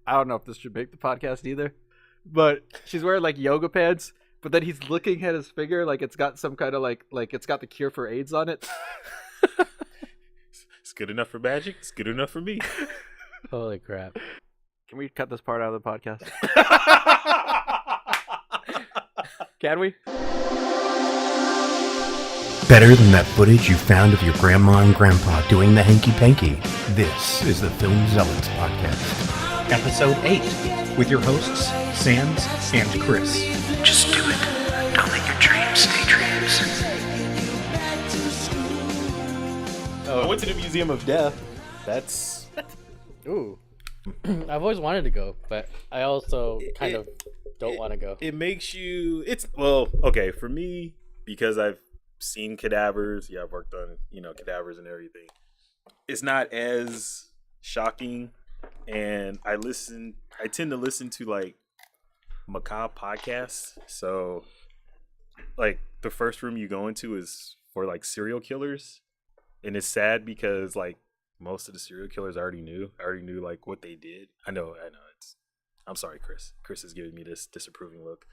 I don't know if this should make the podcast either, but she's wearing like yoga pants, but then he's looking at his finger like it's got some kind of like it's got the cure for AIDS on it. It's good enough for Magic. It's good enough for me. Holy crap. Can we cut this part out of the podcast? Can we? Better than that footage you found of your grandma and grandpa doing the hanky-panky, this is the Film Zealots Podcast. Episode 8, with your hosts, Sans and Chris. Just do it. Don't let your dreams stay dreams. I went to the Museum of Death. That's... Ooh. I've always wanted to go, but I also kind of don't want to go. It makes you... Well, okay, for me, because I've seen cadavers. Yeah, I've worked on, cadavers and everything. It's not as shocking, and I tend to listen to like macabre podcasts. So like the first room you go into is for like serial killers, and it's sad because like most of the serial killers I already knew like what they did. I know I'm sorry, Chris is giving me this disapproving look.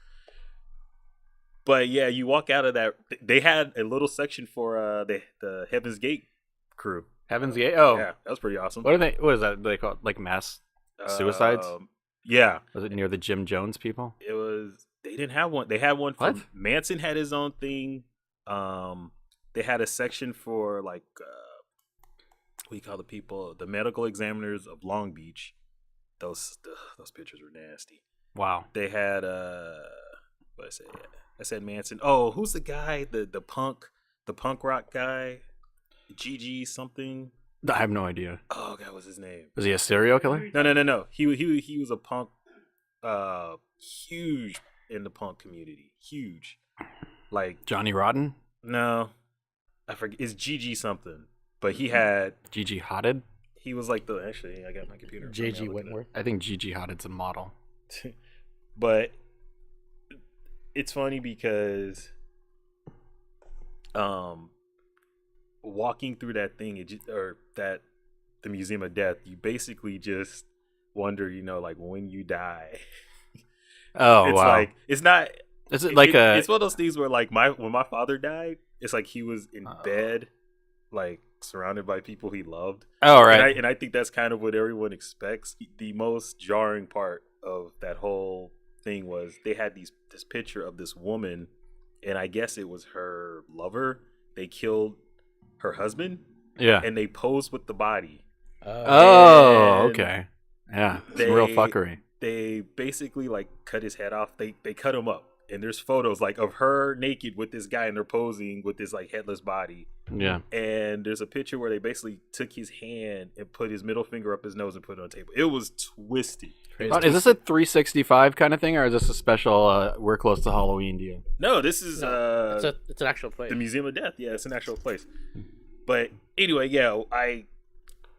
But yeah, you walk out of that. They had a little section for the Heaven's Gate crew. Heaven's Gate? Oh. Yeah, that was pretty awesome. What is that? They call it like mass suicides? Yeah. Was it near the Jim Jones people? It was. They didn't have one. They had one for Manson had his own thing. They had a section for like what do you call the people? The medical examiners of Long Beach. Those pictures were nasty. Wow. They had what I say? I said Manson. Oh, who's the guy? The punk rock guy? GG something. I have no idea. Oh God, what's his name? Was he a serial killer? No. He was a punk. Huge in the punk community. Huge. Like Johnny Rotten? No, I forget. It's GG something. But he had Gigi Hadid. He was like actually, I got my computer. JG Whitworth. I think Gigi Hadid's a model. But it's funny because walking through that thing, the Museum of Death, you basically just wonder, like when you die. Oh, it's wow. like it's not. Is it like it's one of those things where like when my father died, it's like he was in bed, like surrounded by people he loved. Oh, right. And I think that's kind of what everyone expects. The most jarring part of that whole thing was they had this picture of this woman, and I guess it was her lover. They killed her husband. Yeah. And they posed with the body. Oh, okay. Yeah. Some real fuckery. They basically like cut his head off. They cut him up. And there's photos like of her naked with this guy, and they're posing with this like headless body. Yeah. And there's a picture where they basically took his hand and put his middle finger up his nose and put it on the table. It was twisted. Is this a 365 kind of thing, or is this a special we're close to Halloween deal? No, this is it's an actual place. The Museum of Death. Yeah, it's an actual place. But anyway, yeah,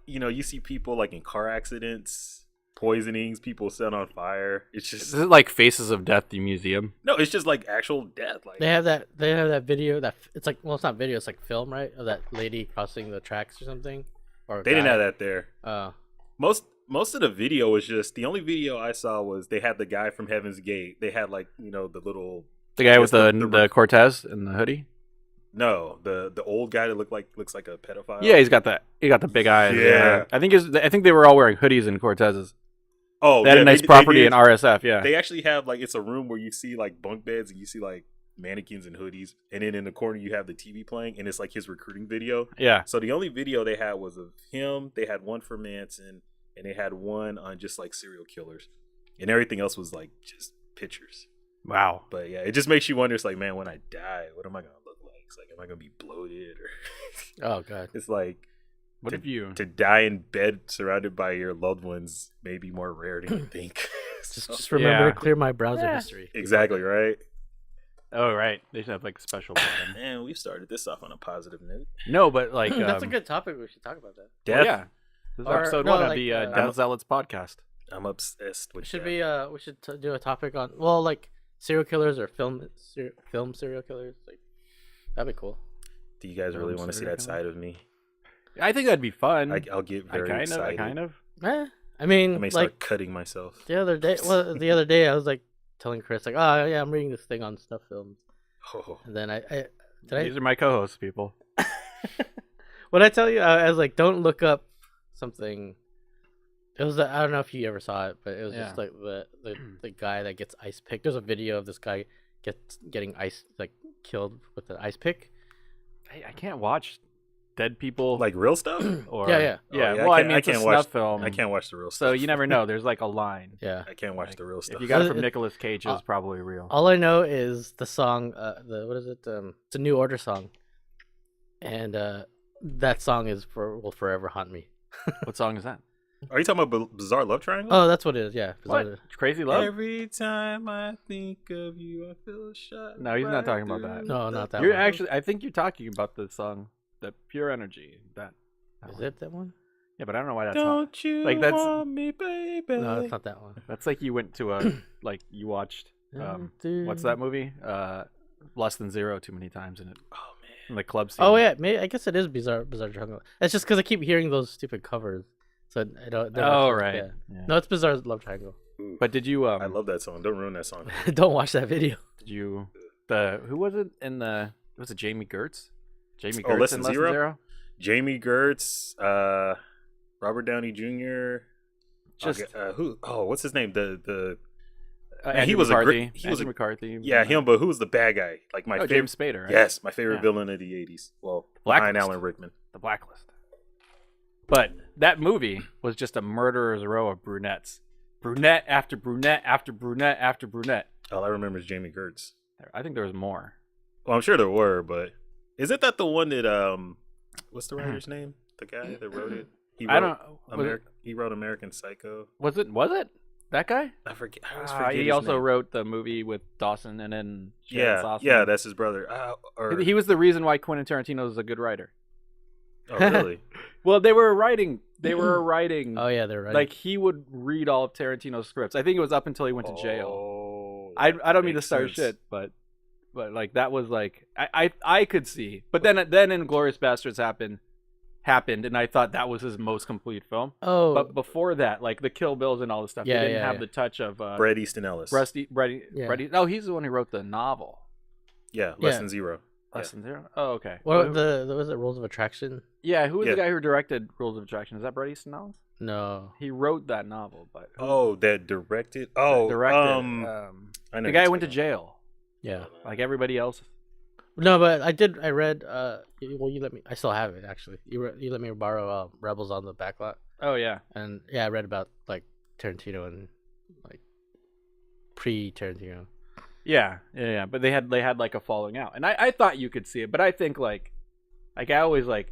you see people like in car accidents, poisonings, people set on fire. It's just, is it like Faces of Death, the museum? No, it's just like actual death. Like they have that video that it's like, well, it's not video, it's like film, right? Of that lady crossing the tracks or something. Or they didn't have that there. Most of the video was just, the only video I saw was they had the guy from Heaven's Gate. They had like, the guy with the Cortez and the hoodie. No, the old guy that looks like a pedophile. Yeah, he got the big eyes. Yeah. I think they were all wearing hoodies and Cortezes. Oh, they had a nice property in RSF. Yeah, they actually have like, it's a room where you see like bunk beds and you see like mannequins and hoodies, and then in the corner you have the TV playing, and it's like his recruiting video. Yeah. So the only video they had was of him. They had one for Manson, and they had one on just like serial killers, and everything else was like just pictures. Wow. But yeah, it just makes you wonder. It's like, man, when I die, what am I gonna look like? It's like, am I gonna be bloated or? Oh God. It's like, what if you to die in bed surrounded by your loved ones may be more rare than you think. Just remember to clear my browser history. Exactly right. Oh right, they should have like a special button. And we've started this off on a positive note. No, but like that's a good topic. We should talk about that. Death. Yeah. This is episode 1 of the Death Zealots podcast. I'm obsessed with. Should we do a topic on like serial killers or film serial killers? Like that'd be cool. Do you guys really want to see that side of me? I think that'd be fun. I'll get very excited. Kind of. I mean, I may like start cutting myself. the other day, I was like telling Chris, like, oh yeah, I'm reading this thing on Stuff Films, Oh. and then These are my co-hosts, people. what I tell you, I was like, don't look up something. It was I don't know if you ever saw it, but it was just like the guy that gets ice picked. There's a video of this guy getting ice like killed with an ice pick. I can't watch dead people Like real stuff? or Yeah. Well, I mean, it's a snuff film. I can't watch the real stuff. So you never know. There's like a line. Yeah. I can't watch the real stuff. If you got it Well, from Nicolas Cage, it's probably real. All I know is the song. What is it? It's a New Order song, and that song will forever haunt me. What song is that? Are you talking about Bizarre Love Triangle? Oh, that's what it is. Yeah. What? Crazy Love? Every time I think of you, I feel shot. No, he's not talking about that. No, not that You're one. actually. I think you're talking about the song, the Pure Energy. That Is one. it that one? Yeah, but I don't know why that's Don't you Like, that's- want me, baby? No, it's not that one. That's like you went to a like you watched what's that movie? Less Than Zero too many times in it. Oh man. In the club scene. Oh yeah, maybe, I guess it is Bizarre Jungle. It's just because I keep hearing those stupid covers, so I don't. they're not Oh sure. right. Yeah. Yeah. No, it's Bizarre Love Triangle. But did you I love that song. Don't ruin that song. Don't watch that video. did you who was it in the was it Jamie Gertz? Jamie Oh, Gertz Less in Than Less Zero? Than Zero? Jamie Gertz, Robert Downey Jr. Just who? Oh, what's his name? The Andrew he was a McCarthy. great. He was Andrew a, McCarthy. yeah, him. But who was the bad guy? Like my favorite. James Spader. Right? Yes, my favorite Yeah. villain of the '80s. Well, Blacklist. behind Alan Rickman. The Blacklist. But that movie was just a murderer's row of brunettes. Brunette after brunette after brunette after brunette. All I remember is Jamie Gertz. I think there was more. Well, I'm sure there were, but isn't that the one that what's the writer's name? The guy that wrote it. He I don't. He wrote American Psycho. Was it that guy? I forget. I always forget He his also name. wrote the movie with Dawson and then Sharon Osbourne. Yeah, that's his brother. He was the reason why Quentin Tarantino is a good writer. Oh, really? Well, they were writing. Oh yeah, they're right. Like he would read all of Tarantino's scripts. I think it was up until he went to jail. Oh, I don't mean to makes start sense. shit, but like that was like I could see. But then Inglourious Bastards happened, and I thought that was his most complete film. oh, But before that, like the Kill Bills and all this stuff, Yeah, he didn't yeah, have yeah. the touch of Bret Easton Ellis. Yeah. No, he's the one who wrote the novel. Yeah, Less Yeah. Than Zero. Less Than Zero. Oh, okay. what was it? Rules of Attraction? Yeah, who was Yeah. the guy who directed Rules of Attraction? Is that Bret Easton Ellis? No. He wrote that novel, but Oh, that directed. Oh, directed I know the who guy you're who went to talking jail, Yeah. like everybody else. No, but I read. Well, you let me. I still have it actually. You let me borrow Rebels on the Backlot, Oh yeah. and yeah, I read about like Tarantino and like pre-Tarantino. Yeah. But they had like a falling out, and I thought you could see it, but I think like I always like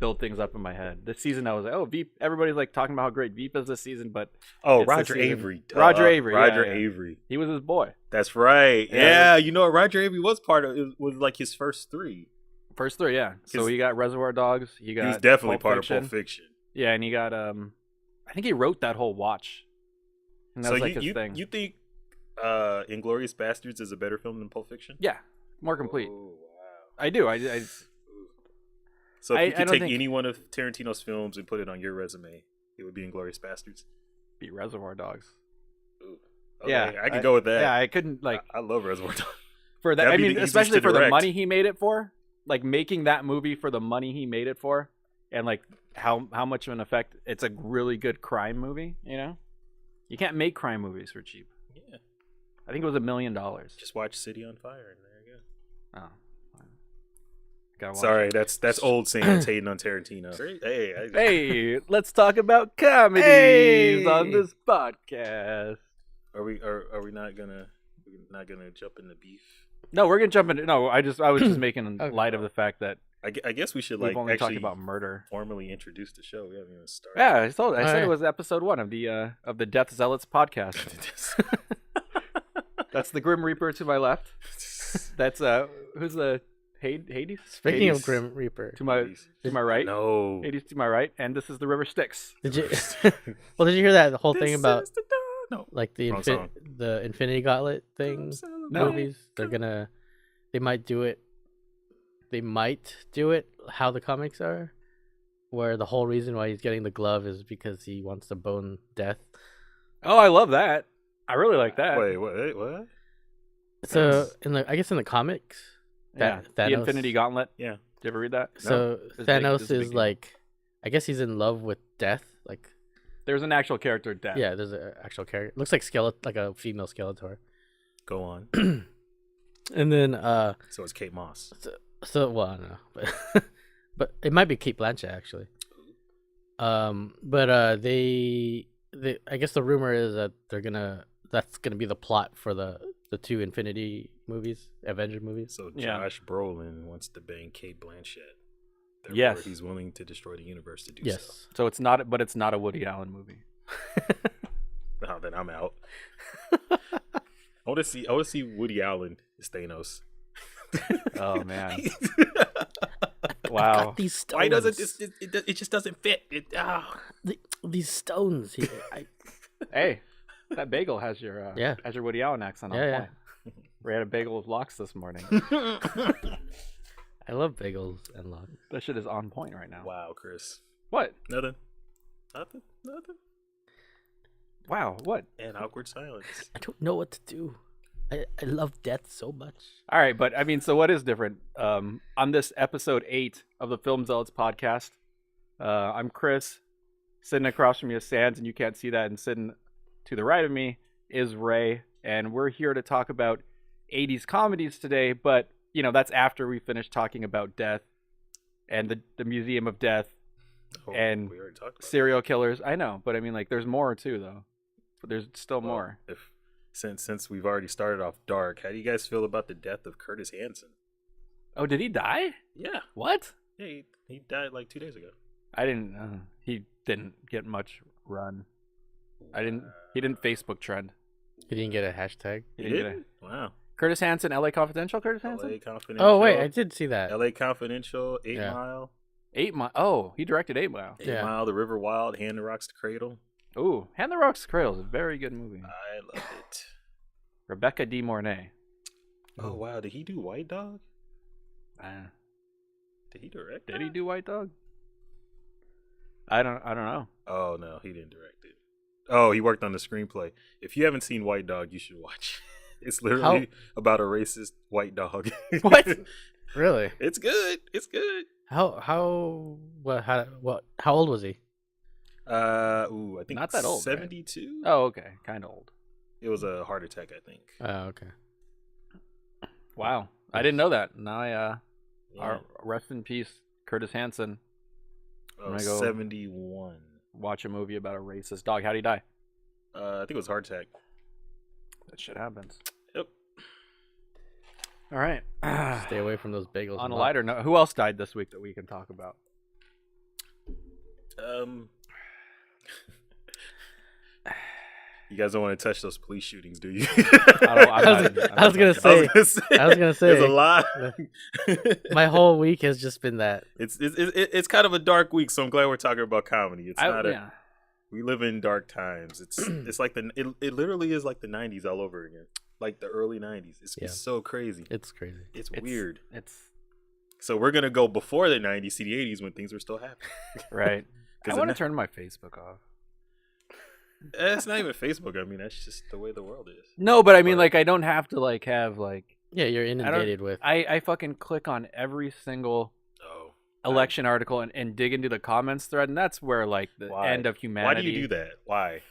build things up in my head. This season I was like, oh, Veep. Everybody's like talking about how great Veep is this season, but Oh, It's the Roger season. Avery. Duh. Roger Avery, Roger yeah. Avery. he was his boy. That's right. Yeah. Yeah, you know what? Roger Avery was part of. It was like his first three. First three, yeah. So His- he got Reservoir Dogs. He He was definitely Pulp part Fiction. of Pulp Fiction. Yeah, and he got I think he wrote that whole watch. And that So was like you, his you, thing. you think Inglourious Bastards is a better film than Pulp Fiction? Yeah, more complete. Oh, wow. I do. I So if I- you I could don't take think- any one of Tarantino's films and put it on your resume, it would be Inglourious Bastards. beat Reservoir Dogs. Ooh. Okay, Yeah, I could go with that. Yeah, I couldn't like I love Reservoir Dogs. for that. that'd I be mean, the easiest especially to for the direct. money he made it for. Like making that movie for the money he made it for, and like how much of an effect. It's a really good crime movie. You know, you can't make crime movies for cheap. Yeah. I think it was $1 million. Just watch City on Fire, and there you go. Oh, gotta watch Sorry, it. that's old Sans hating on Tarantino. Hey, Hey, let's talk about comedies Hey! on this podcast. are we not gonna jump into beef? No, we're gonna jump into. No, I was just making Okay. light of the fact that I guess we should we've like only actually talked about murder. formally introduce the show. We haven't even started. Yeah, I said Alright. it was episode 1 of the Death Zealots podcast. That's the Grim Reaper to my left. That's who's the Hades? Speaking Hades of Grim Reaper, to my right. No. Hades to my right, and this is the River Styx. did you? Well, did you hear that the whole thing This about is the dawn. No. like the Wrong song. the Infinity Gauntlet thing? No. Movies. They might do it how the comics are, where the whole reason why he's getting the glove is because he wants to bone Death. Oh, I love that. I really like that. Wait, what? So in the comics, Yeah, the Thanos, Infinity Gauntlet. Yeah. Did you ever read that? So This is Thanos big is deal. like, I guess he's in love with Death. Like, There's an actual character, Death. yeah, there's an actual character. Looks like like a female Skeletor. Go on. And then So it's Kate Moss. so well, I don't know, but it might be Kate Blanchett actually. But they I guess the rumor is that that's gonna be the plot for the two Infinity movies, Avenger movies. So Yeah. Josh Brolin wants to bang Kate Blanchett. Therefore, Yes. he's willing to destroy the universe to do so. Yes. So it's not a Woody Allen movie. Oh, then I'm out. I want to see Woody Allen as Thanos. Oh man. Got Wow. these stones. Why doesn't it just doesn't fit? These stones here? Hey, that bagel has your Yeah. has your Woody Allen accent on Yeah, point. We had a bagel with lox this morning. I love bagels and log. That shit is on point right now. Wow, Chris. What? Nothing. Wow. What? And awkward silence. I don't know what to do. I love Death so much. All right, but I mean, so what is different? On this episode 8 of the Film Zealots podcast, I'm Chris. Sitting across from me is Sands, and you can't see that. And sitting to the right of me is Ray, and we're here to talk about 80s comedies today. But you know, that's after we finish talking about Death and the Museum of Death and we already talked about serial killers. I know, but I mean, like, there's more too, though. But there's still Well, more. Since we've already started off dark, how do you guys feel about the death of Curtis Hanson? Oh, did he die? Yeah, What? yeah, he died like 2 days ago. I didn't. He didn't get much run. He didn't Facebook trend. You didn't get a hashtag. He He didn't get did? Wow. Curtis Hanson, L.A. Confidential. Curtis Hanson. L.A. Confidential. Oh wait, I did see that. L.A. Confidential, 8 Yeah. Mile. 8 Mile. Oh, he directed 8 Mile. 8 Yeah. Mile, The River Wild, Hand that Rocks the Cradle. Ooh, Hand the Rocks Cradle is a very good movie. I love it. Rebecca De Mornay. Oh wow, did he do White Dog? Did he direct? Did he that? do White Dog? I don't know. Oh no, he didn't direct it. Oh, he worked on the screenplay. If you haven't seen White Dog, you should watch. It's literally about a racist white dog. What? Really? It's good. It's good. How old was he? I think Not that old, right? 72. Oh, okay, kind of old. It was a heart attack, I think. Oh, okay. Wow, I didn't know that. Now Yeah. rest in peace, Curtis Hanson. Oh, I'm gonna go- 71. Watch a movie about a racist dog. How'd he die? I think it was heart attack. That shit happens. Yep. All right. Stay away from those bagels. On and a log. lighter note, who else died this week that we can talk about? You guys don't want to touch those police shootings, do you? I was gonna say. I was gonna say. There's a lot. My whole week has just been that. It's kind of a dark week, so I'm glad we're talking about comedy. It's not yeah. we live in dark times. It's like it literally is like the 90s all over again, like the early 90s. It's so crazy. It's crazy. It's weird. It's So we're gonna go before the 90s, see the 80s when things were still happening. right. I 'Cause want to it- turn my Facebook off. It's not even Facebook. I mean, that's just the way the world is. No, but I mean, But- like, I don't have to like have like Yeah, you're inundated with. I fucking click on every single Oh, election article and dig into the comments thread, and that's where like the why? end of humanity. Why do you do that? Why?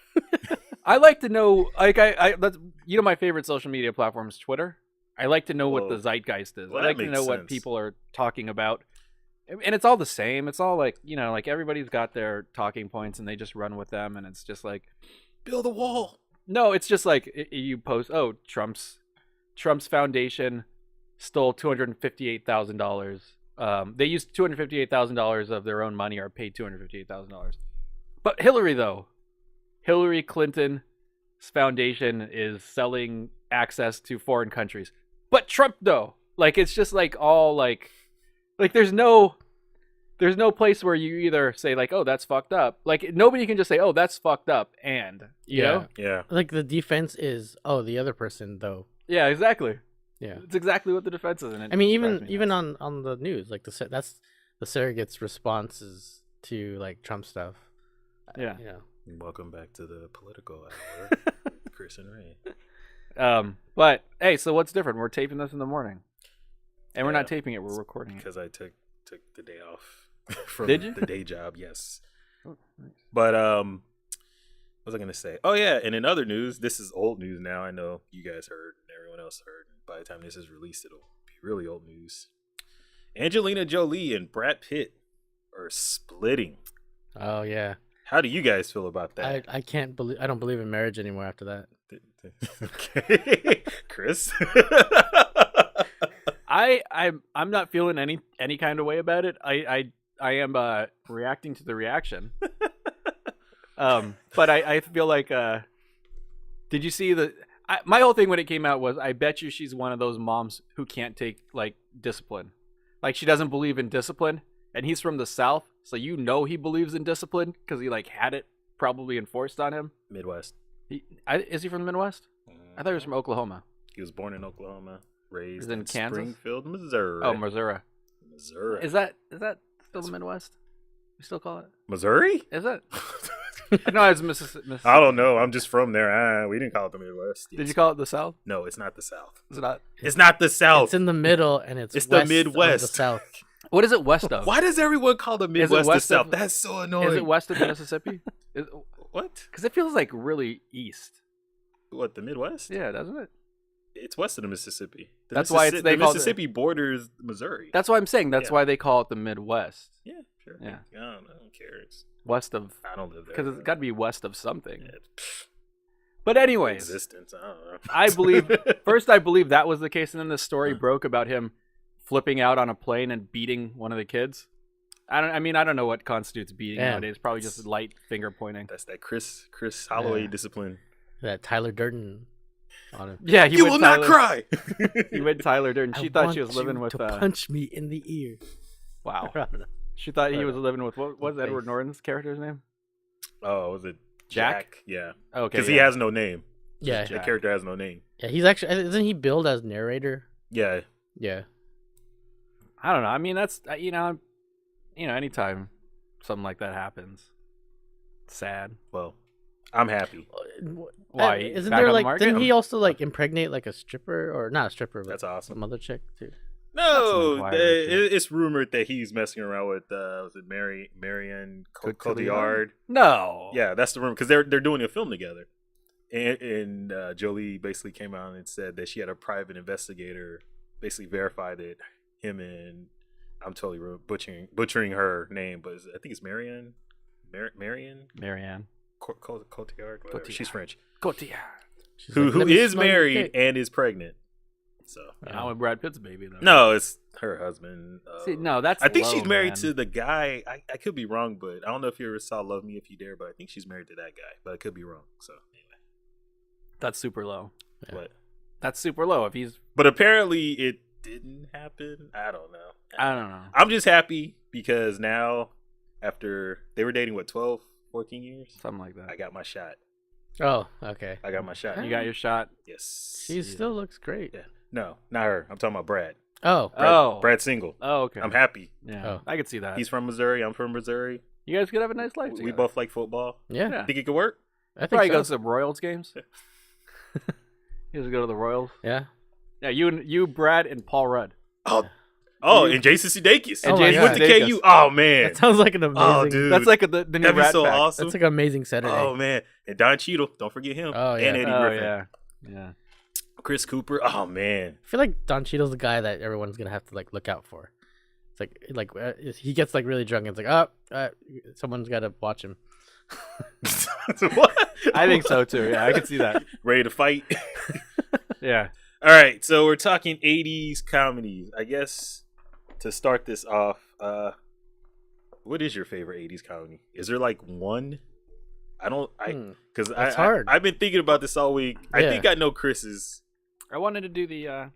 I like to know, like, I that's my favorite social media platform is Twitter. I like to know what the Well, zeitgeist is. well, I that like to makes know what sense. people are talking about, and it's all the same. It's all like, you know, like everybody's got their talking points and they just run with them, and it's just like, Build a wall. no, it's just like you post, oh, Trump's foundation stole $258,000. They used $258,000 of their own money, or paid $258,000. But Hillary Clinton's foundation is selling access to foreign countries. But Trump, though, like, it's just like all like there's no place where you either say like, oh, that's fucked up. Like, nobody can just say, oh, that's fucked up, and you know. Yeah. Like the defense is, oh, the other person though. Yeah, exactly. Yeah. It's exactly what the defense is. And I mean, drives me even nuts. on the news, like that's the surrogate's response is to like Trump stuff. Yeah. You know. Welcome back to the political hour, Chris and Ray. But hey, so what's different? We're taping this in the morning, and we're Yeah. not taping it. We're recording it. Because I took the day off from Did you? the day job. Yes. Oh, nice. But what was I gonna say? Oh yeah, and in other news, this is old news now. I know you guys heard and everyone else heard. By the time this is released, it'll be really old news. Angelina Jolie and Brad Pitt are splitting. Oh yeah. How do you guys feel about that? I can't believe I don't believe in marriage anymore after that. Okay, Chris. I'm not feeling any kind of way about it. I am reacting to the reaction. But I feel like did you see my whole thing when it came out was I bet you she's one of those moms who can't take like discipline. Like she doesn't believe in discipline, and he's from the South, so you know he believes in discipline because he like had it probably enforced on him. Midwest. Is he from the Midwest? I thought he was from Oklahoma. He was born in Oklahoma, raised He's in Kansas? Springfield, Missouri. Oh, Missouri. Missouri. Is that still the Midwest? We still call it? Missouri? Is it? No, it's Mississippi. I don't know. I'm just from there. We didn't call it the Midwest. Did you call it the South? No, it's not the South. Is it not? It's not the South. It's in the middle and it's It's west the Midwest. of the South. What is it west of? Why does everyone call the Midwest the west South? of- That's so annoying. Is it west of Mississippi? What? Because it feels like really east. What, the Midwest? Yeah, doesn't it? It's west of the Mississippi. That's why they the call it- Mississippi borders Missouri. That's why I'm saying. That's Yeah. why they call it the Midwest. Yeah, sure. Yeah. I don't care. West of, I don't live there. because it's got to be west of something. Yeah, But anyways, existence. I don't know. I believe that was the case, and then the story broke about him flipping out on a plane and beating one of the kids. I don't know what constitutes beating Damn. nowadays. Probably just light finger pointing. That's that Chris Holloway Yeah. discipline. That Tyler Durden on him. Yeah, You will not cry. He went Tyler Durden. She I thought she want was living you with. to punch me in the ear. Wow. I don't know. She thought he was living with what was Face. Edward Norton's character's name? Oh, was it Jack? Yeah. Okay. Because he has no name. Yeah, The character has no name. yeah. He's actually isn't he billed as narrator? Yeah. Yeah. I don't know. I mean, that's anytime something like that happens, it's sad. Well, I'm happy. Why? Isn't Back there on the like? market? Didn't he also like impregnate like a stripper or not a stripper? But That's awesome. some other chick too. No, That's an acquired shit. it's rumored that he's messing around with was it Marianne Cotillard? No. Yeah, that's the rumor because they're doing a film together, and Jolie basically came out and said that she had a private investigator basically verify that him and I'm totally butchering her name, but I think it's Marianne Marianne. Cotillard. Whatever. She's French. Cotillard. She's Who like, "Let me is smell your married dick." and is pregnant. So Not with Brad Pitt's baby though. no, it's her husband. See, no, that's. I think low, she's married man. to the guy. I could be wrong, but I don't know if you ever saw Love Me If You Dare, but I think she's married to that guy. But I could be wrong. So anyway, That's super low. Yeah. but That's super low. If he's, but apparently it didn't happen. I don't know. I don't know. I'm just happy because now after they were dating 12, 14 years, Something like that. I got my shot. Oh, okay. I got my shot. You got your shot. Yes. She still looks great. Yeah. No, not her. I'm talking about Brad. Oh, Brad's single. Oh, okay. I'm happy. Yeah, Oh. I could see that. He's from Missouri. I'm from Missouri. You guys could have a nice life We together. both like football. yeah. Yeah. Think it could work? I think Probably so. go to some Royals games. You guys go to the Royals. Yeah. Yeah, you, Brad, and Paul Rudd. Oh, You- and Jason Sudeikis. And Jason Jason went to Sudeikis. KU. Oh man. That sounds like an amazing. Oh dude. That's like the new That'd be Rat so Pack. awesome. That's like an amazing Saturday. Oh man. And Don Cheadle. Don't forget him. Oh, yeah. And Eddie Oh Griffin. yeah, yeah. Chris Cooper. Oh man. I feel like Don Cheadle's the guy that everyone's gonna have to like look out for. It's like he gets like really drunk and it's like someone's got to watch him. What? I think so too. Yeah, I could see that. Ready to fight? Yeah. All right. So we're talking 80s comedies. I guess to start this off, what is your favorite 80s comedy? Is there like one? Because That's hard. I've been thinking about this all week. I Yeah. think I know Chris's. I wanted to do the. Oh.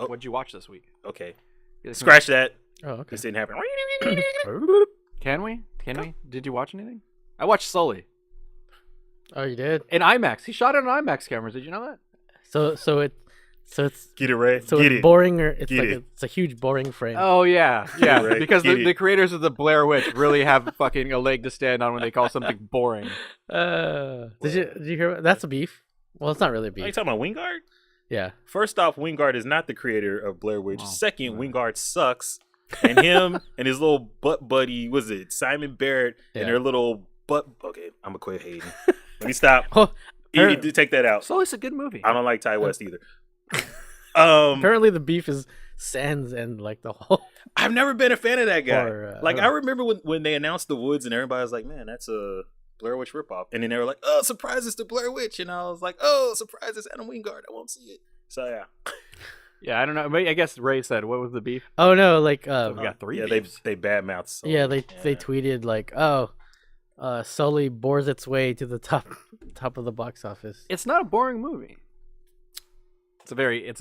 What'd you watch this week? Okay. Yeah, Scratch that. Oh, okay. This didn't happen. Can we? Can we? Did you watch anything? I watched Sully Oh, you did. in IMAX. He shot it on IMAX cameras. Did you know that? So So it's Get it right. so Get it's it. boring, or it's Get like it. it's a huge boring frame. Oh yeah, yeah. Right. Because Get the it. creators of the Blair Witch really have fucking a leg to stand on when they call something boring. Did you hear? That's a beef. Well, it's not really a Are you beef. talking about Wingard? Yeah. First off, Wingard is not the creator of Blair Witch. Oh, Second, right. Wingard sucks. And him and his little butt buddy, was it Simon Barrett, Yeah. and their little butt. Okay, I'm gonna quit hating. Let me stop. Oh, You take that out. So it's a good movie. I don't like Ty West either. apparently the beef is Sans and like the whole. I've never been a fan of that guy. Or, Like I remember when they announced The Woods and everybody was like, "Man, that's a Blair Witch ripoff." And then they were like, "Oh, surprise! It's the Blair Witch." And I was like, "Oh, surprise! It's Adam Wingard. I won't see it." So yeah, Yeah, I don't know. But I guess Ray said, "What was the beef?" Oh no! Like We got three. Yeah, beefs. they badmouthed. Sully. yeah, they tweeted like, oh, Sully bores its way to the top of the box office. It's not a boring movie. It's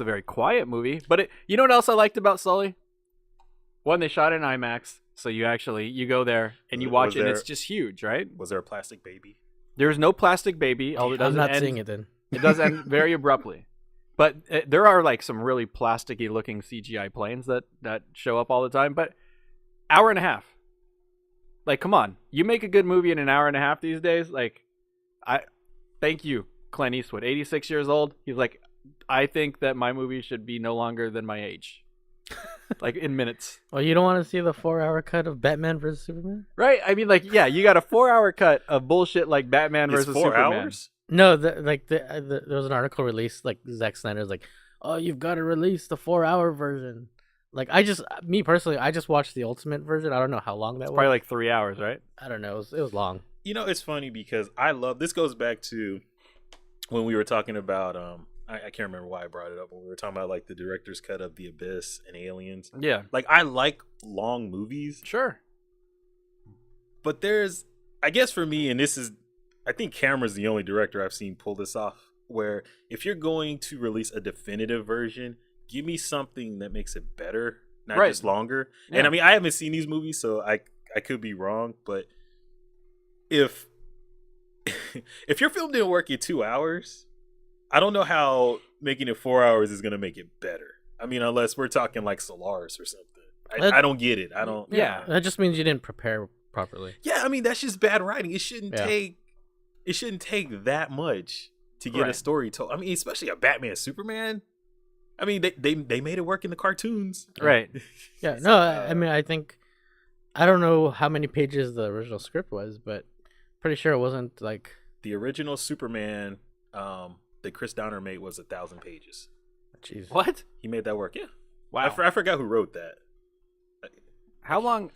a very quiet movie. But you know what else I liked about Sully? One, they shot in IMAX, so you go there and you watch it, and it's just huge, right? Was there a plastic baby? There's no plastic baby. All it does I'm not end, seeing it then. It does end very abruptly. But there are like some really plasticky looking CGI planes that show up all the time. But hour and a half. Like, come on. You make a good movie in an hour and a half these days. Like, thank you, Clint Eastwood. 86 years old. He's like, I think that my movie should be no longer than my age. Like, in minutes. Well, you don't want to see the 4-hour cut of Batman versus Superman? Right? I mean, like, yeah, you got a 4-hour cut of bullshit like Batman It's versus 4 Superman. hours. No, there was an article released, like Zack Snyder's like, oh, you've got to release the 4-hour version. Like, me personally, I just watched the ultimate version. I don't know how long that was. Probably like 3 hours, right? I don't know. It was long. You know, it's funny because this goes back to when we were talking about I can't remember why I brought it up, when we were talking about like the director's cut of The Abyss and Aliens. Yeah. Like, I like long movies, Sure. but there's, I guess for me, and I think Cameron's the only director I've seen pull this off, where if you're going to release a definitive version, give me something that makes it better, not Right. just longer. Yeah. And I mean, I haven't seen these movies, so I could be wrong, but if your film didn't work in 2 hours, I don't know how making it 4 hours is gonna make it better. I mean, unless we're talking like Solaris or something. I don't get it. I don't. Yeah. That just means you didn't prepare properly. Yeah, I mean, that's just bad writing. It shouldn't Yeah. take that much to get a Right. story told. I mean, especially a Batman Superman. I mean, they made it work in the cartoons. Right. Yeah, no, I mean, I don't know how many pages the original script was, but pretty sure it wasn't like. The original Superman that Chris Donner made was 1,000 pages. Jeez. What? He made that work. Yeah. Wow. I forgot who wrote that. How long?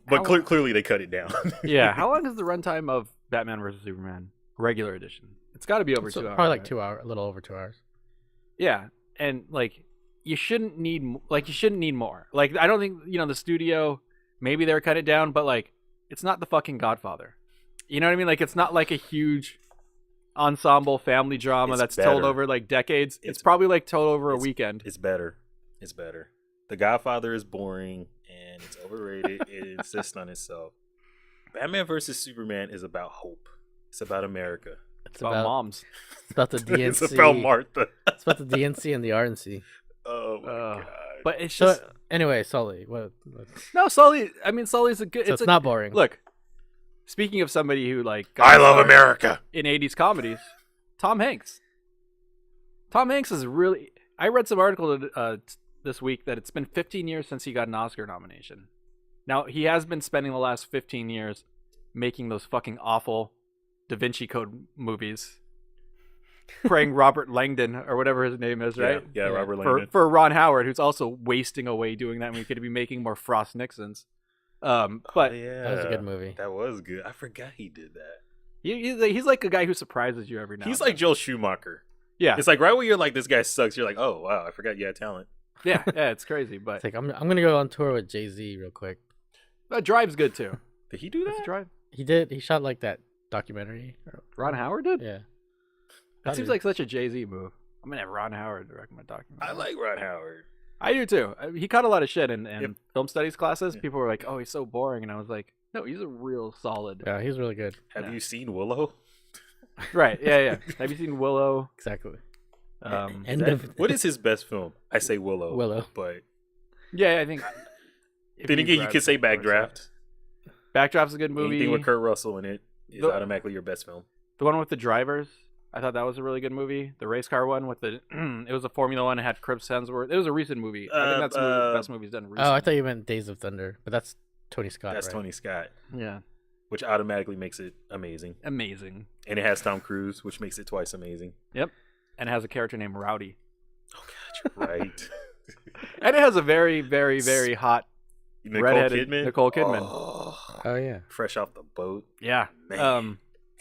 But clearly they cut it down. Yeah. How long is the runtime of Batman versus Superman regular edition? It's got to be over So 2 hours. probably like right? 2 hours, a little over 2 hours. Yeah, and like you shouldn't need more. Like, I don't think the studio, maybe they were cut it down, but like it's not the fucking Godfather. You know what I mean? Like, it's not like a huge ensemble family drama It's that's told better. over like decades. It's It's- probably like told over a it's- weekend. It's better. It's better. The Godfather is boring and it's overrated. It insists on itself. Batman versus Superman is about hope. It's about America. It's About about moms. It's about the DNC. It's about Martha. It's about the DNC and the RNC. Oh my god. But it's So just anyway, Sully. no Sully. I mean, Sully's a good. So it's not boring. Look. Speaking of somebody who like I love started America. in 80s comedies, Tom Hanks. Tom Hanks is really. I read some article this week that it's been 15 years since he got an Oscar nomination. Now, he has been spending the last 15 years making those fucking awful Da Vinci Code movies, praying Robert Langdon or whatever his name is, right? Yeah, Robert For Langdon. for Ron Howard, who's also wasting away doing that when he could be making more Frost Nixons. But Yeah, That was a good movie. That was good. I forgot he did that. he's like a guy who surprises you every now. He's and like Joel Schumacher. then. Yeah, It's like right when you're like, this guy sucks, you're like, oh wow, I forgot you had talent. yeah, it's crazy. But It's like I'm gonna go on tour with Jay-Z real quick. Drive's good too. Did he do That's that? Drive. He shot like that documentary. Ron Howard did. Yeah. That seems like such a Jay-Z move. I'm gonna have Ron Howard direct my documentary. I like Ron Howard. I do too. He caught a lot of shit in Yep. film studies classes. Yeah. People were like, "Oh, he's so boring," and I was like, "No, he's a real solid." Yeah, he's really good. Have Yeah. you seen Willow? Right? Yeah, yeah. Have you seen Willow? Exactly. What is his best film? I say Willow. Willow. But Yeah, I think. then again, you could say Backdraft. Backdraft's a good movie. Anything with Kurt Russell in it is automatically your best film. The one with the drivers, I thought that was a really good movie. The race car one with the it was a Formula One. It had Chris Hemsworth. It was a recent movie. I think that's the best movie he's done recently. Oh, I thought you meant Days of Thunder, but that's Tony Scott. That's right? Tony Scott. Yeah, which automatically makes it amazing. Amazing. And it has Tom Cruise, which makes it twice amazing. Yep, and it has a character named Rowdy. Oh God, you're right. And it has a very, very, very hot redheaded Nicole Kidman. Oh yeah, fresh off the boat. Yeah. Man.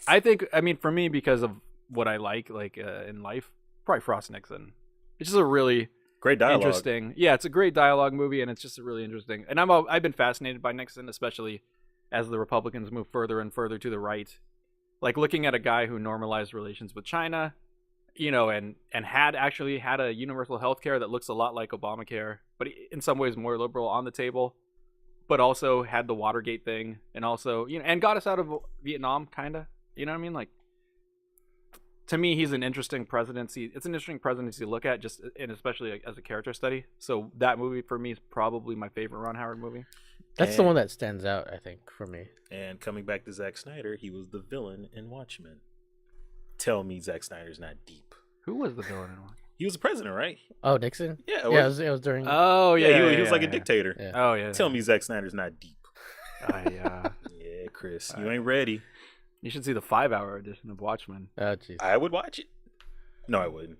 I think, I mean, for me, because of what I like in life, probably Frost Nixon. It's just a really great dialogue. Interesting. Yeah, it's a great dialogue movie, and it's just really interesting. And I've been fascinated by Nixon, especially as the Republicans move further and further to the right. Like looking at a guy who normalized relations with China, you know, and had a universal health care that looks a lot like Obamacare, but in some ways more liberal on the table, but also had the Watergate thing, and also, you know, and got us out of Vietnam, kind of. You know what I mean? Like, to me, he's an interesting presidency. It's an interesting presidency to look at, just and especially as a character study. So that movie for me is probably my favorite Ron Howard movie. That's the one that stands out, I think, for me. And coming back to Zack Snyder, he was the villain in Watchmen. Tell me Zack Snyder's not deep. Who was the villain in Watchmen? He was the president, right? Oh, Nixon? Yeah, it was during. Oh yeah, he was like a dictator. Yeah. Oh yeah. Tell me Zack Snyder's not deep. Yeah, Chris, you ain't ready. You should see the 5-hour edition of Watchmen. Oh jeez. I would watch it. No, I wouldn't.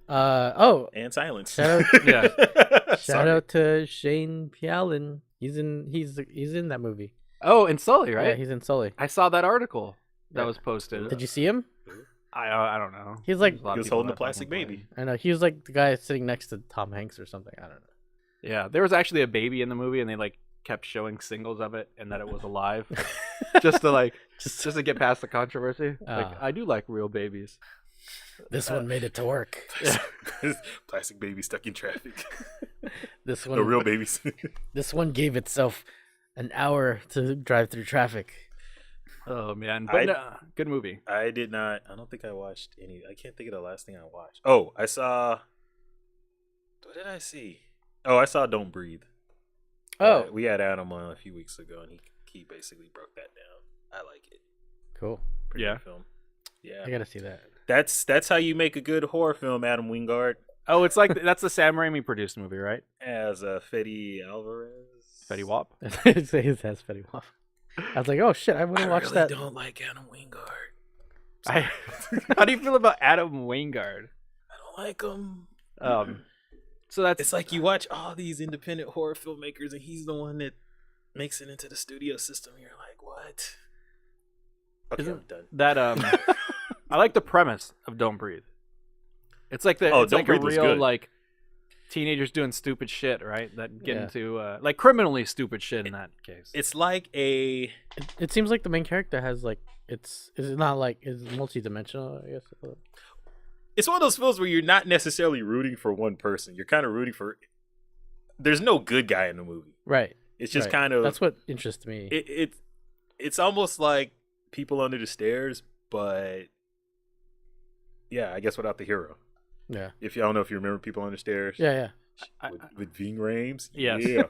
And silence. Shout out, Shout out to Shane Pialin. He's in that movie. Oh, in Sully, right? Yeah, he's in Sully. I saw that article that was posted. Did you see him? I don't know. He's like he was holding a plastic baby. I know. He was like the guy sitting next to Tom Hanks or something. I don't know. Yeah, there was actually a baby in the movie, and they like kept showing singles of it and that it was alive, just to get past the controversy. Like, I do like real babies. This one made it to work. Plastic baby stuck in traffic. This one, the real babies. This one gave itself an hour to drive through traffic. Oh man, but good movie. I don't think I watched any. I can't think of the last thing I watched. Oh, I saw. What did I see? Oh, I saw Don't Breathe. Oh, we had Adam on a few weeks ago, and he basically broke that down. I like it. Cool. Pretty good film. Yeah, I gotta see that. That's how you make a good horror film, Adam Wingard. Oh, it's like that's the Sam Raimi produced movie, right? As Fetty Alvarez. Fetty Wap. It has Fetty Wap. I was like, oh shit, I want to watch that. I don't like Adam Wingard. How do you feel about Adam Wingard? I don't like him. So it's like you watch all these independent horror filmmakers, and he's the one that makes it into the studio system. You're like, what? Okay, I'm done. That I like the premise of Don't Breathe. It's like it's like a real like teenagers doing stupid shit, right? That get into like criminally stupid shit in that case. It's like a. It seems like the main character has like it's not like it's multi-dimensional, I guess. It's one of those films where you're not necessarily rooting for one person. You're kind of rooting for. There's no good guy in the movie, right? It's just kind of. That's what interests me. It's almost like People Under the Stairs, but yeah, I guess without the hero. Yeah. I don't know if you remember People Under the Stairs. Yeah. With Ving Rhames. Yes. Yeah.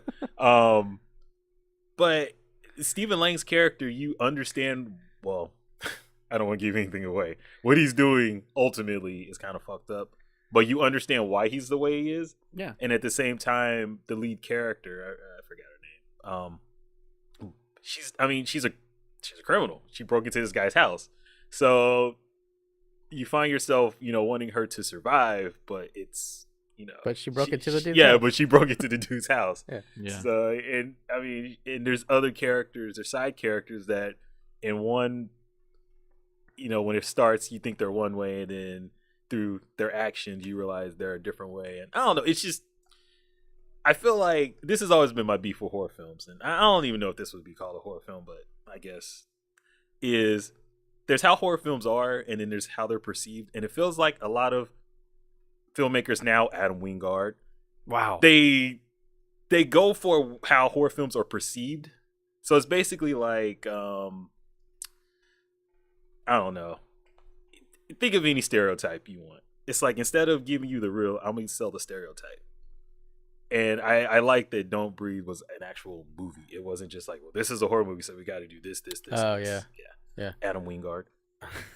But Stephen Lang's character, you understand. Well, I don't want to give anything away. What he's doing ultimately is kind of fucked up, but you understand why he's the way he is. Yeah. And at the same time, the lead character, I forgot her name. She's a criminal. She broke into this guy's house. So you find yourself, wanting her to survive, but it's, But she broke into the dude's house. Yeah, but she broke into the dude's house. Yeah. So, and there's other characters or side characters that in one, when it starts, you think they're one way, and then through their actions, you realize they're a different way. And I don't know. It's just, I feel like this has always been my beef with horror films. And I don't even know if this would be called a horror film, but I guess is there's how horror films are, and then there's how they're perceived. And it feels like a lot of filmmakers now, Adam Wingard, wow, they go for how horror films are perceived. So it's basically like I don't know. think of any stereotype you want. It's like instead of giving you the real, I'm gonna sell the stereotype. And I like that Don't Breathe was an actual movie. It wasn't just like, well, this is a horror movie, so we got to do this. Oh, this. yeah. Adam Wingard.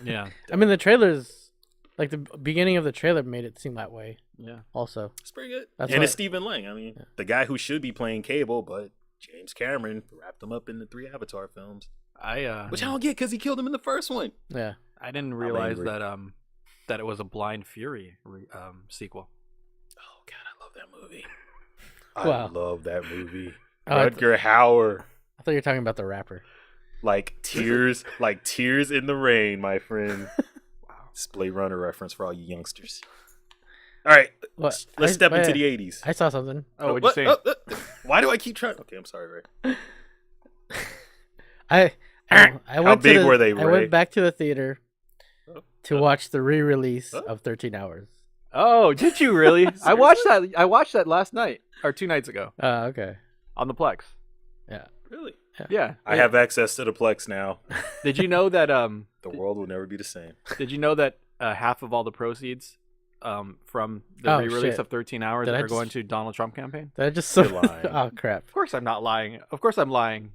Yeah. I mean, the trailers, like the beginning of the trailer made it seem that way. Yeah. Also, It's pretty good. That's And what- it's Stephen Lang. I mean, the guy who should be playing Cable, but James Cameron wrapped him up in the 3 Avatar films. Which Which I don't get because he killed him in the first one. yeah. I didn't realize angry. that it was a Blind Fury sequel. Oh, God, I love that movie. Wow. I love that movie. Oh, I Rutger Hauer. I thought you were talking about the rapper. Like tears in the rain, my friend. Wow. It's Blade Runner reference for all you youngsters. All right, What? let's step into the 80s. I saw something. Oh, what'd you say? Why do I keep trying? Okay, I'm sorry, Ray. I How went big to the, were they, I Ray? went back to the theater to watch the re-release Huh? of 13 Hours. Oh, did you really? I watched that last night or 2 nights ago Oh, okay. on the Plex. Yeah. Really? Yeah. I have access to the Plex now. Did you know that The world will never be the same. Did you know that half of all the proceeds from the Oh, re-release shit. of 13 Hours Did I are just- going to Donald Trump campaign? That just You're lying. Oh crap. Of course I'm not lying. Of course I'm lying.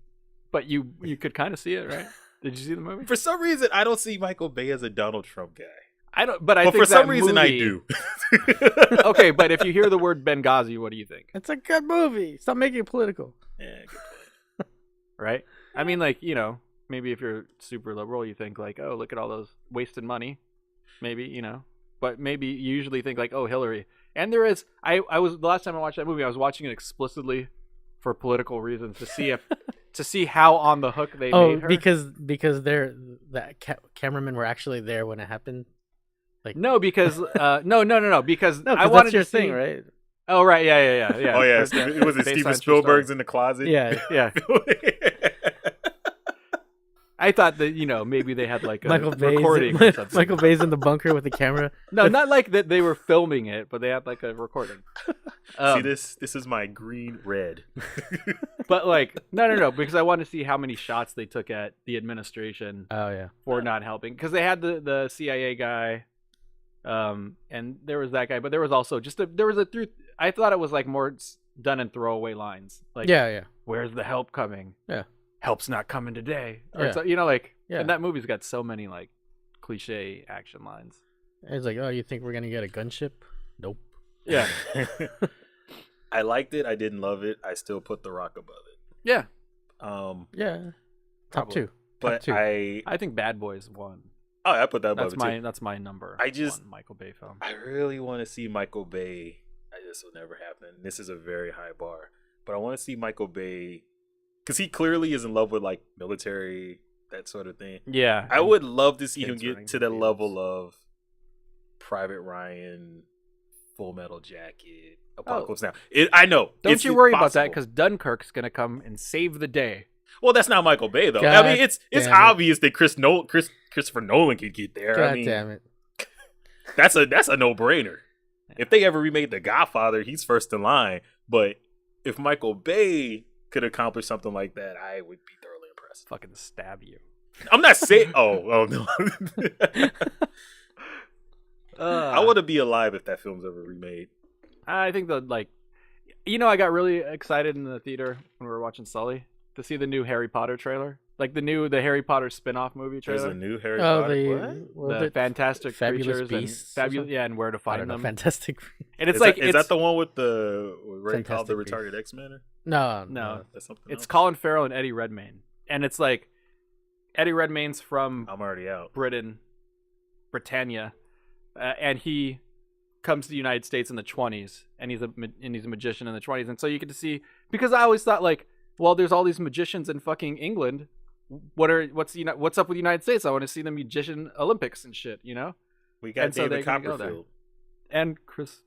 But you could kind of see it, right? Did you see the movie? For some reason, I don't see Michael Bay as a Donald Trump guy. I don't. But I But think for some that reason, I movie- do. Okay, but if you hear the word Benghazi, what do you think? It's a good movie. Stop making it political. Yeah, good point. Right? I mean, like, you know, maybe if you're super liberal, you think like, oh, look at all those wasted money. Maybe, you know. But maybe you usually think like, oh, Hillary. And there is. I was the last time I watched that movie, I was watching it explicitly for political reasons to see if to see how on the hook they Oh, made her. because they're cameramen were actually there when it happened. No, because no, because No, I because wanted that's your to see, thing, right? Oh, right, yeah. Oh yeah, That's- it was based Steven on true Spielberg's story. in the closet. Yeah. Yeah, I thought that maybe they had like a Michael recording. or Bay's something. Michael Bay's in the bunker with the camera. No, not like that they were filming it, but they had like a recording. See this? This is my green red. But like, no, because I wanted to see how many shots they took at the administration Oh yeah. for not helping. Because they had the CIA guy, and there was that guy, but there was also I thought it was like more done in throwaway lines. Like, Yeah. where's the help coming? Yeah. Help's not coming today. Or Yeah. so, like, Yeah. and that movie's got so many like cliche action lines. It's like, oh, you think we're gonna get a gunship? Nope. Yeah. I liked it. I didn't love it. I still put The Rock above it. Yeah. Yeah. Top Probably. two. But two. I think Bad Boys won. I put that above That's my number. I just- one Michael Bay film. I really want to see Michael Bay. This will never happen. This is a very high bar. But I want to see Michael Bay because he clearly is in love with like military, that sort of thing. Yeah. I would love to see him Entering get to the the fields. level of Private Ryan, Full Metal Jacket, Apocalypse Now. I know. Don't it's you worry about that impossible. because Dunkirk's gonna come and save the day. Well, that's not Michael Bay though. God I mean, it's damn it. obvious that Christopher Nolan could get there. God I mean, damn it. that's a no brainer. If they ever remade The Godfather, he's first in line. But if Michael Bay could accomplish something like that, I would be thoroughly impressed. Fucking stab you. I'm not saying. Oh no. I want to be alive if that film's ever remade. I think I got really excited in the theater when we were watching Sully to see the new Harry Potter trailer, like the Harry Potter spin-off movie There's trailer. a new Harry Oh, Potter. the, What? what was The it? Fantastic Fabulous Creatures Beasts or and something? and Where to I Find don't know. Them. Fantastic. And it's Is like is that the one with the Ray called the Fantastic retarded X-Men? No. No. That's something it's else. Colin Farrell and Eddie Redmayne, and it's like Eddie Redmayne's from I'm already out. Britannia, and he comes to the United States in the 20s, and he's a magician in the 20s, and so you get to see, because I always thought like, well, there's all these magicians in fucking England. What's up with the United States? I want to see the magician Olympics and shit, you know. We got And so David they're gonna go there. Copperfield. And Chris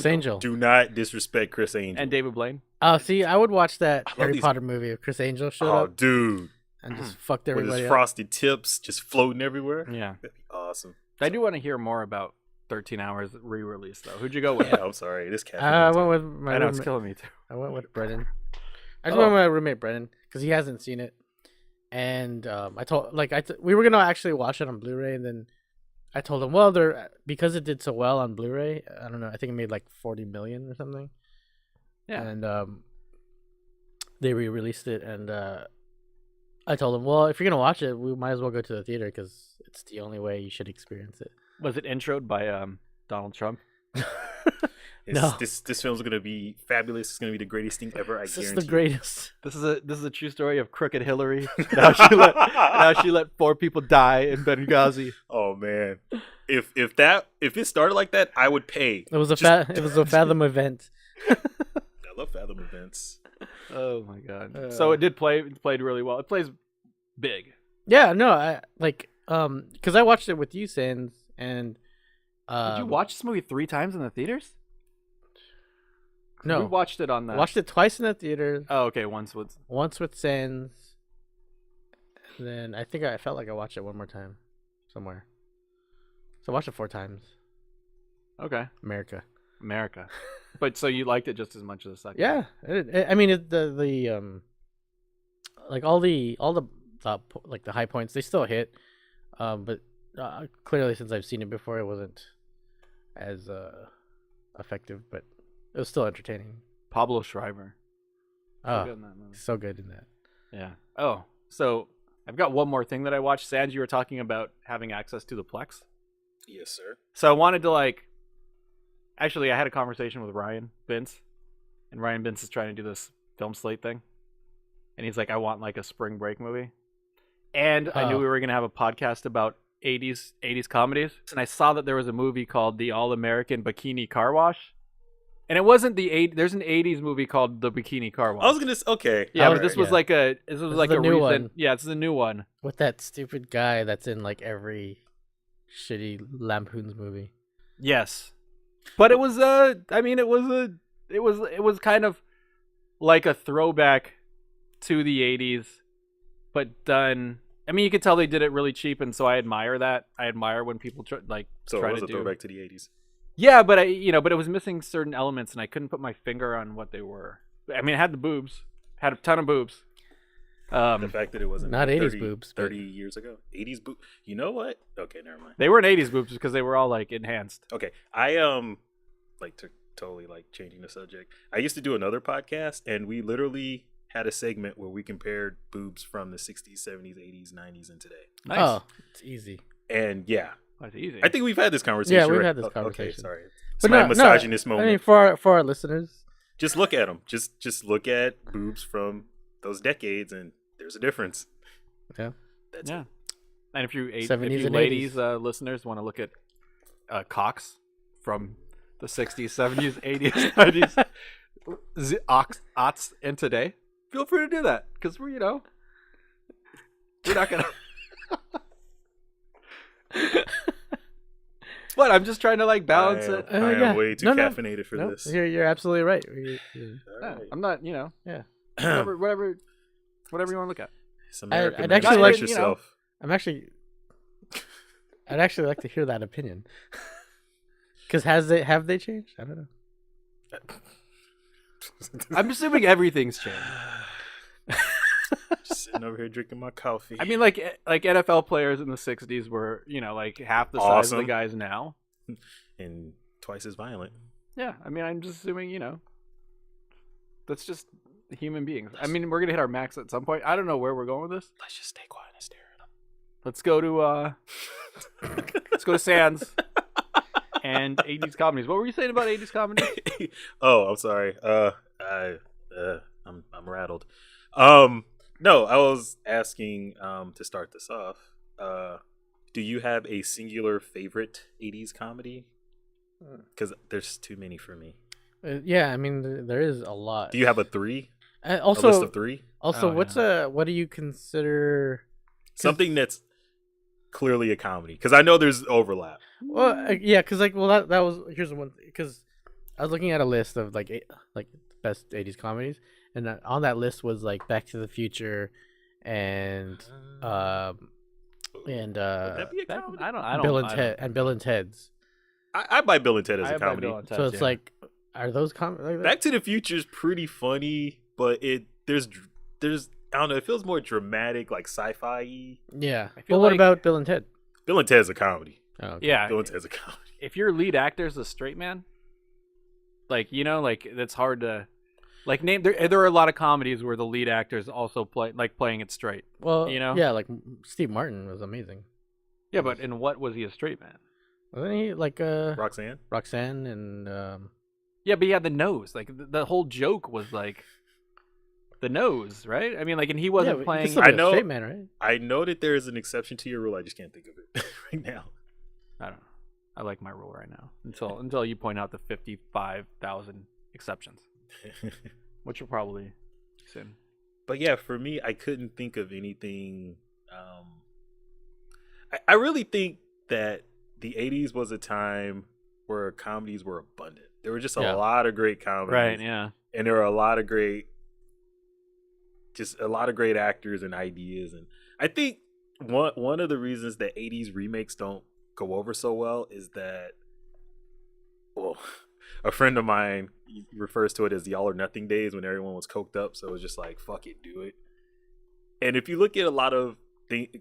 Angel. Do not disrespect Chris Angel. and David Blaine. Oh, see, I would watch that I love Harry these- Potter movie if Chris Angel showed Oh, up dude. and just fucked With everybody his up. frosted tips just floating everywhere. Yeah, That'd be awesome. I do want to hear more about 13 Hours re-release though. Who'd you go with? Yeah, I'm sorry. This cat. I went with my I know it's roommate. killing me too. I went with Brennan. I just Oh. went with my roommate Brennan because he hasn't seen it, and we were gonna actually watch it on Blu-ray, and then I told him, well, because it did so well on Blu-ray. I don't know. I think it made like 40 million or something. Yeah. And they re-released it, and I told him, well, if you're gonna watch it, we might as well go to the theater because it's the only way you should experience it. Was it introed by Donald Trump? No. This film's gonna be fabulous. It's gonna be the greatest thing ever. I This guarantee. is the greatest. This is a true story of crooked Hillary. Now she let 4 people die in Benghazi. Oh man, if it started like that, I would pay. It was a Fathom event. I love Fathom events. Oh my god! So it played really well. It plays big. Yeah, no, I like because I watched it with you, Sans, and Did you watch this movie 3 times in the theaters? No, we watched it on the. Watched it twice in the theater. Oh, okay. Once with Sans, and then I think I felt like I watched it one more time, somewhere. So I watched it 4 times. Okay. America. But so you liked it just as much as the second? Yeah, I mean the like all the like the high points they still hit, but clearly since I've seen it before, it wasn't as effective, but it was still entertaining. Pablo Schreiber. Oh, Good in that movie. so good in that. Yeah. Oh, so I've got one more thing that I watched. Sans, you were talking about having access to the Plex. Yes, sir. So I wanted to actually, I had a conversation with Ryan Bintz, and Ryan Bintz is trying to do this film slate thing, and he's like, I want like a spring break movie, and I knew we were gonna have a podcast about 80s comedies, and I saw that there was a movie called The All American Bikini Car Wash, and it wasn't there's an 80s movie called The Bikini Car Wash. I was gonna say, okay. Yeah, but Alright, this was yeah. like a new recent one. Yeah, it's the new one. With that stupid guy that's in like every shitty Lampoon's movie. Yes. But it was it was kind of like a throwback to the 80s, but done. I mean, you could tell they did it really cheap, and so I admire that. I admire when people So try it to was a do. throwback to the 80s. Yeah, but but it was missing certain elements, and I couldn't put my finger on what they were. I mean, it had the boobs, had a ton of boobs. The fact that it wasn't Not 80s 30, boobs, but- 30 years ago. 80s boobs. You know what? Okay, never mind. They weren't 80s boobs because they were all like enhanced. Okay, I like to totally like changing the subject. I used to do another podcast, and we literally had a segment where we compared boobs from the 60s, 70s, 80s, 90s, and today. Nice. Oh, it's easy. And yeah, That's easy. I think we've had this conversation. Yeah, we've right? had this Okay, conversation. sorry. It's But my no, misogynist moment. I mean, for our listeners, Just look at them. Just look at boobs from those decades, and there's a difference. yeah. That's Yeah. it. And if you 70s and ladies 80s. listeners want to look at cocks from the 60s, 70s, 80s, 90s, aughts, and today, feel free to do that because we're not gonna. What? I'm just trying to balance it. I am yeah. way too No, caffeinated for No, this. you're absolutely right. Yeah, I'm not. Yeah. Whatever you want to look at. It's American. I'd actually Express like- yourself. I'd actually like to hear that opinion. Because have they changed? I don't know. I'm assuming everything's changed. Just sitting over here drinking my coffee. I mean, like NFL players in the 60s were, half the size of the Awesome. guys now. and twice as violent. Yeah, I mean, I'm just assuming, that's just human beings. I mean, we're gonna hit our max at some point. I don't know where we're going with this. Let's just stay quiet and stare at them. Let's go to Sands and 80s comedies. What were you saying about 80s comedies? Oh, I'm sorry. I'm rattled. No, I was asking to start this off. Do you have a singular favorite 80s comedy? Because there's too many for me. Yeah, I mean, there is a lot. Do you have a 3? Also, a list of 3? Also, Oh, what do you consider? Something that's clearly a comedy. Because I know there's overlap. Well, yeah, because that was here's the one because I was looking at a list of like best 80s comedies, and on that list was like Back to the Future, and Would that be a comedy? I don't. Bill and I Ted and Bill and Ted's. I buy Bill and Ted as I a buy comedy. Bill and Ted, So it's yeah. like, are those comedy? Back to the Future is pretty funny, but there's I don't know, it feels more dramatic, like sci-fi. Yeah. I feel Well, what like- about Bill and Ted? Bill and Ted's a comedy. Oh, okay. Yeah, Villains as a comedy. if your lead actor is a straight man, like like that's hard to like name. There are a lot of comedies where the lead actor is also playing it straight. Well, Yeah, like Steve Martin was amazing. Yeah, but in what was he a straight man? Wasn't he like Roxanne and Yeah, but he had the nose. Like the whole joke was like the nose, right? I mean, like, and he wasn't playing. I know, straight man, right? I know that there is an exception to your rule. I just can't think of it right now. I don't know. I like my rule right now until you point out the 55,000 exceptions, which will probably soon. But yeah, for me, I couldn't think of anything. I really think that the 80s was a time where comedies were abundant. There were just a lot of great comedies. Right, yeah. And there were a lot of great actors and ideas. And I think one of the reasons that 80s remakes don't go over so well is that, well, a friend of mine refers to it as the all or nothing days when everyone was coked up. So it was just like, fuck it, do it. And if you look at a lot of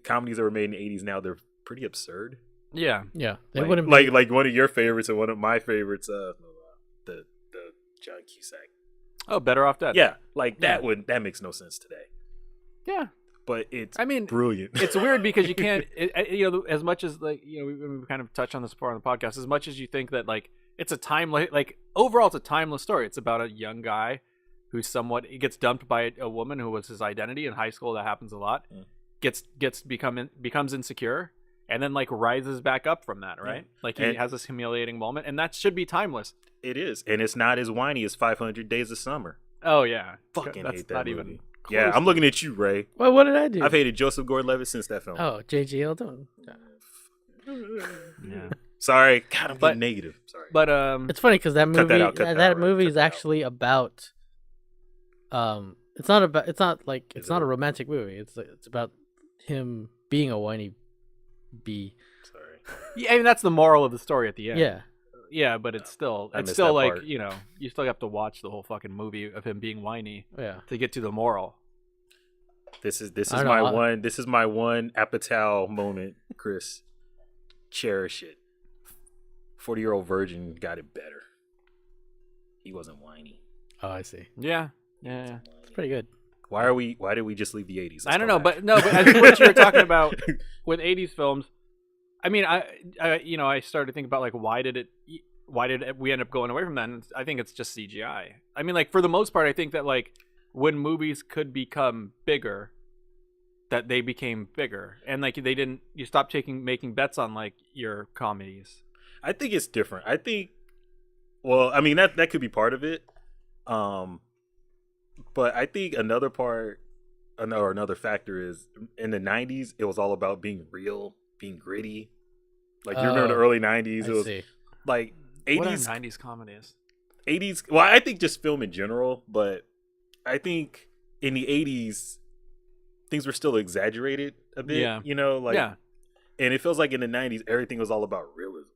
comedies that were made in the 80s now, they're pretty absurd. Yeah. They like, wouldn't be... like one of your favorites and one of my favorites, the John Cusack. Oh, Better Off Dead. Yeah, like that makes no sense today. Yeah. But it's brilliant. It's weird because you can't, as much as like, we kind of touched on this before on the podcast, as much as you think that like it's a timeless, like overall it's a timeless story. It's about a young guy who's he gets dumped by a woman who was his identity in high school. That happens a lot. Becomes insecure and then like rises back up from that, right? Like he has this humiliating moment, and that should be timeless. It is, and it's not as whiny as 500 Days of Summer. Oh yeah, fucking that's hate that not movie. even. Yeah, I'm looking at you, Ray. Well, what did I do? I've hated Joseph Gordon-Levitt since that film. Oh, JGL, don't. Yeah. Sorry, God, I'm getting negative. Sorry, but it's funny because that movie, that movie is cut that actually about. It's not a romantic movie. It's about him being a whiny bee. Sorry. Yeah, I mean that's the moral of the story at the end. Yeah. Yeah, but it's still like part. You still have to watch the whole fucking movie of him being whiny. Yeah. To get to the moral. This is my one Apatow moment, Chris. Cherish it. 40-year-old virgin got it better. He wasn't whiny. Oh, I see. Yeah. It's pretty good. Why did we just leave the 80s? I don't know, but as what you were talking about with 80s films, I mean, I started to think about like why did we end up going away from that? And I think it's just CGI. I mean, like for the most part, I think that like when movies could become bigger, that they became bigger, and like you stopped making bets on like your comedies. I think it's different. I think, well, I mean that could be part of it, but I think another factor is in the 90s it was all about being real, being gritty. Like you remember the early 90s, it was like 80s. What are 90s comedies? 80s. Well, I think just film in general, but I think in the 80s things were still exaggerated a bit. Yeah. And it feels like in the 90s everything was all about realism.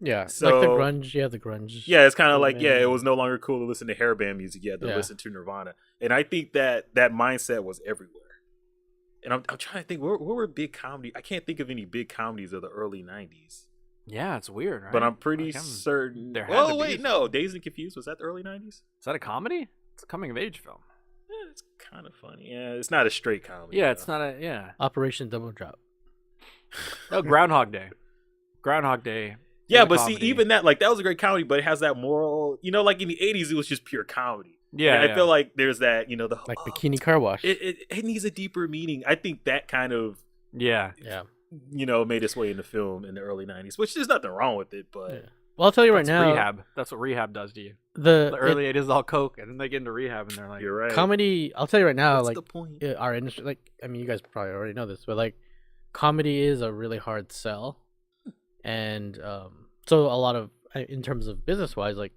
Yeah, so, like the grunge. Yeah, the grunge. Yeah, it's kind of like it was no longer cool to listen to hairband music. You had to listen to Nirvana, and I think that mindset was everywhere. And I'm trying to think, what were big comedy? I can't think of any big comedies of the early 90s. Yeah, it's weird, right? But I'm pretty certain. No, Dazed and Confused, was that the early 90s? Is that a comedy? It's a coming of age film. Yeah, it's kind of funny. Yeah, it's not a straight comedy. Yeah, it's not a Operation Double Drop. Oh, Groundhog Day. Groundhog Day. Yeah, but see, even that, like, that was a great comedy, but it has that moral, like in the 80s, it was just pure comedy. Yeah. I feel like there's that, Bikini Car Wash. It needs a deeper meaning. I think that kind of, yeah, made its way into film in the early 90s, which there's nothing wrong with it, but. Yeah. Well, I'll tell you right now. Rehab. That's what rehab does to you. The early 80s is all coke, and then they get into rehab, and they're like, you're right. Comedy, I'll tell you right now, What's the point? Our industry, like, I mean, you guys probably already know this, but, like, comedy is a really hard sell. And, so a lot of, in terms of business-wise, like,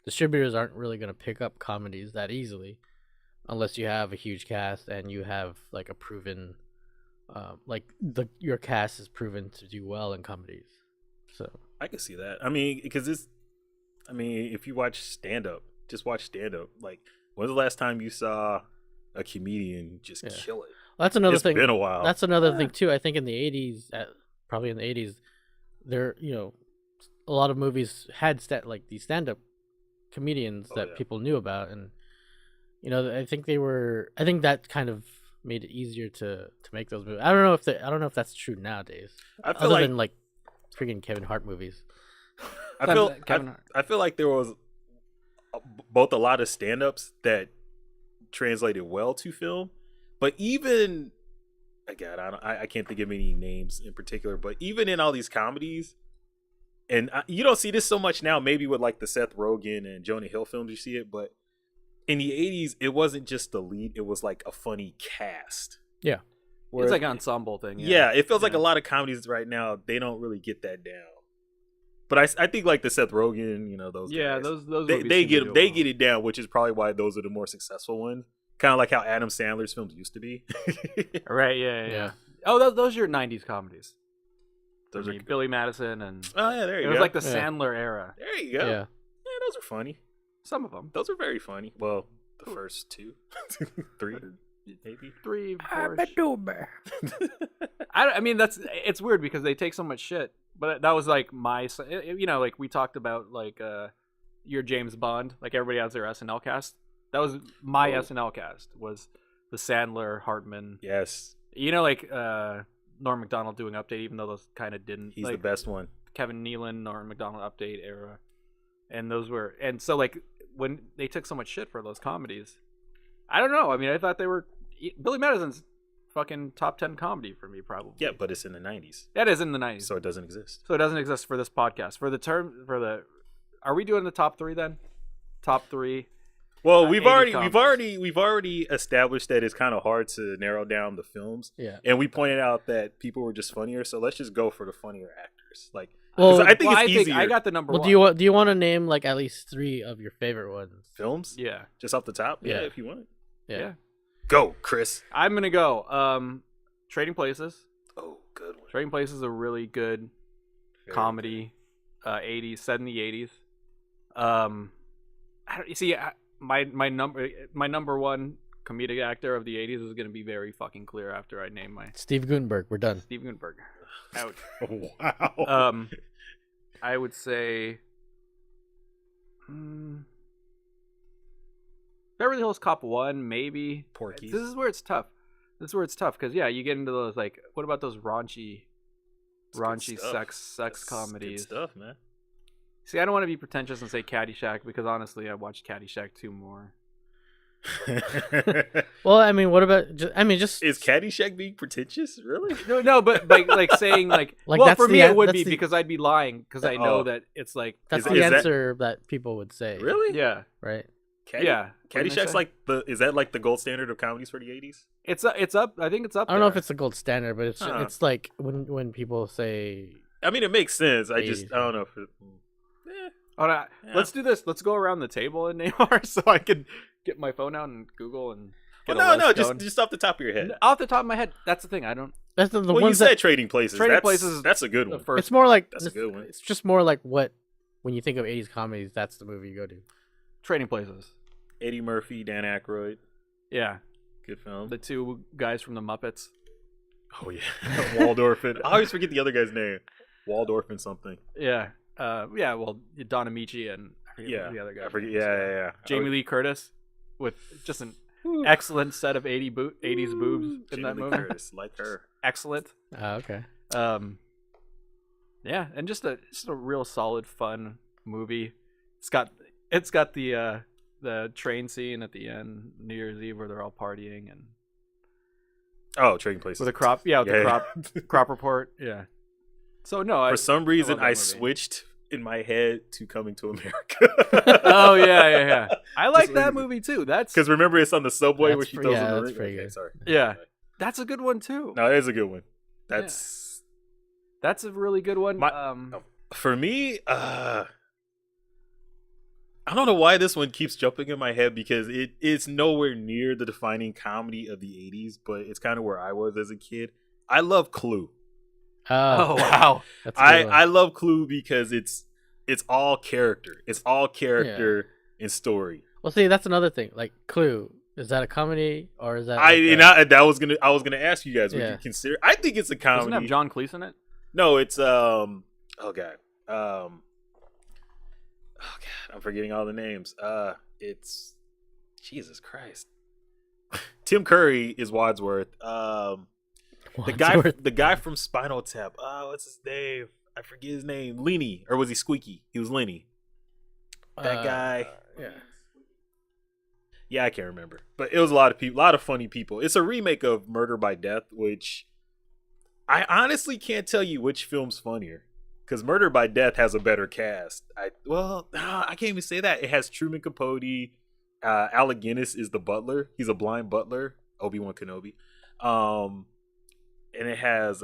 distributors aren't really going to pick up comedies that easily unless you have a huge cast and you have, like, a proven, your cast is proven to do well in comedies. So I can see that. I mean, because if you watch stand-up, just watch stand-up. Like, when's the last time you saw a comedian just kill it? Well, that's another thing. It's been a while. That's another thing, too. I think in the 80s, probably in the 80s, there, a lot of movies had like these stand-up comedians that people knew about, and I think that kind of made it easier to make those movies. I don't know if that's true nowadays. I feel other than like freaking Kevin Hart movies. I feel like there was both a lot of stand-ups that translated well to film, but even again, I can't think of any names in particular, but even in all these comedies, and you don't see this so much now, maybe with like the Seth Rogen and Jonah Hill films, you see it, but in the 80s, it wasn't just the lead, it was like a funny cast. Yeah. It's like an ensemble thing. Yeah, it feels like a lot of comedies right now, they don't really get that down. But I think like the Seth Rogen, those guys, those they get it down, which is probably why those are the more successful ones. Kind of like how Adam Sandler's films used to be. Right, yeah. Oh, those are your 90s comedies. Those are Billy Madison and... Oh, yeah, there you go. It was like the Sandler era. There you go. Yeah, those are funny. Some of them. Those are very funny. Well, the first two. 3, maybe. 3, 4. I mean, it's weird because they take so much shit. But that was like like we talked about like your James Bond. Like everybody has their SNL cast. That was my SNL cast, was the Sandler, Hartman. Yes. Like Norm Macdonald doing Update, even though those kind of didn't. He's like, the best one. Kevin Nealon, Norm Macdonald Update era. And those were... And so like when they took so much shit for those comedies, I don't know. I mean, I thought they were... Billy Madison's fucking top 10 comedy for me, probably. Yeah, but it's in the 90s. That is in the 90s. So it doesn't exist. So it doesn't exist for this podcast. Are we doing the top 3 then? Top 3. Well, we've already established that it's kind of hard to narrow down the films. Yeah. And we pointed out that people were just funnier, so let's just go for the funnier actors. Like, well, I think it's easier. I got the number one. Do you want to name like at least 3 of your favorite ones? Films? Yeah. Just off the top? Yeah, if you want. Yeah. Go, Chris. I'm gonna go. Trading Places. Oh, good one. Trading Places is a really good comedy. 80s, set in the 80s. My number one comedic actor of the 80s is gonna be very fucking clear after I name my Steve Guttenberg. We're done. Steve Guttenberg. Out. Oh, wow. I would say Beverly Hills Cop 1, maybe. Porky's. This is where it's tough. Because you get into those like, what about those raunchy sex comedies? Good stuff, man. See, I don't want to be pretentious and say Caddyshack because honestly, I watched Caddyshack 2 more. Well, I mean, what about? Just is Caddyshack being pretentious? Really? No, but like saying like well, that's for me it would be because I'd be lying because I know that it's like that's the answer that people would say. Really? Yeah. Right. Caddyshack's like is that like the gold standard of comedies for the 80s? It's up. I think it's up. I don't know if it's the gold standard, but it's like when people say. I mean, it makes sense. I don't know if it. All right, let's do this. Let's go around the table and name ours so I can get my phone out and Google and. Just off the top of your head. Off the top of my head, that's the thing. I don't. That's the well, ones you said Trading Places. Places. That's a good one. It's more like that's a good one. It's just more like when you think of 80s comedies, that's the movie you go to. Trading Places. Eddie Murphy, Dan Aykroyd. Yeah, good film. The 2 guys from the Muppets. Oh yeah, Waldorf. I always forget the other guy's name. Waldorf and something. Yeah. Well, Don Amici and the other guy. I forget. Yeah. Jamie Lee Curtis with just an excellent set of 80s boobs in Jamie that Lee movie. Curtis, like her. Excellent. Okay. Yeah, and just a real solid, fun movie. It's got the train scene at the end, New Year's Eve, where they're all partying and. Oh, Trading Places. With a crop, crop report, yeah. So no, for some reason I switched in my head to Coming to America. Oh yeah. I like that movie too. That's because remember it's on the subway where she throws in the ring. Okay, sorry. Yeah, that's a good one too. No, it is a good one. That's a really good one. For me, I don't know why this one keeps jumping in my head because it's nowhere near the defining comedy of the 80s, but it's kind of where I was as a kid. I love Clue. Oh wow! I love Clue because it's all character. It's all character and story. Well, see, that's another thing. Like Clue, is that a comedy or is that? I was gonna ask you guys. Would you consider? I think it's a comedy. Doesn't it have John Cleese in it? No, it's Oh god. Oh god, I'm forgetting all the names. It's Jesus Christ. Tim Curry is Wadsworth. The guy from Spinal Tap. What's his name? I forget his name. Lenny, or was he Squeaky? He was Lenny. That guy. Yeah. Yeah, I can't remember. But it was a lot of people, a lot of funny people. It's a remake of Murder by Death, which I honestly can't tell you which film's funnier. Because Murder by Death has a better cast. I can't even say that. It has Truman Capote. Alec Guinness is the butler. He's a blind butler. Obi-Wan Kenobi. And it has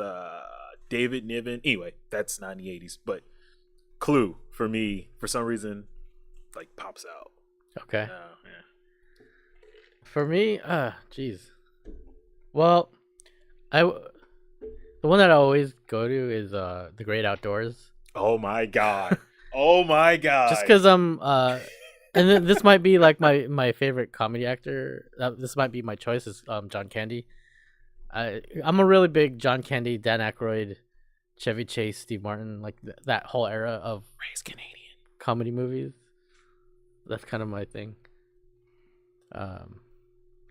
David Niven. Anyway, that's not in the 80s. But Clue, for me, for some reason, like pops out. Okay. Yeah. For me, geez. Well, the one that I always go to is The Great Outdoors. Oh my god. Oh my god. Just because I'm and then this might be like my favorite comedy actor. This might be my choice is John Candy. I'm a really big John Candy, Dan Aykroyd, Chevy Chase, Steve Martin, like that whole era of Raised Canadian comedy movies. That's kind of my thing.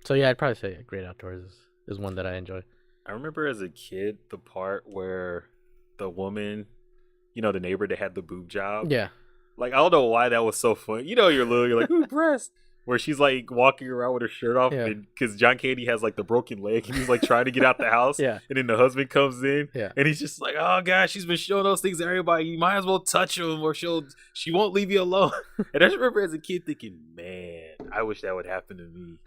So yeah, I'd probably say Great Outdoors is one that I enjoy. I remember as a kid the part where the woman, the neighbor that had the boob job. Yeah. Like, I don't know why that was so funny. You're little, you're like, ooh, breast. Where she's like walking around with her shirt off, because John Candy has like the broken leg, and he's like trying to get out the house. Yeah. And then the husband comes in, and he's just like, "Oh gosh, she's been showing those things to everybody. You might as well touch him, or she won't leave you alone." And I just remember as a kid thinking, "Man, I wish that would happen to me."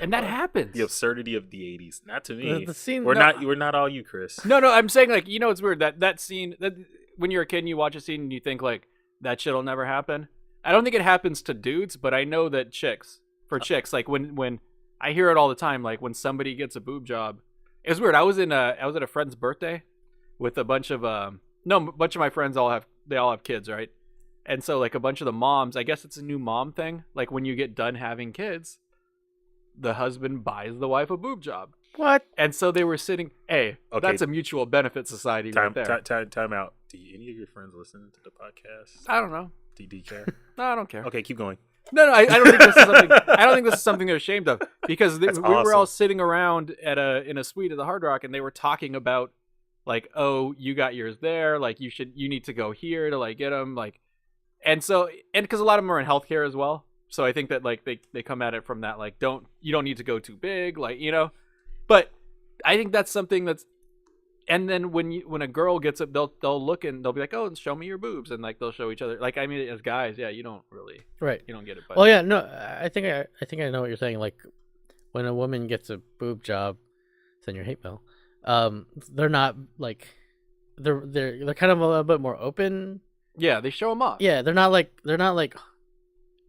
And that happens. The absurdity of the 80s, not to me. The scene. We're not all you, Chris. No, I'm saying like it's weird that scene that when you're a kid and you watch a scene and you think like that shit'll never happen. I don't think it happens to dudes, but I know that chicks, like when I hear it all the time, like when somebody gets a boob job, it was weird. I was at a friend's birthday with a bunch of a bunch of my friends all have kids, right? And so like a bunch of the moms, I guess it's a new mom thing. Like when you get done having kids, the husband buys the wife a boob job. What? And so they were sitting. Hey, okay. That's a mutual benefit society right there. Time out. Do any of your friends listen to the podcast? I don't know. Do you care? No, I don't care. Okay, keep going. No, I don't think this is something. I don't think this is something they're ashamed of because we were all sitting around in a suite at the Hard Rock, and they were talking about like, oh, you got yours there, like you need to go here to like get them, like, and because a lot of them are in healthcare as well, so I think that like they come at it from that like you don't need to go too big, like but I think that's something that's. And then when a girl gets up, they'll look and they'll be like, "Oh, show me your boobs," and like they'll show each other. Like I mean, as guys, yeah, you don't really, right? You don't get it. But well, yeah, no, I think I know what you're saying. Like when a woman gets a boob job, send your hate mail. They're not like they're kind of a little bit more open. Yeah, they show them off. Yeah, they're not like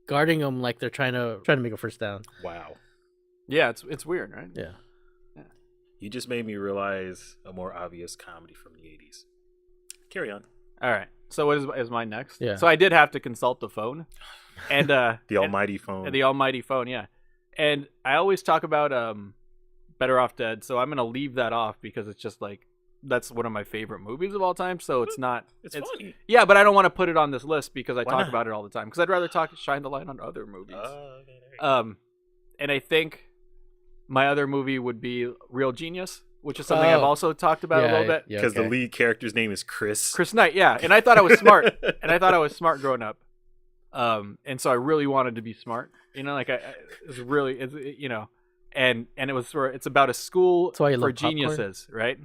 guarding them like they're trying to make a first down. Wow. Yeah, it's weird, right? Yeah. You just made me realize a more obvious comedy from the 80s. Carry on. All right. So what is mine next? Yeah. So I did have to consult the phone, and the almighty phone. The almighty phone, yeah. And I always talk about Better Off Dead, so I'm gonna leave that off because it's just like that's one of my favorite movies of all time. So it's not. It's funny. Yeah, but I don't want to put it on this list because I Why talk not? about it all the time. Because I'd rather shine the light on other movies. Okay. And I think my other movie would be Real Genius, which is something I've also talked about a little bit. Because the lead character's name is Chris. Chris Knight, yeah. And I thought I was smart. Growing up. And so I really wanted to be smart. Like it's and it's about a school for geniuses, right?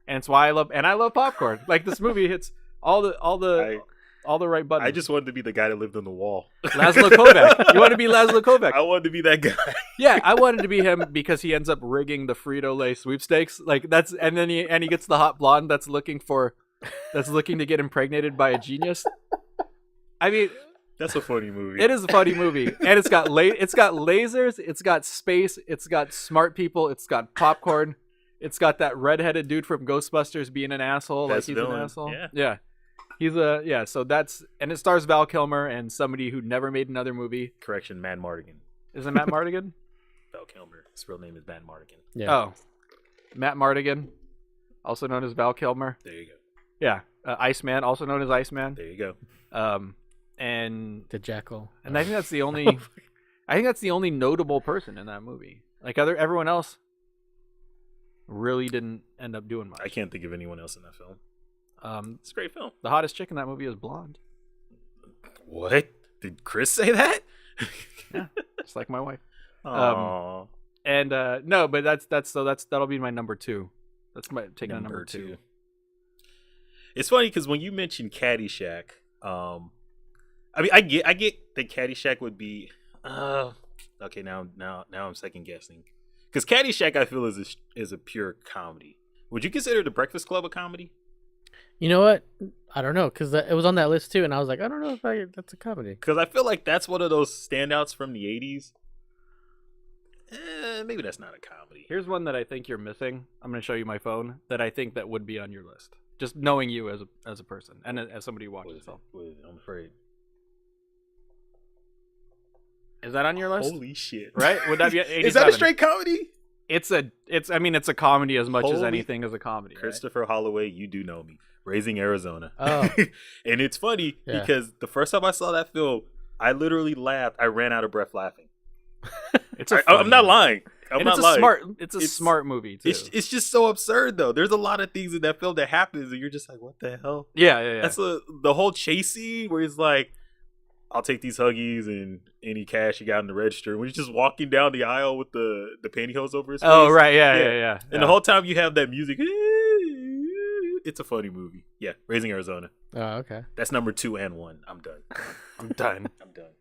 And it's why I love popcorn. Like this movie hits all the right buttons. I just wanted to be the guy that lived on the wall. Laszlo Kovac. You want to be Laszlo Kovac? I wanted to be that guy. Yeah, I wanted to be him because he ends up rigging the Frito-Lay sweepstakes. Like and then he gets the hot blonde that's looking to get impregnated by a genius. I mean, that's a funny movie. It is a funny movie, and it's got lasers, it's got space, it's got smart people, it's got popcorn, it's got that redheaded dude from Ghostbusters being an asshole. Best like he's villain. An asshole. Yeah. He's so that's, and it stars Val Kilmer and somebody who never made another movie. Correction, Matt Mardigan. Is it Matt Mardigan? Val Kilmer. His real name is Matt Mardigan. Yeah. Oh, Matt Mardigan, also known as Val Kilmer. There you go. Yeah. Iceman, also known as Iceman. There you go. And The Jackal. I think that's the only. I think that's the only notable person in that movie. Like everyone else really didn't end up doing much. I can't think of anyone else in that film. It's a great film. The hottest chick in that movie is blonde. What? Did Chris say that? Yeah, just like my wife. Aww. And no, but that'll be my number 2. That's my taking a number 2. It's funny because when you mentioned Caddyshack, I mean, I get that Caddyshack would be. Okay, now I'm second guessing because Caddyshack I feel is a pure comedy. Would you consider The Breakfast Club a comedy? You know what? I don't know because it was on that list too, and I was like, I don't know if that's a comedy. Because I feel like that's one of those standouts from the '80s. Maybe that's not a comedy. Here's one that I think you're missing. I'm going to show you my phone that I think that would be on your list. Just knowing you as a person and as somebody who watches film. I'm afraid. Is that on your list? Holy shit! Right? Would that be 87? Is that a straight comedy? It's a comedy as much as anything is a comedy. Christopher Holloway, you do know me. Raising Arizona. Oh. And it's funny because the first time I saw that film, I literally laughed. I ran out of breath laughing. I'm not lying. It's a smart movie too. It's just so absurd though. There's a lot of things in that film that happens and you're just like, what the hell? Yeah. That's the whole chase scene where he's like, I'll take these Huggies and any cash you got in the register. When he's just walking down the aisle with the pantyhose over his face. Oh right, yeah. And the whole time you have that music. It's a funny movie. Yeah, Raising Arizona. Oh, okay. That's number 2 and 1. I'm done. I'm done.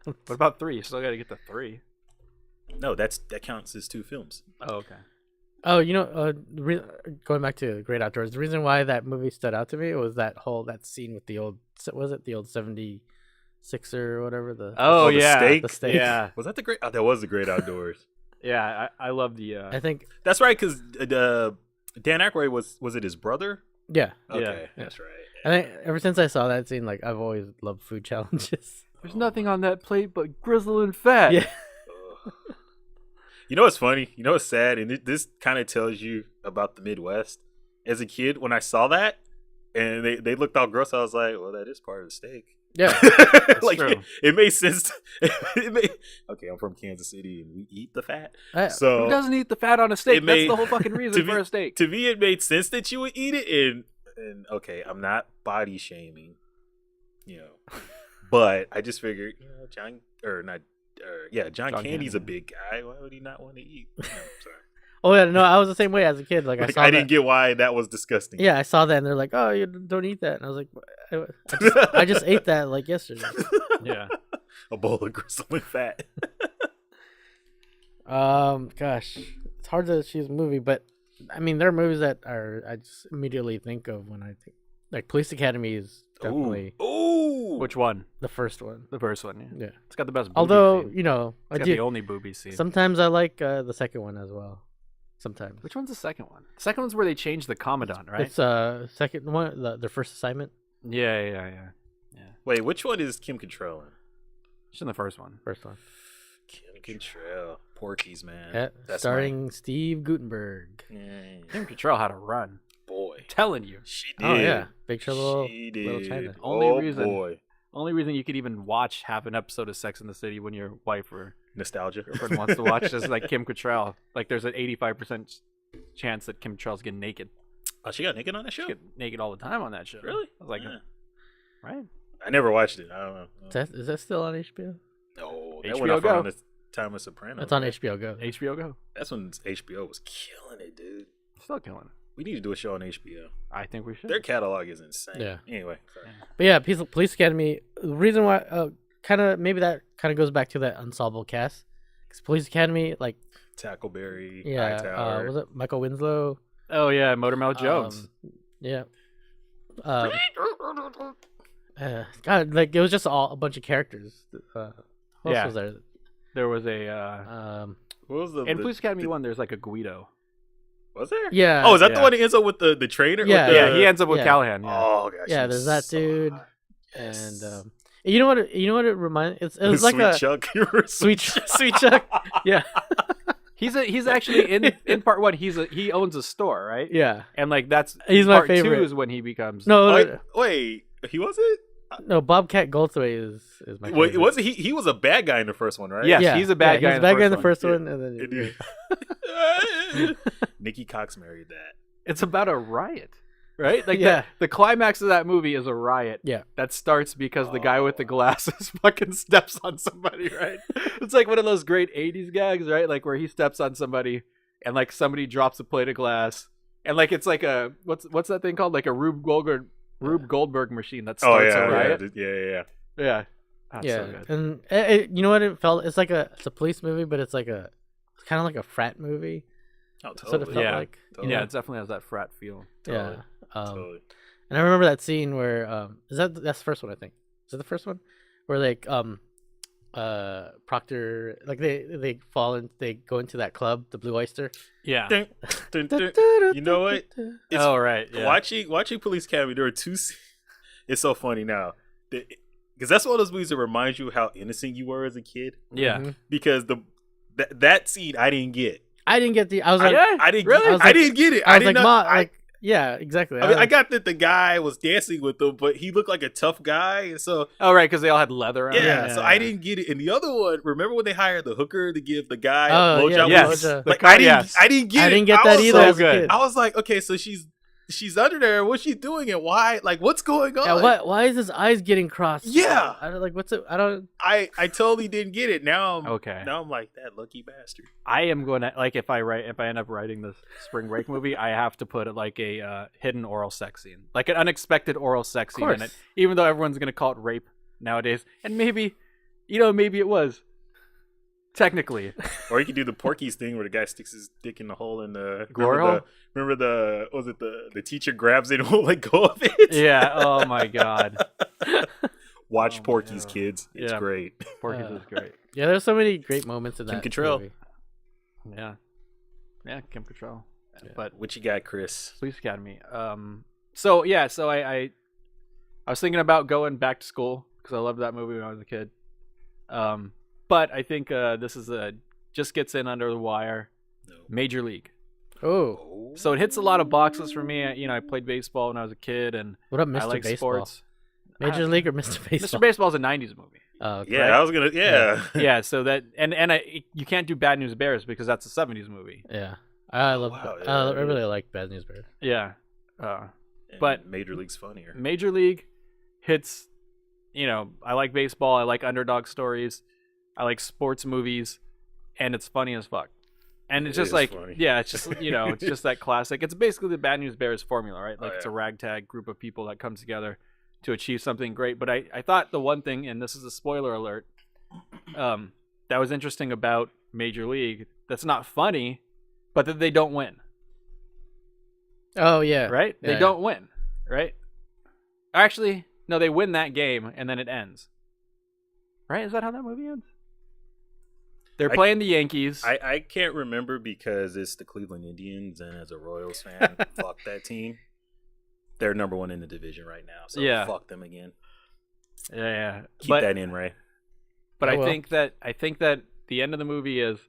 What about 3? Still got to get to 3. No, that counts as 2 films. Oh, okay. Oh, you know, going back to Great Outdoors, the reason why that movie stood out to me was that scene with the old 76er or whatever. The steak? The steak. Yeah. Was that the Great? Oh, that was the Great Outdoors. Yeah, I love the. I think that's right because Dan Aykroyd was it his brother? Yeah. Okay, that's right. I think ever since I saw that scene, like I've always loved food challenges. There's nothing on that plate but grizzle and fat. Yeah. You know what's funny? You know what's sad? And this kind of tells you about the Midwest. As a kid, when I saw that and they looked all gross, I was like, well, that is part of the steak. Yeah. Like true. It made sense. Okay, I'm from Kansas City and we eat the fat. So who doesn't eat the fat on a steak? That's the whole fucking reason for a steak. To me, it made sense that you would eat it. And okay, I'm not body shaming, but I just figured, John Candy's a big guy. Why would he not want to eat? No, sorry. Oh yeah, no, I was the same way as a kid. Like I didn't get why that was disgusting. Yeah, I saw that and they're like, "Oh, you don't eat that," and I was like, "I just ate that like yesterday." Yeah, a bowl of grizzling fat. Gosh, it's hard to choose a movie, but I mean, there are movies that I just immediately think of when I think like Police Academy is definitely. Ooh. Which one? The first one. The first one. Yeah. It's got the best. Although scene. I got do the only booby scene. Sometimes I like the second one as well. Sometimes. Which one's the second one? The second one's where they changed the commandant, right? It's second one, their first assignment. Yeah. Wait, which one is Kim Cattrall in? She's in the first one. First one. Kim Cattrall, Porky's, man. Yeah, That's starring Steve Guttenberg. Kim Cattrall had a run. Boy, I'm telling you, she did. Oh yeah, Big Trouble She did. Little China. Only reason you could even watch half an episode of Sex in the City when your wife or nostalgia girlfriend wants to watch is like Kim Cattrall. Like there's an 85% chance that Kim Cattrall's getting naked. Oh, she got naked on that show? She get naked all the time on that show. Really? I was like, right? I never watched it. I don't know. Is that still on HBO? No, that HBO went off Go. around the time of Sopranos. It's on HBO Go. HBO Go. That's when HBO was killing it, dude. Still killing it. We need to do a show on HBO. I think we should. Their catalog is insane. Yeah. Anyway, sorry. But yeah, Police Academy. The reason why, maybe that kind of goes back to that ensemble cast. Because Police Academy, like Tackleberry, yeah, Hightower. was it Michael Winslow? Oh yeah, Motormouth Jones. Yeah. God, like it was just a bunch of characters. Who else was there? There was a. What was the? In Police Academy 1, there's like a Guido. Was there? Yeah. Oh, is that the one that ends up with the trainer? Yeah, he ends up with Callahan. Yeah. Oh gosh. Yeah, there's that dude, Yes. and you know what it reminds. It was like Sweet Chuck. Sweet Chuck. Yeah. He's actually in part one. He owns a store, right? Yeah. And like that's He's my part favorite. two is when he becomes Wait, he wasn't. No, Bobcat Goldthwait is my favorite. Wait, was he was a bad guy in the first one, right? Yes, Yeah, he's a bad guy. He's a bad guy in the one. first one, and then Nikki Cox married that. It's about a riot, right? Like Yeah. the climax of that movie is a riot. Yeah. That starts because the guy with the glasses fucking steps on somebody, right? It's like one of those great 80's gags, right? Like where he steps on somebody and like somebody drops a plate of glass. And like it's like a what's that thing called? Like a Rube Goldberg machine that starts a riot. Yeah. That's yeah. so good. And you know what it felt? It's a police movie, but it's kind of like a frat movie. Oh, That's what it totally. felt like. Totally. Yeah, it definitely has that frat feel. Yeah. Totally. And I remember that scene where that's the first one, I think. Is it the first one? Where like Proctor, like they go into that club, the Blue Oyster. Yeah. Dun, dun, dun. You know what? It's Right. Yeah. watching Police Academy. There are two. It's so funny now because that's one of those movies that reminds you how innocent you were as a kid. Yeah. Mhm. Because that scene I didn't get. I didn't get I was like, I didn't. Really? I didn't get it. I was did like, not. Ma, yeah, exactly. I mean, I got that the guy was dancing with them, but he looked like a tough guy, and so Oh, right, because they all had leather on. yeah. So I didn't get it. And the other one, remember when they hired the hooker to give the guy Oh, a blowjob? yeah, Yes. blowjob. Like The I didn't. yes. I didn't get it. I didn't get I that was either. so as a good. kid. I was like, okay, so she's under there. What's she doing and why? Like, what's going on? Yeah, why is his eyes getting crossed? Yeah. I don't like what's it. I don't. I totally didn't get it. Now I'm Okay. Now I'm like that lucky bastard. I am going to like if I end up writing this Spring Break movie, I have to put it like a hidden oral sex scene, like an unexpected oral sex scene in it. course. Even though everyone's going to call it rape nowadays, and maybe it was technically. Or you could do the Porky's thing where the guy sticks his dick in the hole in the Glory hole? Remember the teacher grabs it and won't let go of it? Yeah. Oh my God. Watch Oh my Porky's, God. kids. It's Yeah. great. Porky's is great. Yeah, there's so many great moments in Kim that Cattrall. movie. Yeah. Yeah. Kim Cattrall. Yeah. But What you got, Chris? Police Academy. So I was thinking about going back to school because I loved that movie when I was a kid. But I think this is just gets in under the wire. No. Major League. Oh, So it hits a lot of boxes for me. I played baseball when I was a kid, and what up, I Mr. like Baseball? sports. Major League or Mr. Baseball? Mr. Baseball's a '90s movie. Oh, okay. Yeah, Right? I was gonna. Yeah. Yeah, so that you can't do Bad News Bears because that's a '70s movie. Yeah. I love. wow, I yeah, really like Bad News Bears. Yeah. And But- Major League's funnier. Major League hits, I like baseball. I like underdog stories. I like sports movies, and it's funny as fuck. And it's It just is like, funny. yeah, it's just, it's just that classic. It's basically the Bad News Bears formula, right? Like Oh, it's a yeah. ragtag group of people that comes together to achieve something great. But I thought the one thing, and this is a spoiler alert, that was interesting about Major League that's not funny, but that they don't win. Oh yeah. Right? Yeah, They don't win, right? Actually, no, they win that game and then it ends. Right? Is that how that movie ends? They're playing the Yankees. I can't remember because it's the Cleveland Indians, and as a Royals fan, fuck that team. They're number one in the division right now, so Yeah. fuck them again. yeah. Keep that in, Ray. But Oh, I well. think that the end of the movie is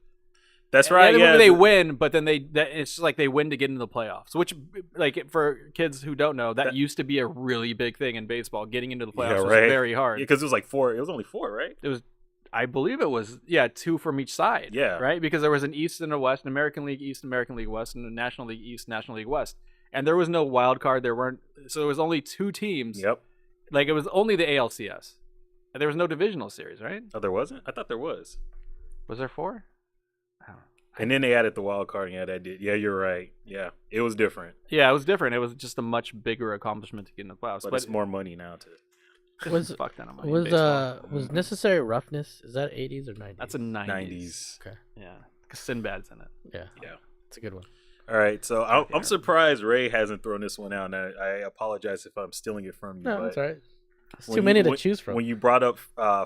That's at the right. end of the Yeah, movie they win, but then it's just like they win to get into the playoffs. Which, like, for kids who don't know, that used to be a really big thing in baseball. Getting into the playoffs was very hard. because it was like four. It was only four, right? It was, I believe it was, two from each side. Yeah. Right? Because there was an East and a West, an American League East, American League West, and a National League East, National League West. And there was no wild card. So it was only two teams. Yep. Like, it was only the ALCS. And there was no divisional series, right? Oh, there wasn't. I thought there was. Was there 4? I don't know. And then they added the wild card. Yeah, that did. Yeah, you're right. Yeah, it was different, Yeah, it was different. It was just a much bigger accomplishment to get in the playoffs. but it's more money now too. Was fuck that money. was Necessary Roughness? Is that 80s or 90s? That's a 90s. 90s. Okay. Yeah, because Sinbad's in it. Yeah. Yeah. It's a good one. All right, so Yeah. I'm surprised Ray hasn't thrown this one out. And I apologize if I'm stealing it from you. No, but that's all right. It's when too many to when- choose from. When you brought up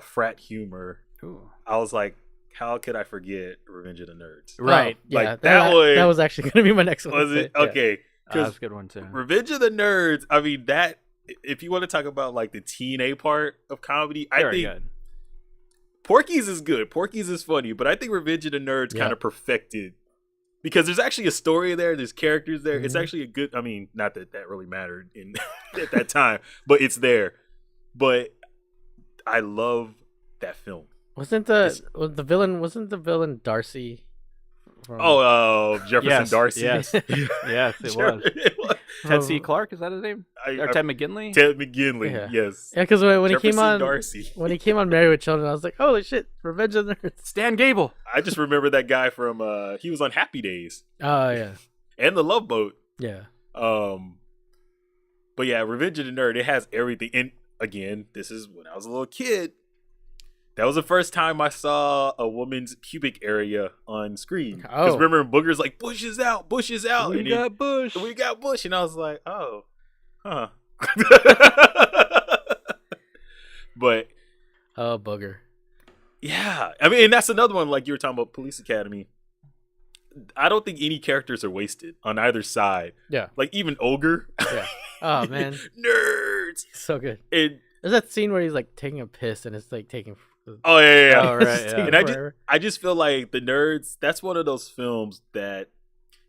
frat humor, Ooh. I was like, how could I forget Revenge of the Nerds? Right. Oh, yeah, Like, that one- that was actually going to be my next one. Was it Yeah. okay? That's Because a good one too. Revenge of the Nerds. I mean, that if you want to talk about like the teen A part of comedy, I Very think good. Porky's is good. Porky's is funny, but I think Revenge of the Nerds kind of perfected, because there's actually a story there. There's characters there. It's actually a good. I mean, not that really mattered in at that time, but it's there. But I love that film. Wasn't the villain Darcy? Jefferson Darcy. Yes, yes, it was. Ted C. Clark, is that his name? Or Ted McGinley? Ted McGinley, yes. Yeah, because when he came on Darcy. when he came on Married with Children, I was like, holy shit, Revenge of the Nerds. Stan Gable. I just remember that guy from he was on Happy Days. Oh yeah. And The Love Boat. Yeah. But yeah, Revenge of the Nerd, it has everything. And again, this is when I was a little kid. That was the first time I saw a woman's pubic area on screen. Because remember, Booger's like, Bush is out. We got Bush. And I was like, oh, huh. But. Oh, Booger. Yeah. I mean, and that's another one, like you were talking about Police Academy. I don't think any characters are wasted on either side. Yeah. Like, even Ogre. Yeah. Oh, man. Nerds. So good. There's that scene where he's like taking a piss and it's like taking. Oh yeah. Oh right. Yeah. And I just feel like The Nerds. That's one of those films that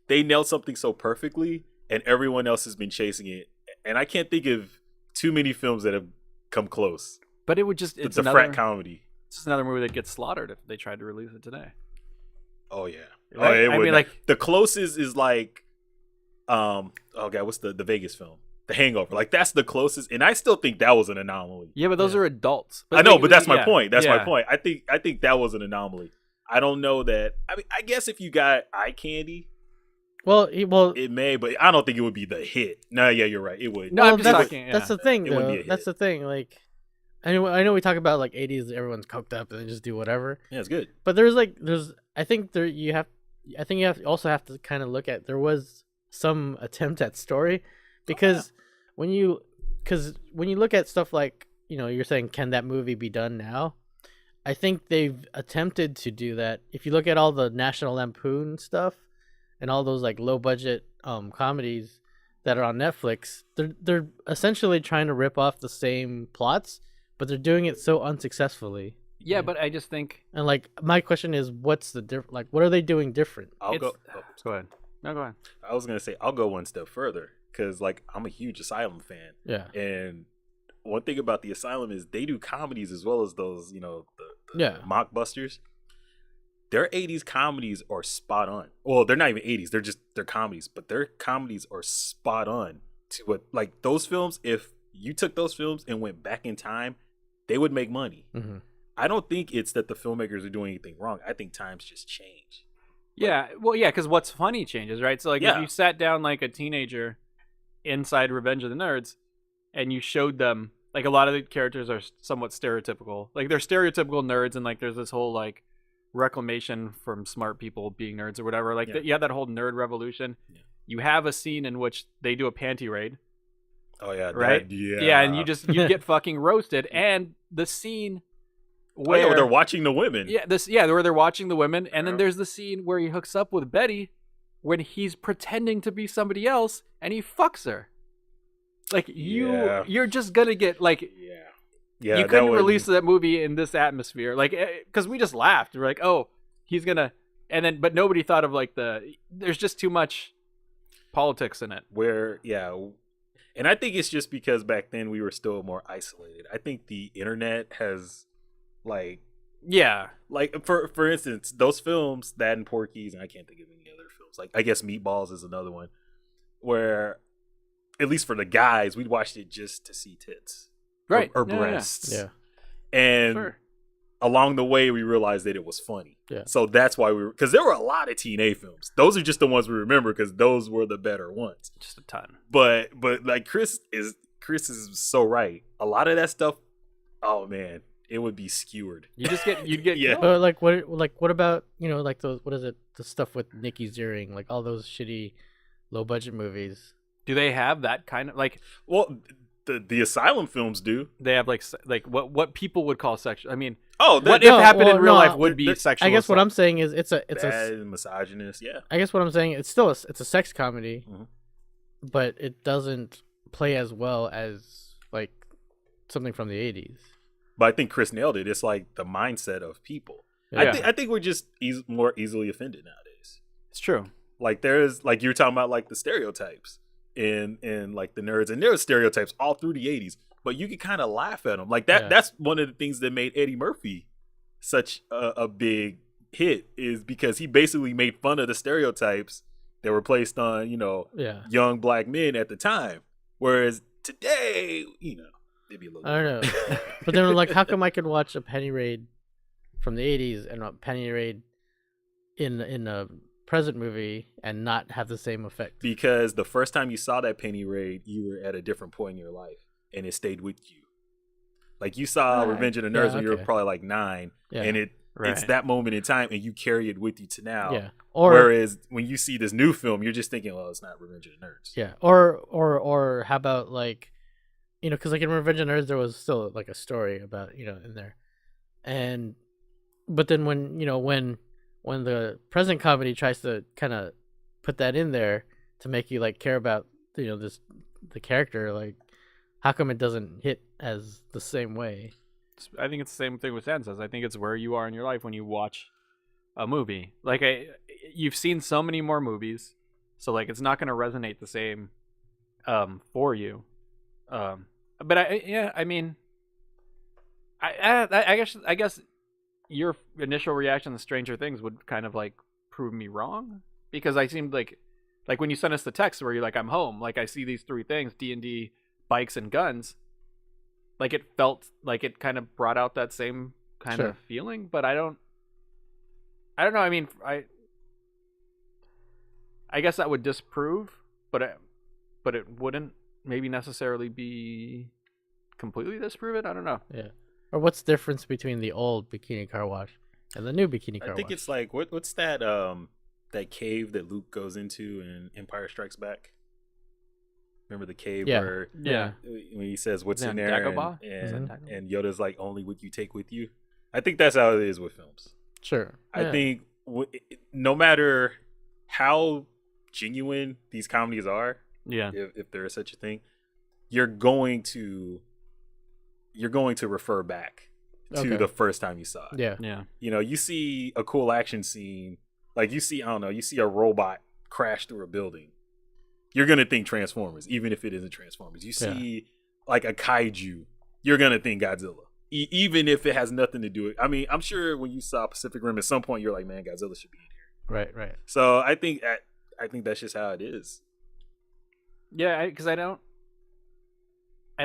they nailed something so perfectly, and everyone else has been chasing it. And I can't think of too many films that have come close. But it would just—it's a frat comedy. It's just another movie that gets slaughtered if they tried to release it today. Oh yeah. Right? I mean, like the closest is like, oh god, what's the Vegas film? The Hangover. Like that's the closest, and I still think that was an anomaly. Yeah, but those are adults. But I know, but that's my point. That's my point. I think that was an anomaly. I don't know that. I mean, I guess if you got Eye Candy, well, it may, but I don't think it would be the hit. No, yeah, you're right. It would. No, I'm just talking. That's the thing, though. It wouldn't be a hit. That's the thing. Like, I know we talk about like 80's, everyone's coked up and they just do whatever. Yeah, it's good. But I think you also have to kind of look at, there was some attempt at story, because when you look at stuff like, you're saying, can that movie be done now? I think they've attempted to do that. If you look at all the National Lampoon stuff and all those like low budget comedies that are on Netflix, they're essentially trying to rip off the same plots, but they're doing it so unsuccessfully. Yeah, but I just think, and like my question is, what's the different? Like, what are they doing different? Go ahead. No, go ahead. I was gonna say I'll go one step further, because like I'm a huge Asylum fan. Yeah. And one thing about the Asylum is they do comedies as well as those, the mockbusters. Their 80's comedies are spot on. Well, they're not even 80's. They're comedies, but their comedies are spot on to what, like those films. If you took those films and went back in time, they would make money. Mm-hmm. I don't think it's that the filmmakers are doing anything wrong. I think times just change. Yeah. Well, yeah, because what's funny changes, right? So like if you sat down like a teenager inside Revenge of the Nerds and you showed them, like, a lot of the characters are somewhat stereotypical. Like, they're stereotypical nerds, and like there's this whole like reclamation from smart people being nerds or whatever. Like you have that whole nerd revolution. Yeah. You have a scene in which they do a panty raid. Oh yeah, right. Yeah, and you get fucking roasted. And the scene where they're watching the women. Yeah, where they're watching the women, and then there's the scene where he hooks up with Betty when he's pretending to be somebody else and he fucks her. Like, you're just gonna get like, you couldn't release that movie in this atmosphere, like, because we just laughed. We're like, oh, he's gonna, and then, but nobody thought of like there's just too much politics in it. And I think it's just because back then we were still more isolated. I think the internet has, like for instance, those films, that and Porky's, and I can't think of any other films. Like, I guess Meatballs is another one, where, at least for the guys, we watched it just to see tits, right, or breasts. Yeah. And along the way, we realized that it was funny. Yeah. So that's why because there were a lot of Teen A films. Those are just the ones we remember because those were the better ones. Just a ton. But like Chris is so right. A lot of that stuff, oh man, it would be skewered. You'd get yeah. But what about, like those, what is it, the stuff with Nikki Ziering, like all those shitty low budget movies? Do they have that kind of, like? Well, the Asylum films do. They have like what people would call sexual. I mean, what if happened in real life would be sexual. I guess assault. what I'm saying is it's a misogynist. Yeah. I guess what I'm saying, it's still it's a sex comedy, mm-hmm. but it doesn't play as well as like something from the 80's. But I think Chris nailed it. It's like the mindset of people. Yeah. I think we're just more easily offended nowadays. It's true. Like there's like you're talking about like the stereotypes and like the nerds, and there were stereotypes all through the 80s, but you could kind of laugh at them. Like that. Yeah. That's one of the things that made Eddie Murphy such a big hit, is because he basically made fun of the stereotypes that were placed on, young black men at the time. Whereas today, it'd be a little. I don't know. But then like, how come I could watch a Penny Raid from the 80s and a Penny Raid in a present movie and not have the same effect? Because the first time you saw that Penny Raid, you were at a different point in your life, and it stayed with you. Like you saw Revenge of the Nerds when you were probably like 9, and it's that moment in time, and you carry it with you to now. Yeah. Whereas when you see this new film, you're just thinking, well, it's not Revenge of the Nerds. Yeah. Or how about like, because like in Revenge of the Nerds there was still like a story about in there, but then when when the present comedy tries to kind of put that in there to make you like care about the character, like how come it doesn't hit as the same way? I think it's the same thing with Stan says. I think it's where you are in your life when you watch a movie. Like you've seen so many more movies, so like it's not going to resonate the same for you. But I guess your initial reaction to Stranger Things would kind of like prove me wrong, because I seemed like when you sent us the text where you're like, I'm home, like I see these 3 things, D&D, bikes, and guns. Like it felt like it kind of brought out that same kind of feeling, but I don't know. I mean, I guess that would disprove, but it wouldn't maybe necessarily be completely disprove it. I don't know. Yeah. Or what's the difference between the old Bikini Car Wash and the new Bikini Car Wash? I think it's like what's that that cave that Luke goes into in Empire Strikes Back? Remember the cave where when he says what's in there, and Yoda's like, only what you take with you. I think that's how it is with films. Sure. I think no matter how genuine these comedies are, if there is such a thing, you're going to refer back to the first time you saw it. Yeah. You see a cool action scene, like you see a robot crash through a building. You're going to think Transformers, even if it isn't Transformers. You see like a kaiju, you're going to think Godzilla, even if it has nothing to do with. I mean, I'm sure when you saw Pacific Rim at some point, you're like, man, Godzilla should be in here. Right. So I think that's just how it is. Yeah, because I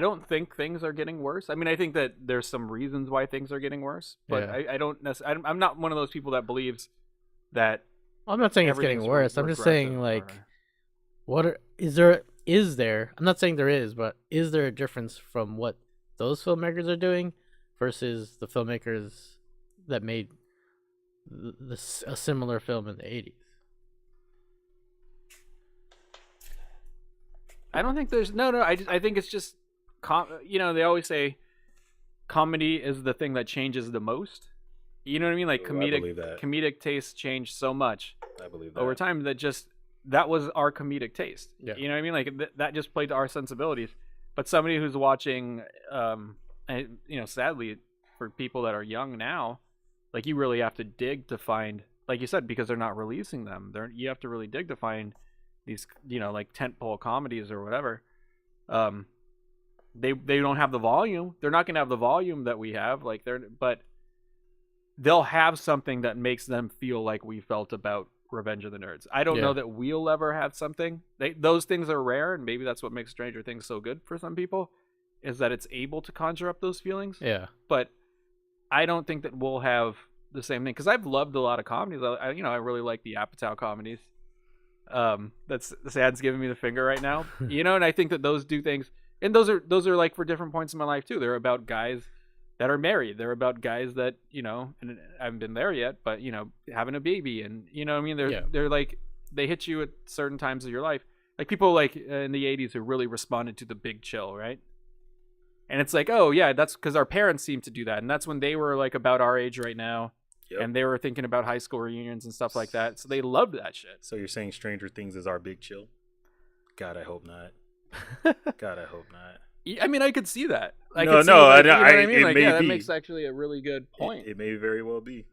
don't think things are getting worse. I mean, I think that there's some reasons why things are getting worse, but I don't necessarily. I'm not one of those people that believes that. Well, I'm not saying it's getting worse. I'm just saying like. Is there? I'm not saying there is, but is there a difference from what those filmmakers are doing versus the filmmakers that made a similar film in the 80s? I don't think there's no. I think it's just, they always say comedy is the thing that changes the most. You know what I mean? Like comedic tastes change so much. I believe that over time that was our comedic taste. Yeah. You know what I mean? Like that just played to our sensibilities. But somebody who's watching, sadly for people that are young now, like you really have to dig to find, like you said, because they're not releasing them. You have to really dig to find these, like tentpole comedies or whatever. They don't have the volume. They're not going to have the volume that we have. But they'll have something that makes them feel like we felt about Revenge of the Nerds. I don't know that we'll ever have something. Those things are rare, and maybe that's what makes Stranger Things so good for some people, is that it's able to conjure up those feelings. Yeah. But I don't think that we'll have the same thing, because I've loved a lot of comedies. I really like the Apatow comedies. That's Sad's giving me the finger right now. And I think that those do things, and those are like for different points in my life too. They're about guys that are married. They're about guys that, and I haven't been there yet, but having a baby, and what I mean, they're like, they hit you at certain times of your life. Like people like in the 80s who really responded to the Big Chill, right? And it's like, oh yeah, that's because our parents seem to do that, and that's when they were like about our age right now. Yep. And they were thinking about high school reunions and stuff like that, so they loved that shit. So you're saying Stranger Things is our Big Chill? God, I hope not. God, I hope not. I mean, I could see that. I No, could see, no, like, I- you know what I mean? it Like, may yeah, that be. makes actually a really good point. It may very well be.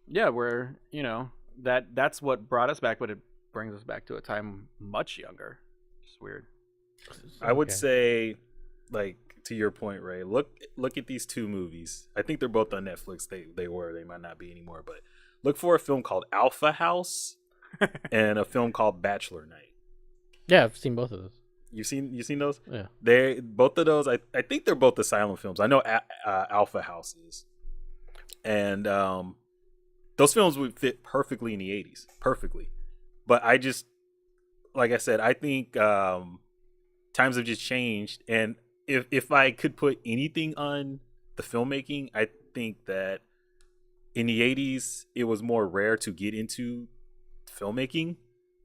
Yeah, where that's what brought us back, but it brings us back to a time much younger. It's weird. I would say, like, to your point, Ray. Look at these two movies. I think they're both on Netflix. They were. They might not be anymore. But look for a film called Alpha House and a film called Bachelor Night. Yeah, I've seen both of those. You seen those? Yeah. They both of those. I think they're both asylum films. I know Alpha House is, and those films would fit perfectly in the 80s, perfectly. But I just, like I said, I think times have just changed, and if I could put anything on the filmmaking, I think that in the 80s it was more rare to get into filmmaking.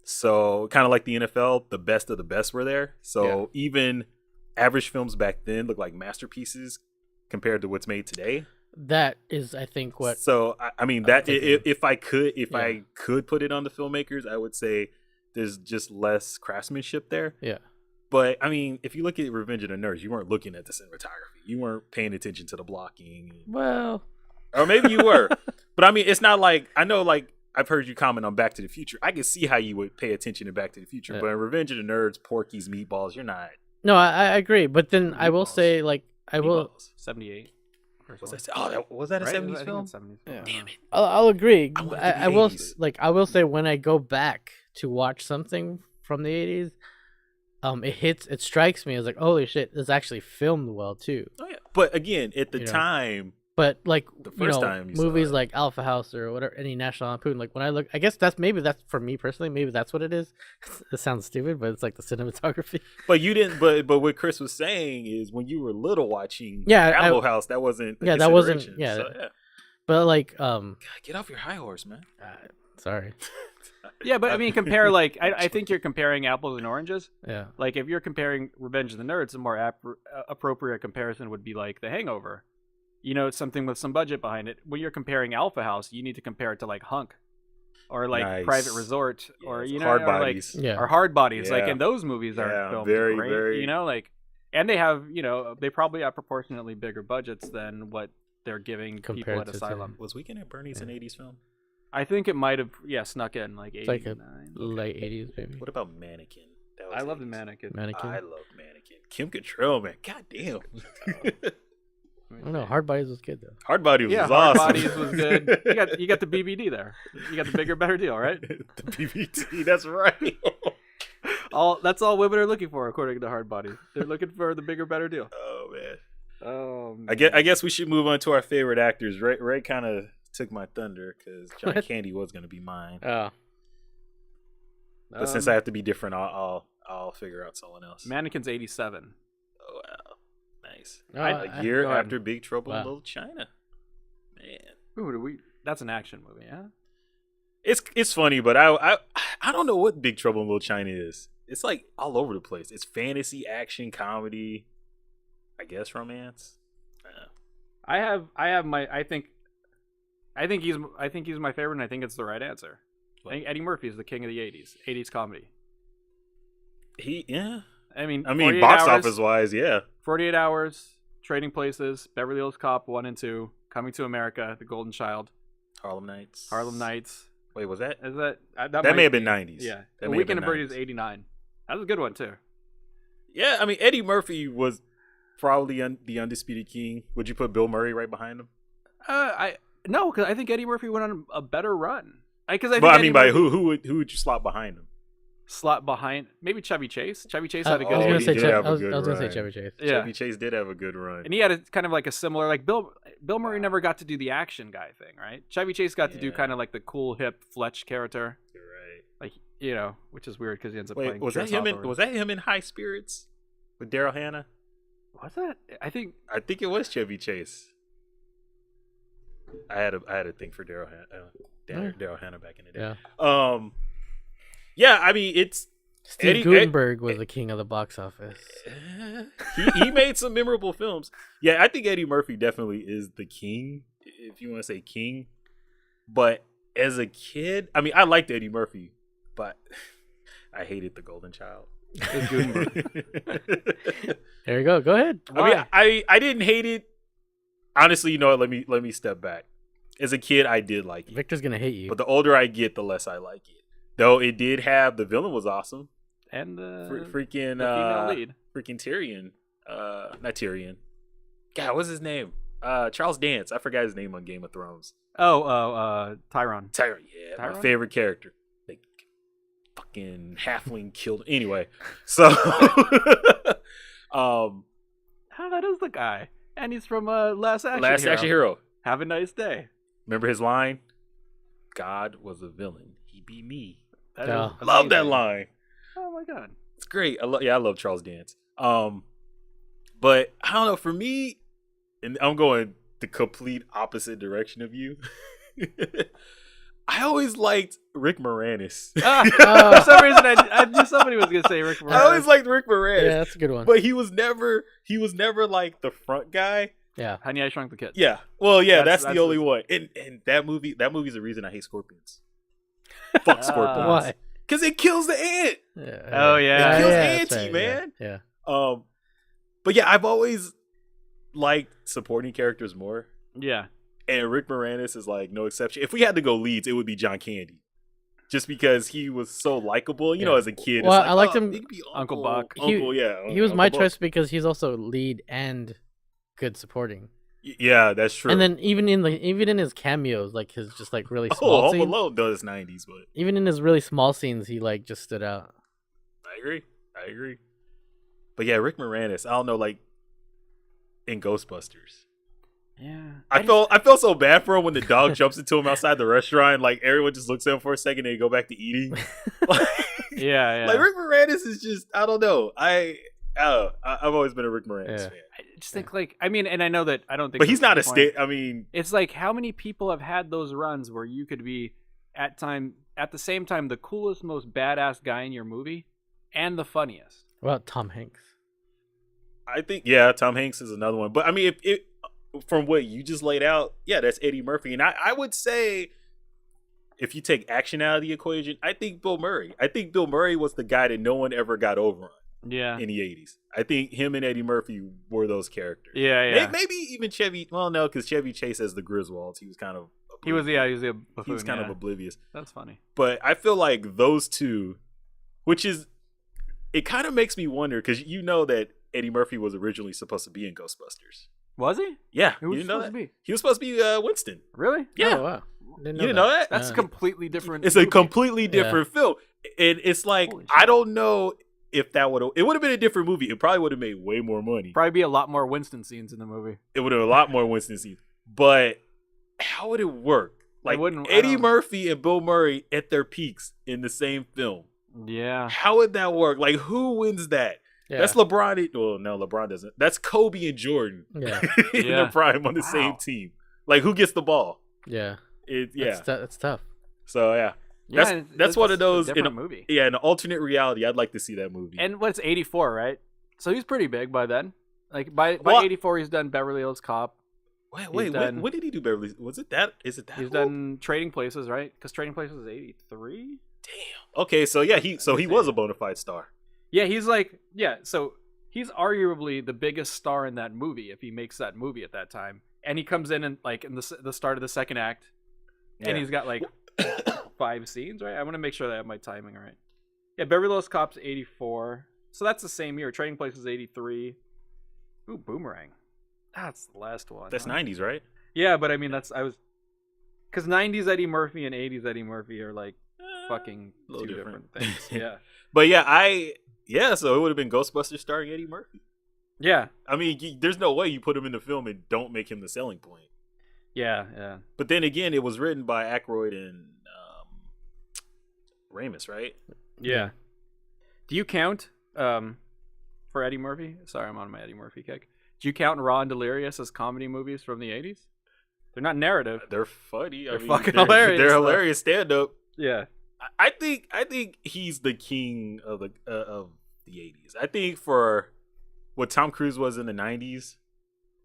So kind of like the NFL, the best of the best were there. So even average films back then looked like masterpieces compared to what's made today. That is, I think, what. So I mean that if I could put it on the filmmakers, I would say there's just less craftsmanship there. Yeah. But I mean, if you look at Revenge of the Nerds, you weren't looking at the cinematography. You weren't paying attention to the blocking. Well, or maybe you were. But I mean, it's not like, I know, like, I've heard you comment on Back to the Future. I can see how you would pay attention to Back to the Future, but in Revenge of the Nerds, Porky's, Meatballs, you're not. No, I agree, but then I will say, like, I will. Meatballs. 78. Was that a Right? 70s I think film? it's 70s film. Yeah. Damn it. I'll agree. I want it to be I will 80s. I will say when I go back to watch something from the 80s, it strikes me as like, holy shit, it's actually filmed well too. Oh yeah. But again, at the You know. time, But like The first time you saw movies it. like Alpha House or whatever, any National Lampoon, like when I look, I guess that's for me personally, maybe that's what it is. It sounds stupid, but it's like the cinematography. but you didn't. But what Chris was saying is when you were little watching Alpha House, that wasn't. a that wasn't. consideration. Yeah, So, yeah. but like, God, get off your high horse, man. sorry. Yeah, but I mean, compare like I think you're comparing apples and oranges. Yeah. Like if you're comparing Revenge of the Nerds, a more appropriate comparison would be like The Hangover. You know, it's something with some budget behind it. When you're comparing Alpha House, you need to compare it to like Hunk, or like Nice. Private Resort, or Yes, you know, Hard or Bodies. like, Yeah. or Hard Bodies. Like, Yeah. and those movies are Yeah, filmed very, great. very- You know, like, and they have, you know, they probably have proportionately bigger budgets than what they're giving people Compared at to Asylum. Was Weekend at Bernie's an 80s film? I think it might have, snuck in like It's like a 89. late 80s, maybe. What about Mannequin? That was I love the 80s. Mannequin. Mannequin. I love Mannequin. Kim Cattrall, man. God damn. I don't know. Hard Bodies was good though. Hard Bodies was Hard awesome. Bodies was good. You got the BBD there. You got the bigger, better deal, right? The BBT, that's right. That's all women are looking for, according to Hard Bodies. They're looking for the bigger, better deal. Oh man. Um, I guess we should move on to our favorite actors. Ray kind of took my thunder because John Candy was going to be mine. Oh. But since I have to be different, I'll figure out someone else. Mannequin's 87. Oh wow, nice. Oh, A year go ahead. after Big Trouble in Wow. Little China. Man, Ooh, that's an action movie, yeah? it's funny, but I don't know what Big Trouble in Little China is. It's like all over the place. It's fantasy, action, comedy, I guess romance. I have my I think he's my favorite, and I think it's the right answer. I think Eddie Murphy is the king of the 80s comedy. I mean 48 box Hours, office wise, yeah. 48 Hours, Trading Places, Beverly Hills Cop 1 and 2, Coming to America, The Golden Child, Harlem Nights. Wait, was that? Is that That may have been 90s. Yeah, That The may have Weekend been at Bernie's 90s. 89. That was a good one too. Yeah, I mean Eddie Murphy was probably the undisputed king. Would you put Bill Murray right behind him? No, because I think Eddie Murphy went on a better run. Because I think But I Eddie mean, by Murphy who would you slot behind him? slot behind maybe Chevy Chase. Chevy Chase I had a was good. gonna he say did Chevy. have a I was good gonna say run. Chevy Chase. Yeah, Chevy Chase did have a good run. and he had a kind of like a similar like Bill Murray never got to do the action guy thing, right? Chevy Chase got to do Yeah. kind of like the cool hip Fletch character, You're right. like which is weird because he ends up Wait, playing. was that Chris him? Hawthorne. Was that him in High Spirits with Daryl Hannah? Was that? I think I think it was Chevy Chase. I had a thing for Daryl Daryl Hannah back in the day. Yeah. Yeah, I mean it's Steve Eddie- Guttenberg was the king of the box office. he made some memorable films. Yeah, I think Eddie Murphy definitely is the king, if you want to say king. But as a kid, I mean, I liked Eddie Murphy, but I hated The Golden Child. It was Gutenberg. There you go. Go ahead. I mean, I didn't hate it. Honestly, you know what? Let me step back. As a kid, I did like it. Victor's gonna hate you. But the older I get, the less I like it. Though it did have the villain was awesome. And the Freaking female lead. Freaking Tyrion. Not Tyrion. God, what's his name? Charles Dance. I forgot his name on Game of Thrones. Tyron. Tyrion, yeah, Tyron? my favorite character. Like fucking halfling killed. Anyway, so Oh, that is the guy, and he's from Last Action Action Hero. Have a nice day. Remember his line? God was a villain. He be me. That Yeah. is Love that amazing. line. Oh my god. It's great. I love Charles Dance. But I don't know. For me, and I'm going the complete opposite direction of you. I always liked Rick Moranis. For some reason, I knew somebody was gonna say Rick Moranis. I always liked Rick Moranis. Yeah, that's a good one. But he was never like the front guy. Yeah. Honey, I Shrunk the Kids. Yeah. Well, yeah, that's That's the only his- one. And that movie's the reason I hate scorpions. Fuck scorpions. Why? Because it kills the ant. Yeah. Oh, yeah. It kills that's Auntie, man. Yeah. But yeah, I've always liked supporting characters more. Yeah. And Rick Moranis is like no exception. If we had to go leads, it would be John Candy. Just because he was so likable, you know, as a kid. Well, it's like, I liked him- he could be Uncle Buck. Uncle, yeah. He was my Uncle Buck. choice because he's also lead and good supporting. Yeah, that's true. And then even in his cameos, like his just like really oh, small Home scenes, Alone does 90s, but even in his really small scenes, he like just stood out. I agree. But yeah, Rick Moranis, I don't know, like in Ghostbusters. Yeah. I felt so bad for him when the dog jumps into him outside the restaurant. Like everyone just looks at him for a second and they go back to eating. Yeah. Like Rick Moranis is just, I don't know. I've always been a Rick Moranis Yeah. fan. I just think like I mean, and I know that I don't think, But he's that's not a the point. I mean, It's like how many people have had those runs where you could be at the same time the coolest, most badass guy in your movie and the funniest. What about Tom Hanks? I think Tom Hanks is another one. But I mean, if from what you just laid out, yeah, that's Eddie Murphy, and I would say if you take action out of the equation, I think Bill Murray. I think Bill Murray was the guy that no one ever got over on Yeah. in the 80s. I think him and Eddie Murphy were those characters. Yeah. Maybe even Chevy. Well, no, because Chevy Chase as the Griswolds, he was kind of He was a buffoon. he was kind of yeah. oblivious. That's funny. But I feel like those two, which is, it kind of makes me wonder because you know that Eddie Murphy was originally supposed to be in Ghostbusters. Was he? Yeah, Who was you didn't know supposed that? to be? He was supposed to be Winston. Really? Yeah. Oh, wow. You didn't know that? That's completely different. It's a movie. completely different film. And it's like, Holy shit. I don't know if it would have been a different movie. It probably would have made way more money. Probably be a lot more Winston scenes in the movie. It would have a lot more Winston scenes. But how would it work? Like wouldn't- I Eddie don't- Murphy and Bill Murray at their peaks in the same film. Yeah. How would that work? Like, who wins that? Yeah. That's LeBron. Well, no, LeBron doesn't. That's Kobe and Jordan Yeah. in Yeah. their prime on the Wow. same team. Like, who gets the ball? Yeah. Yeah. That's tough. So yeah, Yeah, that's one of those a in different a, movie. yeah, in an alternate reality. I'd like to see that movie. And what's 84, right? So he's pretty big by then. Like by Well- 84, he's done Beverly Hills Cop. wait, done- when did he do Beverly? Was it that? Is it that? He's old? done Trading Places, right? Because Trading Places is 83. Damn. Okay, so yeah, so he was a bona fide star. Yeah, he's like So he's arguably the biggest star in that movie if he makes that movie at that time. And he comes in and like in the start of the second act, and Yeah. he's got like 5 scenes, right? I want to make sure that I have my timing right. Yeah, Beverly Hills Cop's 84. So that's the same year. Trading Places 83. Ooh, Boomerang. That's the last one. That's huh? 90s, right? Yeah, but I mean because 90s Eddie Murphy and 80s Eddie Murphy are like fucking a little two different. different things. Yeah. But yeah, so it would have been Ghostbusters starring Eddie Murphy. Yeah. I mean, there's no way you put him in the film and don't make him the selling point. Yeah. But then again, it was written by Aykroyd and Ramis, right? Yeah. Do you count for Eddie Murphy? Sorry, I'm on my Eddie Murphy kick. Do you count Raw and Delirious as comedy movies from the 80s? They're not narrative. They're funny. They're fucking hilarious, They're though. hilarious stand up. Yeah. I think he's the king of the 80s. I think for what Tom Cruise was in the 90s,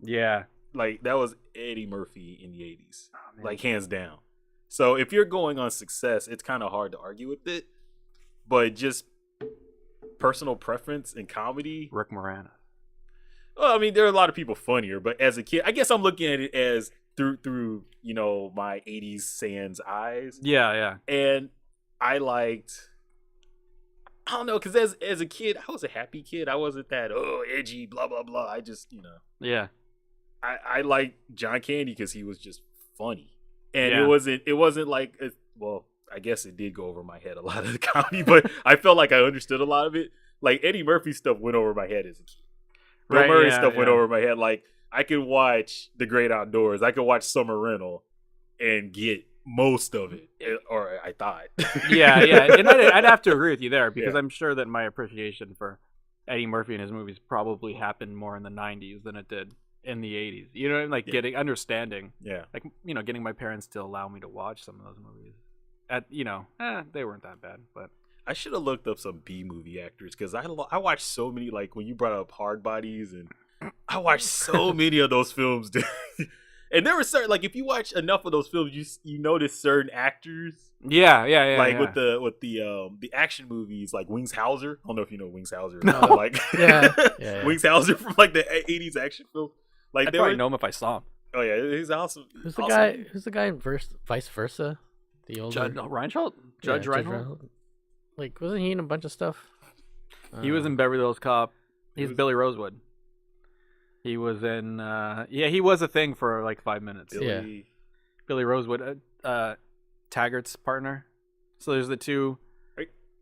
Yeah. like that was Eddie Murphy in the 80s, Oh, man. like hands down. So if you're going on success, it's kind of hard to argue with it. But just personal preference in comedy, Rick Moranis. well, I mean, there are a lot of people funnier, but as a kid, I guess I'm looking at it as through my 80s sans eyes. Yeah. And I liked, I don't know, because as a kid, I was a happy kid. I wasn't that edgy, blah blah blah. I just Yeah. I liked John Candy because he was just funny, and Yeah. it wasn't like well, I guess it did go over my head a lot of the comedy, but I felt like I understood a lot of it. Like Eddie Murphy stuff went over my head as a kid. Bill Right, Murray yeah, stuff went yeah. over my head. Like I could watch The Great Outdoors, I could watch Summer Rental, and get most of it, or I thought. Yeah, and I'd have to agree with you there because Yeah. I'm sure that my appreciation for Eddie Murphy and his movies probably happened more in the 90s than it did in the 80s. You know, like Yeah. understanding, Yeah. like getting my parents to allow me to watch some of those movies. They weren't that bad, but I should have looked up some B movie actors because I watched so many, like when you brought up Hard Bodies, and I watched so many of those films, dude. And there were certain, like if you watch enough of those films, you notice certain actors, yeah, like yeah. with the action movies, like Wings Hauser. I don't know if you know Wings Hauser. No. Like Yeah. Wings Hauser from like the 80s action film. Like I'd they probably were, know him if I saw him. oh yeah, he's awesome. Who's the awesome. guy? Who's the guy in Vice Versa? The old Judge Reinhold? Judge Reinhold? Like, wasn't he in a bunch of stuff? He was in Beverly Hills Cop. He's Billy Rosewood. He was in he was a thing for like 5 minutes. Billy. Billy Rosewood, Taggart's partner. So there's the two.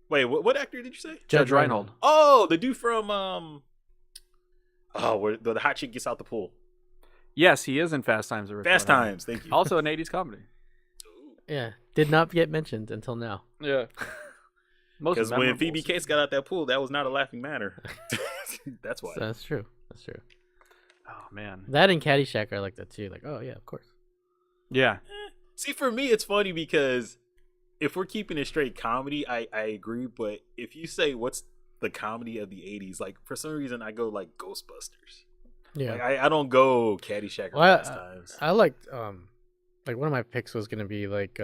Wait, what actor did you say? Judge Reinhold. Oh, the dude from where the hot chick gets out the pool. Yes, he is in Fast Times at Ridgemont Fast High. Times, thank you. Also an 80s comedy. Yeah, did not get mentioned until now. Yeah. Because when Phoebe Cates got out that pool, that was not a laughing matter. That's why. So that's true. That's true. Oh man. That and Caddyshack are like that too. Like, oh yeah, of course. Yeah. See, for me, it's funny because if we're keeping it straight comedy, I agree. But if you say what's the comedy of the 80s, like for some reason I go like Ghostbusters. Yeah. Like, I don't go Caddyshack or Well, Fast Times. I liked like one of my picks was gonna be like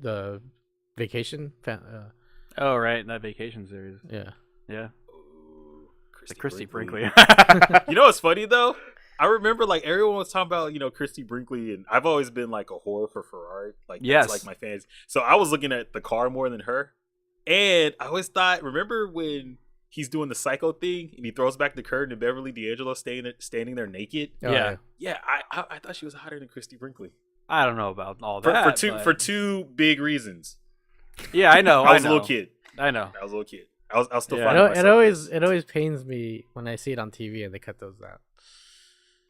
the Vacation. Oh right, that Vacation series. Yeah. Yeah. Ooh, The Christy Brinkley. You know what's funny though? I remember like everyone was talking about, Christy Brinkley, and I've always been like a whore for Ferrari. Like Yes. that's like my fans. So I was looking at the car more than her. And I always thought, remember when he's doing the psycho thing and he throws back the curtain and Beverly D'Angelo standing there naked? Oh, Yeah. Yeah, I thought she was hotter than Christy Brinkley. I don't know about all For, that. for two big reasons. Yeah, I know. I was know. a little kid. I know. I was a little kid. I was still Yeah. finding myself. It always pains me when I see it on TV and they cut those out.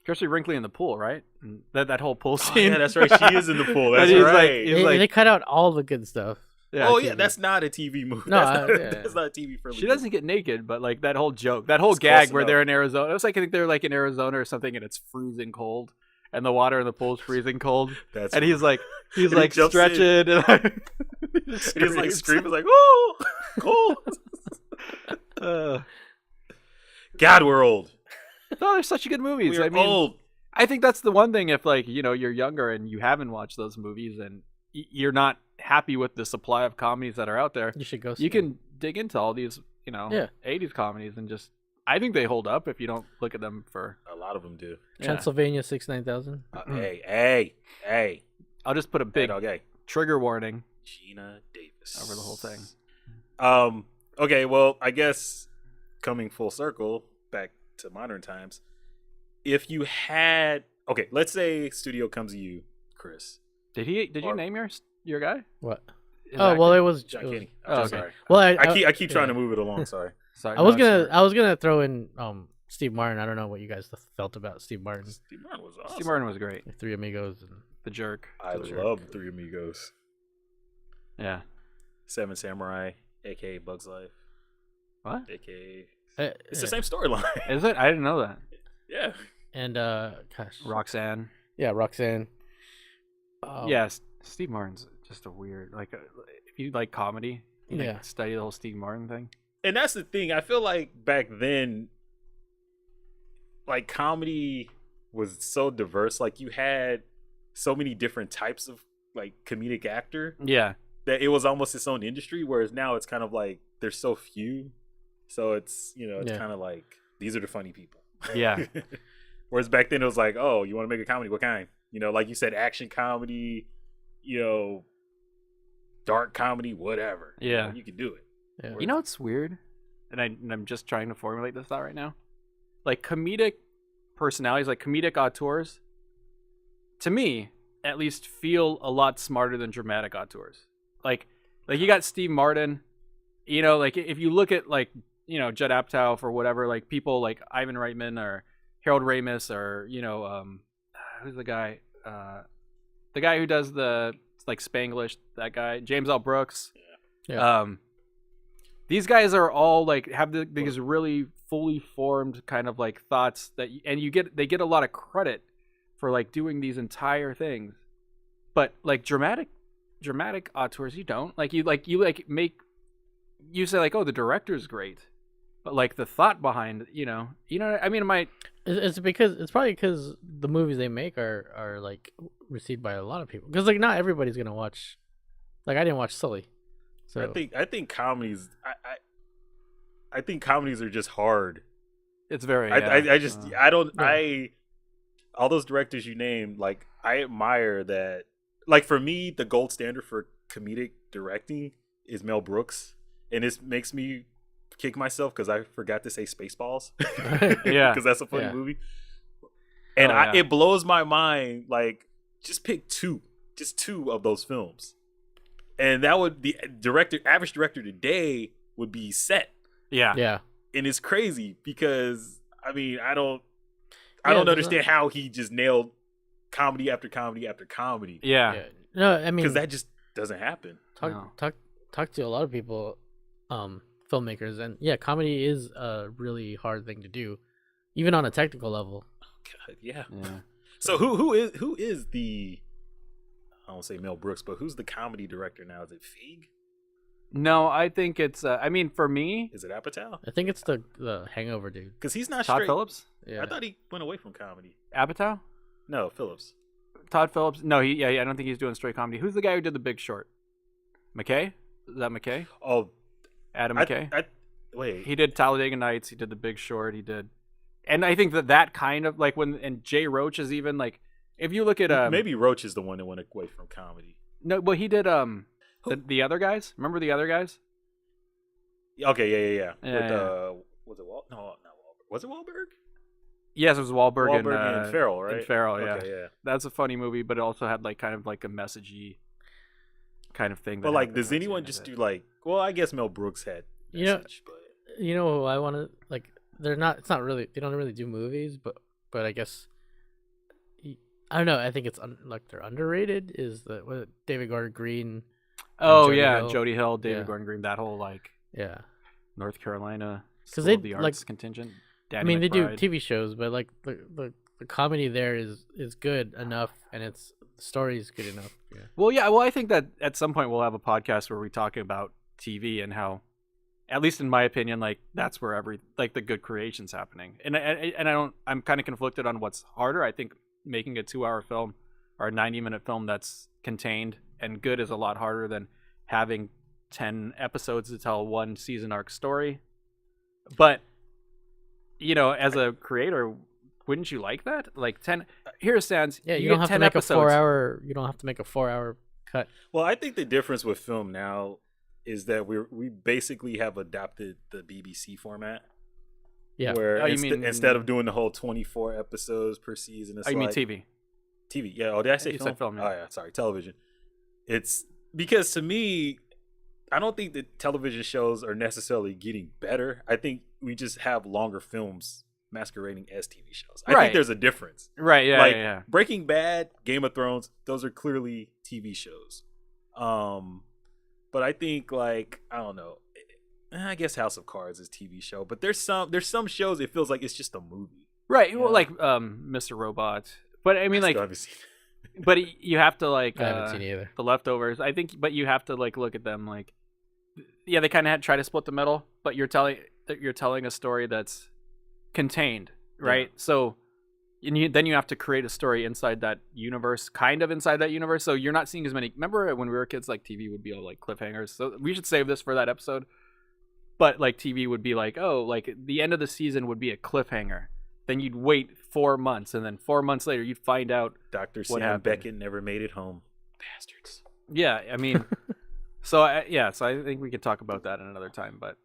Christy Brinkley in the pool, right? And that whole pool Oh, scene. yeah, that's right. She is in the pool. That's And he's like- right. he's They cut out all the good stuff. Yeah, oh TV. yeah, that's not a TV movie. No, that's, not, yeah. that's not a TV friendly. She doesn't get naked, but like that whole joke, that whole It's gag close where enough. they're in Arizona. It was like I think they're like in Arizona or something, and it's freezing cold, and the water in the pool's freezing cold, That's and he's like And he jumps stretching, and He's like screaming like, "Oh, cold!" God, we're old. No, they're such good movies. We're I mean, old. I think that's the one thing. If like you're younger and you haven't watched those movies, and you're not happy with the supply of comedies that are out there, You should go. See you them. can dig into all these, Yeah. 80s comedies, and just I think they hold up if you don't look at them for. A lot of them do. Yeah. Transylvania 69000. Hey. I'll just put a big Okay. trigger warning Gina Davis over the whole thing. Okay. Well, I guess coming full circle back to modern times. If you had, let's say studio comes to you, Chris. Did you name your guy? What? His Oh well, actor? it was. John it was- Kenny. Oh, okay. Sorry. Well, I keep trying to yeah. move it along. Sorry. Sorry, I was no, it's gonna throw in Steve Martin. I don't know what you guys felt about Steve Martin. Steve Martin was awesome. Steve Martin was great. Like Three Amigos and The Jerk. I The Jerk. love Three Amigos. Yeah. Seven Samurai, aka Bug's Life, What aka it's it's the same storyline. is it? I didn't know that. Yeah. And gosh, Roxanne. yeah, Roxanne. Yes, Steve Martin's just a weird. Like, if you like comedy, you Yeah. study the whole Steve Martin thing. And that's the thing. I feel like back then, like comedy was so diverse. Like you had so many different types of like comedic actor Yeah. that it was almost its own industry. Whereas now it's kind of like there's so few. So it's it's Yeah. kind of like these are the funny people. Yeah. Whereas back then it was like, oh, you want to make a comedy? What kind? Like you said, action comedy, dark comedy, whatever. Yeah. You can do it. Yeah. You know what's weird? And I'm just trying to formulate this thought right now. Like comedic personalities, like comedic auteurs, to me, at least feel a lot smarter than dramatic auteurs. Like you got Steve Martin, like if you look at like, Judd Apatow for whatever, like people like Ivan Reitman or Harold Ramis or, who's the guy? The guy who does the like Spanglish, that guy, James L. Brooks. Yeah. These guys are all like have these really fully formed kind of like thoughts that, and they get a lot of credit for like doing these entire things, but like dramatic auteurs, you don't you say like, oh, the director's great, but like the thought behind, I mean, it might. It's probably because the movies they make are like received by a lot of people. Because like not everybody's gonna watch. Like I didn't watch Sully. So I think comedies. I think comedies are just hard. It's very. All those directors you named, like I admire that. Like for me, the gold standard for comedic directing is Mel Brooks, and this makes me kick myself because I forgot to say Spaceballs. Yeah, because that's a funny Yeah. movie. And Oh, yeah. it blows my mind. Like, just pick two of those films, and that would the average director today would be set. Yeah. yeah. And it's crazy because I mean I don't there's understand how he just nailed comedy after comedy after comedy. Yeah. Yeah. No, I mean Because that just doesn't happen. No. talk to a lot of people, filmmakers, and yeah, comedy is a really hard thing to do, even on a technical level. God, yeah. Yeah. So who is the I don't say Mel Brooks, but who's the comedy director now? Is it Feig? No, I think it's. I mean, for me, Is it Apatow? I think it's the Hangover dude. Because he's not Todd straight. Phillips, Yeah. I thought he went away from comedy. Apatow, No, Phillips. Todd Phillips. No, I don't think he's doing straight comedy. Who's the guy who did The Big Short? McKay? Is that McKay? Oh, Adam McKay. wait. He did Talladega Nights. He did The Big Short. He did, and I think that kind of like and Jay Roach is even like, if you look at Maybe Roach is the one that went away from comedy. no, well he did the other guys. Remember the other guys? Okay, yeah. Yeah, With yeah. was it Walt? No, not Wahlberg. Was it Wahlberg? Yes, it was Wahlberg, And Farrell, right? And Farrell, yeah. Okay, yeah. That's a funny movie, but it also had like kind of like a messagey kind of thing. But like, does anyone just do like? Well, I guess Mel Brooks had You know- message, but You know who I want to like? They're not. It's not really. They don't really do movies, but I guess. I don't know. I think it's like they're underrated. Is the David Gordon Green? Oh Jody yeah, Hill. Jody Hill, David Yeah. Gordon Green, that whole like Yeah. North Carolina 'Cause School of they, the like- Arts contingent. Danny I mean, they do McBride. TV shows, but like the comedy there is good enough, and the story is good enough. Yeah. Well, yeah. Well, I think that at some point we'll have a podcast where we talk about TV and how, at least in my opinion, like that's where the good creation's happening. And I'm kind of conflicted on what's harder. I think making a 2-hour film or a 90-minute film that's contained and good is a lot harder than having 10 episodes to tell one season arc story. But as a creator, wouldn't you like that? Like 10. Here stands. Yeah, you get don't have to 10 make episodes. a 4-hour. You don't have to make a 4-hour cut. well, I think the difference with film now is that we basically have adopted the BBC format. Yeah. Where Oh, you mean- instead of doing the whole 24 episodes per season, it's Oh, you mean like TV? TV. Yeah. Oh, did I say You film? said film, yeah. Oh, yeah. Sorry, television. It's because to me, I don't think that television shows are necessarily getting better. I think we just have longer films masquerading as TV shows. I Right. think there's a difference. Right. Yeah. like yeah. Breaking Bad, Game of Thrones, those are clearly TV shows. But I think like I don't know. I guess House of Cards is TV show, but there's some shows it feels like it's just a movie. Right. Well, Yeah. like Mr. Robot. But I mean, I like, still haven't seen it. but you have to like I haven't seen it either. the leftovers. I think, but you have to like look at them like, yeah, they kind of try to split the middle, but you're telling a story that's contained, right? So, then you have to create a story inside that universe, kind of inside that universe. So you're not seeing as many. Remember when we were kids, like TV would be all like cliffhangers. So we should save this for that episode. but like TV would be like, oh, like the end of the season would be a cliffhanger. Then you'd wait 4 months, and then 4 months later you'd find out Dr. what Sam happened. Beckett never made it home. Bastards. Yeah, I mean, so I think we could talk about that another time, but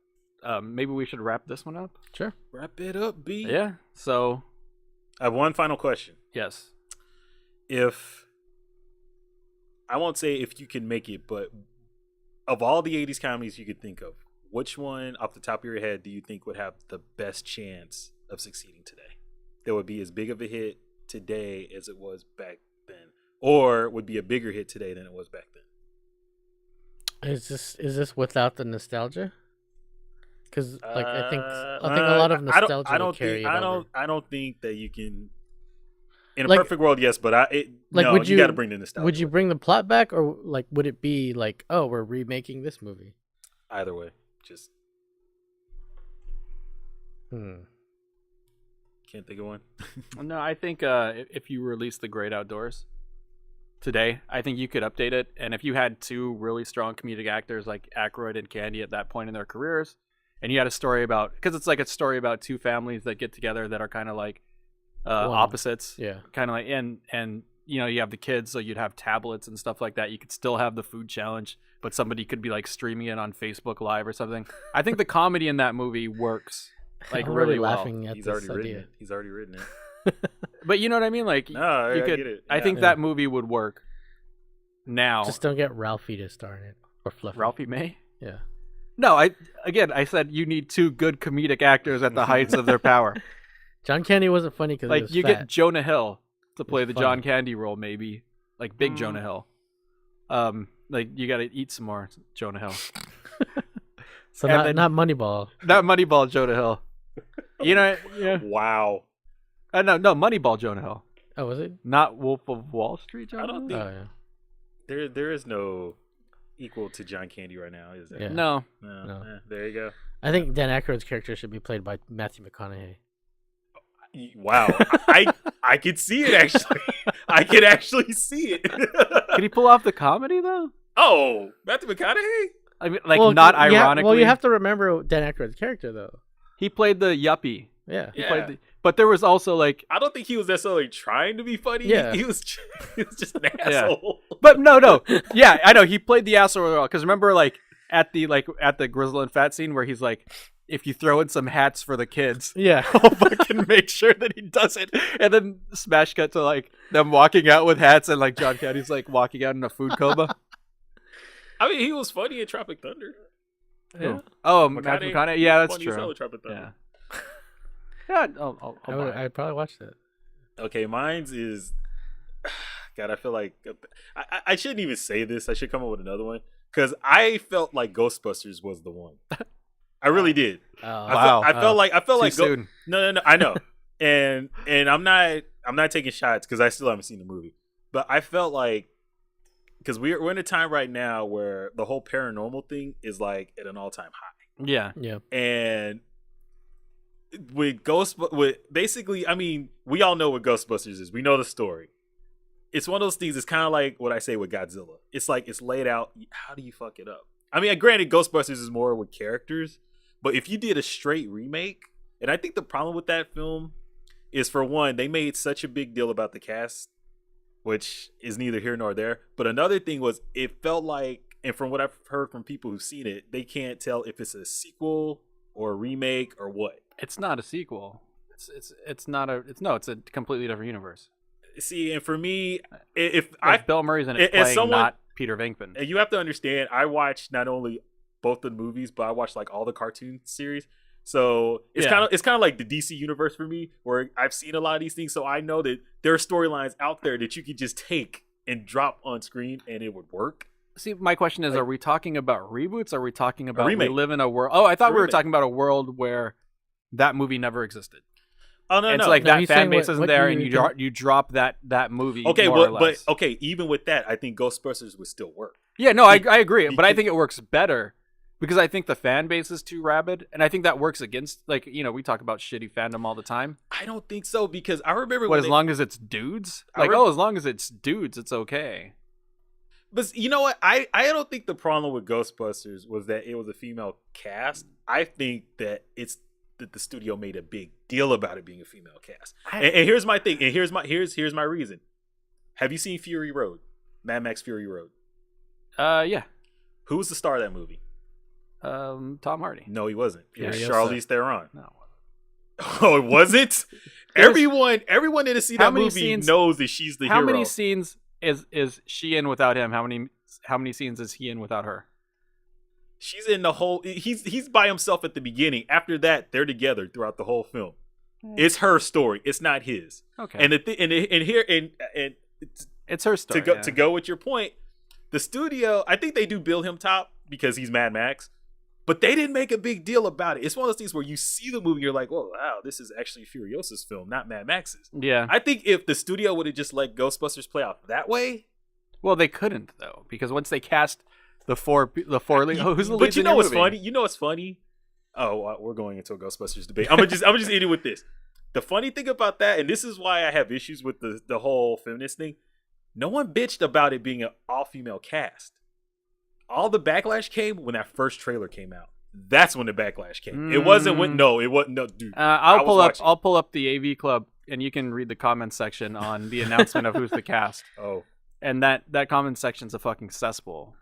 maybe we should wrap this one up. Sure. Wrap it up, B. Yeah. So I have one final question. yes. If I won't say if you can make it, but of all the 80s comedies you could think of, which one off the top of your head do you think would have the best chance of succeeding today? That would be as big of a hit today as it was back then, or would be a bigger hit today than it was back then? Is this without the nostalgia? Because like I think a lot of nostalgia will carry it over. I don't think that you can. In a Like- perfect world, yes, but would you got to bring the nostalgia. Would you bring the plot back, or like would it be like, oh, we're remaking this movie? Either way, just can't think of one. No, I think if you release The Great Outdoors today, I think you could update it. And if you had two really strong comedic actors like Aykroyd and Candy at that point in their careers, and you had a story about, because it's like a story about two families that get together that are kind of like opposites, Yeah. kind of like, and you know, you have the kids, so you'd have tablets and stuff like that. You could still have the food challenge, but somebody could be like streaming it on Facebook Live or something. I think the comedy in that movie works like I'm really well. laughing at He's this already written idea. it. He's already written it. But you know what I mean? Like, No, I you could. get it. I Yeah. think that movie would work now. Just don't get Ralphie to star in it or Fluffy. Ralphie May? Yeah. No, I said you need two good comedic actors at the heights of their power. John Candy wasn't funny because Like was you fat. get Jonah Hill to play the funny. John Candy role, maybe like big Jonah Hill. Like you got to eat some more Jonah Hill. So and not then- not Moneyball. Not Moneyball Jonah Hill. You know, yeah. Wow. No, Moneyball Jonah Hill. Oh, was it? Not Wolf of Wall Street Jonah I don't Hill? think Oh yeah. there is no equal to John Candy right now, is there? Yeah. No. No. There you go. I think Dan Aykroyd's character should be played by Matthew McConaughey. Wow. I could see it actually. I could actually see it. Can he pull off the comedy though? Oh, Matthew McConaughey? I mean, like Well, not you ha- ironically. well, you have to remember Dan Aykroyd's character though. He played the yuppie. Yeah. He Yeah. played but there was also like, I don't think he was necessarily trying to be funny. Yeah. He was just an asshole. but no, yeah, I know he played the asshole because remember like at the Grizzle and Fat scene where he's like, if you throw in some hats for the kids, Yeah. I'll fucking make sure that he does it. And then smash cut to like them walking out with hats and like John Candy's like walking out in a food coma. I mean, he was funny in Tropic Thunder. Yeah. Oh, Matthew McConaughey. Yeah, that's Funny as hell true. in Tropic Thunder. Yeah. Yeah, I'll buy it. I'd probably watch that. Okay, mine's is. God, I feel like I shouldn't even say this. I should come up with another one because I felt like Ghostbusters was the one. I really did. Wow. I felt like Too soon. No. I know, and I'm not taking shots because I still haven't seen the movie, but I felt like because we're in a time right now where the whole paranormal thing is like at an all-time high, Yeah. Yeah. and with basically, I mean, we all know what Ghostbusters is. We know the story. It's one of those things. It's kind of like what I say with Godzilla. It's like it's laid out. How do you fuck it up? I mean, granted, Ghostbusters is more with characters, but if you did a straight remake, and I think the problem with that film is, for one, they made such a big deal about the cast, which is neither here nor there. But another thing was, it felt like, and from what I've heard from people who've seen it, they can't tell if it's a sequel or a remake or what. It's not a sequel. It's not a. It's a completely different universe. See, and for me, If Bill Murray's in it as playing, someone- not Peter Venkman. and you have to understand, I watched not only both the movies, but I watched like all the cartoon series. So it's Yeah. kind of like the DC universe for me, where I've seen a lot of these things. So I know that there are storylines out there that you could just take and drop on screen, and it would work. See, my question is: are we talking about reboots? Are we talking about we remake. live in a world? Oh, I thought A we were remake. talking about a world where that movie never existed. Oh no, And no. it's like No, that he's fan saying base what- isn't what there, you and can- you drop that movie. okay, more or but less. okay, even with that, I think Ghostbusters would still work. Yeah, no, I agree, but I because- think it works better because I think the fan base is too rabid, and I think that works against, like, you know, we talk about shitty fandom all the time. I don't think so, because I remember But when as long as it's dudes, I like, rem- oh, as long as it's dudes, it's okay. But you know what? I don't think the problem with Ghostbusters was that it was a female cast. I think that it's that the studio made a big deal about it being a female cast. And here's my thing. And here's my reason. Have you seen Fury Road? Mad Max Fury Road. Yeah. Who was the star of that movie? Tom Hardy. No, he wasn't. It was Yeah, Charlize Theron. No. Oh, it wasn't? Everyone that has seen that movie scenes, knows that she's the hero. How many scenes is she in without him? How many scenes is he in without her? She's in the whole. He's by himself at the beginning. After that, they're together throughout the whole film. It's her story. It's not his. Okay. And it's her story. To go with your point, the studio. I think they do build him top because he's Mad Max, but they didn't make a big deal about it. It's one of those things where you see the movie, you're like, "Well, wow, this is actually Furiosa's film, not Mad Max's." Yeah. I think if the studio would have just let Ghostbusters play out that way. Well, they couldn't though, because once they cast the four lead, who's the lead? But you know what's movie? funny? You know what's funny? Oh, we're going into a Ghostbusters debate. I'm gonna just end it with this. The funny thing about that, and this is why I have issues with the whole feminist thing. No one bitched about it being an all-female cast. All the backlash came when that first trailer came out. That's when the backlash came. It wasn't when it wasn't no dude. I'll pull up the AV Club, and you can read the comment section on the announcement of who's the cast. Oh, and that comment section's a fucking cesspool.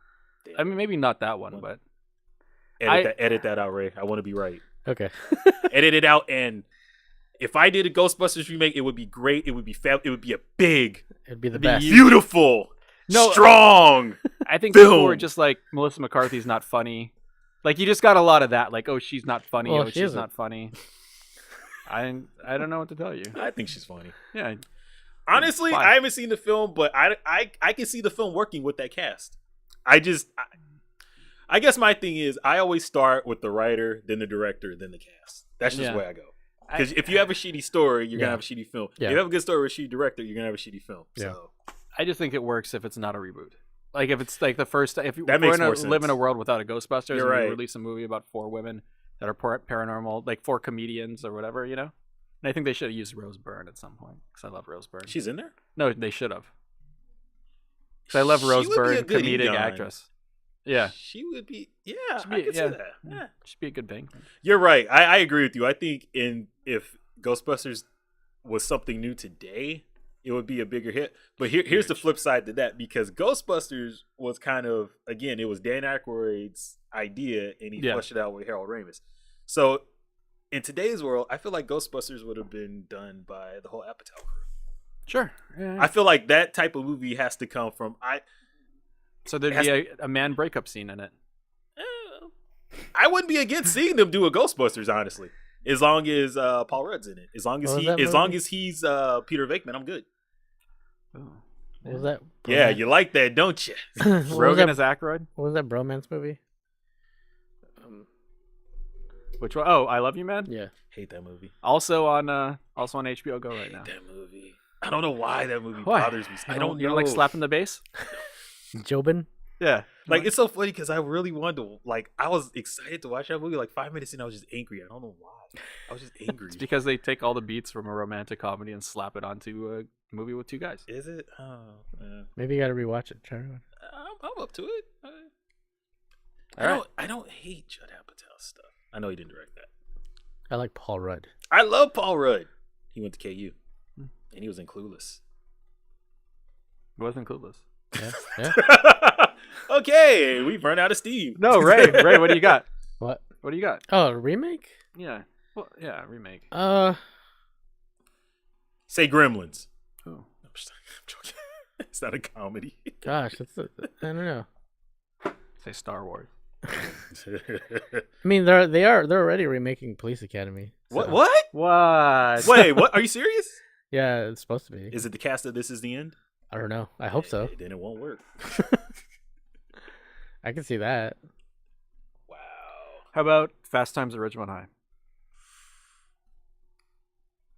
damn. I mean, maybe not that one, but edit that out, Ray. I want to be right. Okay. Edit it out, and if I did a Ghostbusters remake, it would be great. It would be fab. It would be a big, It'd be the best. beautiful, strong. I think film. people were just like, Melissa McCarthy's not funny. Like, you just got a lot of that. Like, oh, she's not funny. Well, oh, she's not funny. I don't know what to tell you. I think she's funny. Yeah. Honestly, Fine. I haven't seen the film, but I can see the film working with that cast. I guess my thing is I always start with the writer, then the director, then the cast. That's just the way I go. Because if you have a shitty story, you're gonna have a shitty film. Yeah. If you have a good story with a shitty director, you're gonna have a shitty film. Yeah. So I just think it works if it's not a reboot. Like, if it's like the first, if That we're makes gonna more sense. live in a world without a Ghostbusters, You're and we right. release a movie about 4 women that are paranormal, like 4 comedians or whatever, you know. And I think they should have used Rose Byrne at some point because I love Rose Byrne. she's in there. No, they should have. Because I love Rose She would be a Byrne, good comedic Egon. actress. Yeah, She would be. Yeah, Should I be- can see yeah. that. Yeah. should be a good thing. You're right. I agree with you. I think if Ghostbusters was something new today, it would be a bigger hit. But here's the flip side to that, because Ghostbusters was kind of, again, it was Dan Aykroyd's idea, and he fleshed it out with Harold Ramis. So in today's world, I feel like Ghostbusters would have been done by the whole Apatow crew. Sure. Yeah. I feel like that type of movie has to come from So there'd be a man breakup scene in it. I wouldn't be against seeing them do a Ghostbusters, honestly. As long as Paul Rudd's in it, as long as he's Peter Venkman, I'm good. Ooh. What was that? Yeah, you like that, don't you? Rogan as Aykroyd. What was that bromance movie? Which one? Oh, I Love You, Man. Yeah. Hate that movie. Also on HBO Go right now. That movie. I don't know why that movie Why? bothers me. I don't You know. don't like slapping the bass? Jobin? Yeah. Like, it's so funny because I really wanted to. Like, I was excited to watch that movie. Like 5 minutes in, I was just angry. I don't know why. I was just angry. It's because they take all the beats from a romantic comedy and slap it onto a movie with 2 guys. Is it? Oh, yeah. Maybe you gotta rewatch it. Try to rewatch. I'm up to it. All right. I don't hate Judd Apatow's stuff. I know he didn't direct that. I like Paul Rudd. I love Paul Rudd. He went to KU, and he was in Clueless. It wasn't Clueless. Yeah. Yeah. Okay, we've run out of steam. No, Ray, what do you got? What? What do you got? Oh, a remake? Yeah. Well, yeah, remake. Say Gremlins. Oh. I'm joking. It's not a comedy. Gosh, I don't know. Say Star Wars. I mean, they're already remaking Police Academy. So. What? What? Wait, what? Are you serious? Yeah, it's supposed to be. Is it the cast of This Is the End? I don't know. I hope so. Then it won't work. I can see that. Wow. How about Fast Times at Ridgemont High?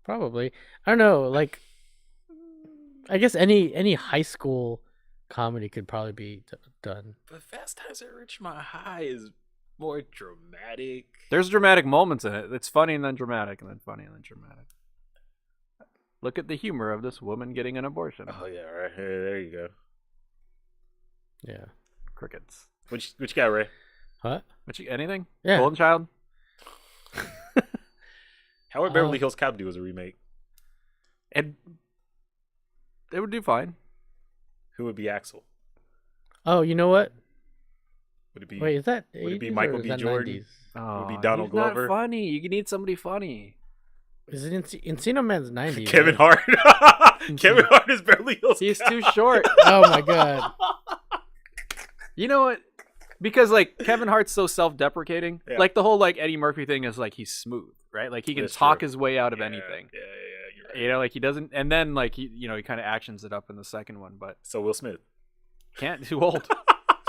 Probably. I don't know. Like, I guess any high school comedy could probably be done. But Fast Times at Ridgemont High is more dramatic. There's dramatic moments in it. It's funny and then dramatic and then funny and then dramatic. Look at the humor of this woman getting an abortion. Oh yeah, right. There you go. Yeah. Crickets. Which you got, Ray? What? Anything? Yeah. Golden Child? How would Beverly Hills Cop do as a remake? It would do fine. Who would be Axel? Oh, you know what? Would it be? Wait, is that would it be 80s Michael or is B. that Jordan? 90s? Oh, be Donald he's Glover? Not funny. You need somebody funny. Is it Encino Man's 90s? Kevin right? Hart. Kevin Hart is Beverly Hills. He's Cop. too short. Oh my god. You know what? Because like Kevin Hart's so self-deprecating. Yeah. Like the whole like Eddie Murphy thing is like he's smooth, right? Like he can That's talk true. his way out of Yeah, anything. Yeah, you're right. You know, like he doesn't, and then like he kind of actions it up in the second one, but So Will Smith. can't. Too old.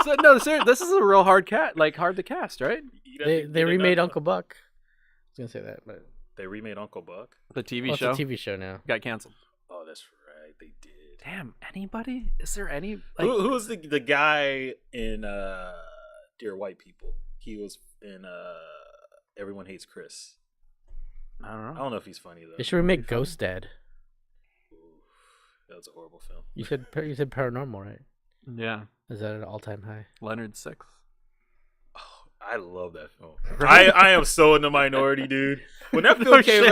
So no, seriously, this is a real hard to cast, right? They remade Uncle Buck. I was gonna say that, but They remade Uncle Buck. The TV it's show a TV show now. got canceled. Oh, that's right. They did. Damn, anybody? Is there any? Like, Who was the guy in Dear White People? He was in Everyone Hates Chris. I don't I know. don't know if he's funny though. They should remake Ghost Dad. Ooh, that was a horrible film. You said paranormal, right? Yeah, Is that an all-time high? Leonard Six. Oh, I love that film. I am so in the minority, dude. When that film came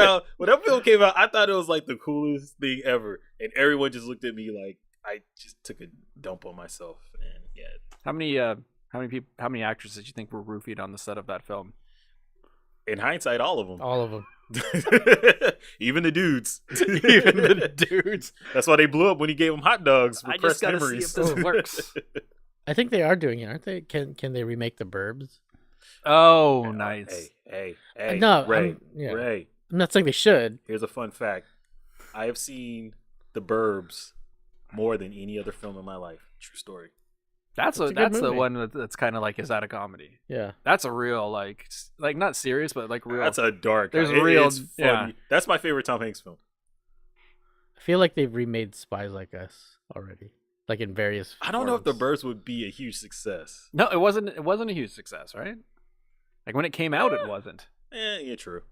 out, I thought it was like the coolest thing ever, and everyone just looked at me like I just took a dump on myself. And yeah, How many actors did you think were roofied on the set of that film? in hindsight, all of them, All of them. even the dudes, Even the dudes. That's why they blew up when he gave them hot dogs. I just Repressed gotta memories. see if this works. I think they are doing it, aren't they? Can they remake The Burbs? Oh, nice. Hey, No, Ray, yeah. Ray. I'm not saying they should. Here's a fun fact: I have seen The Burbs more than any other film in my life. True story. That's It's a good that's the movie. one that's kind of like is that a comedy? Yeah. That's a real like not serious, but like real. That's a dark. There's real- It's funny. yeah. That's my favorite Tom Hanks film. I feel like they've remade Spies Like Us already, like in various. I don't know if The forms. Burbs would be a huge success. No, it wasn't. It wasn't a huge success, right? Like when it came out, it wasn't. Yeah, true.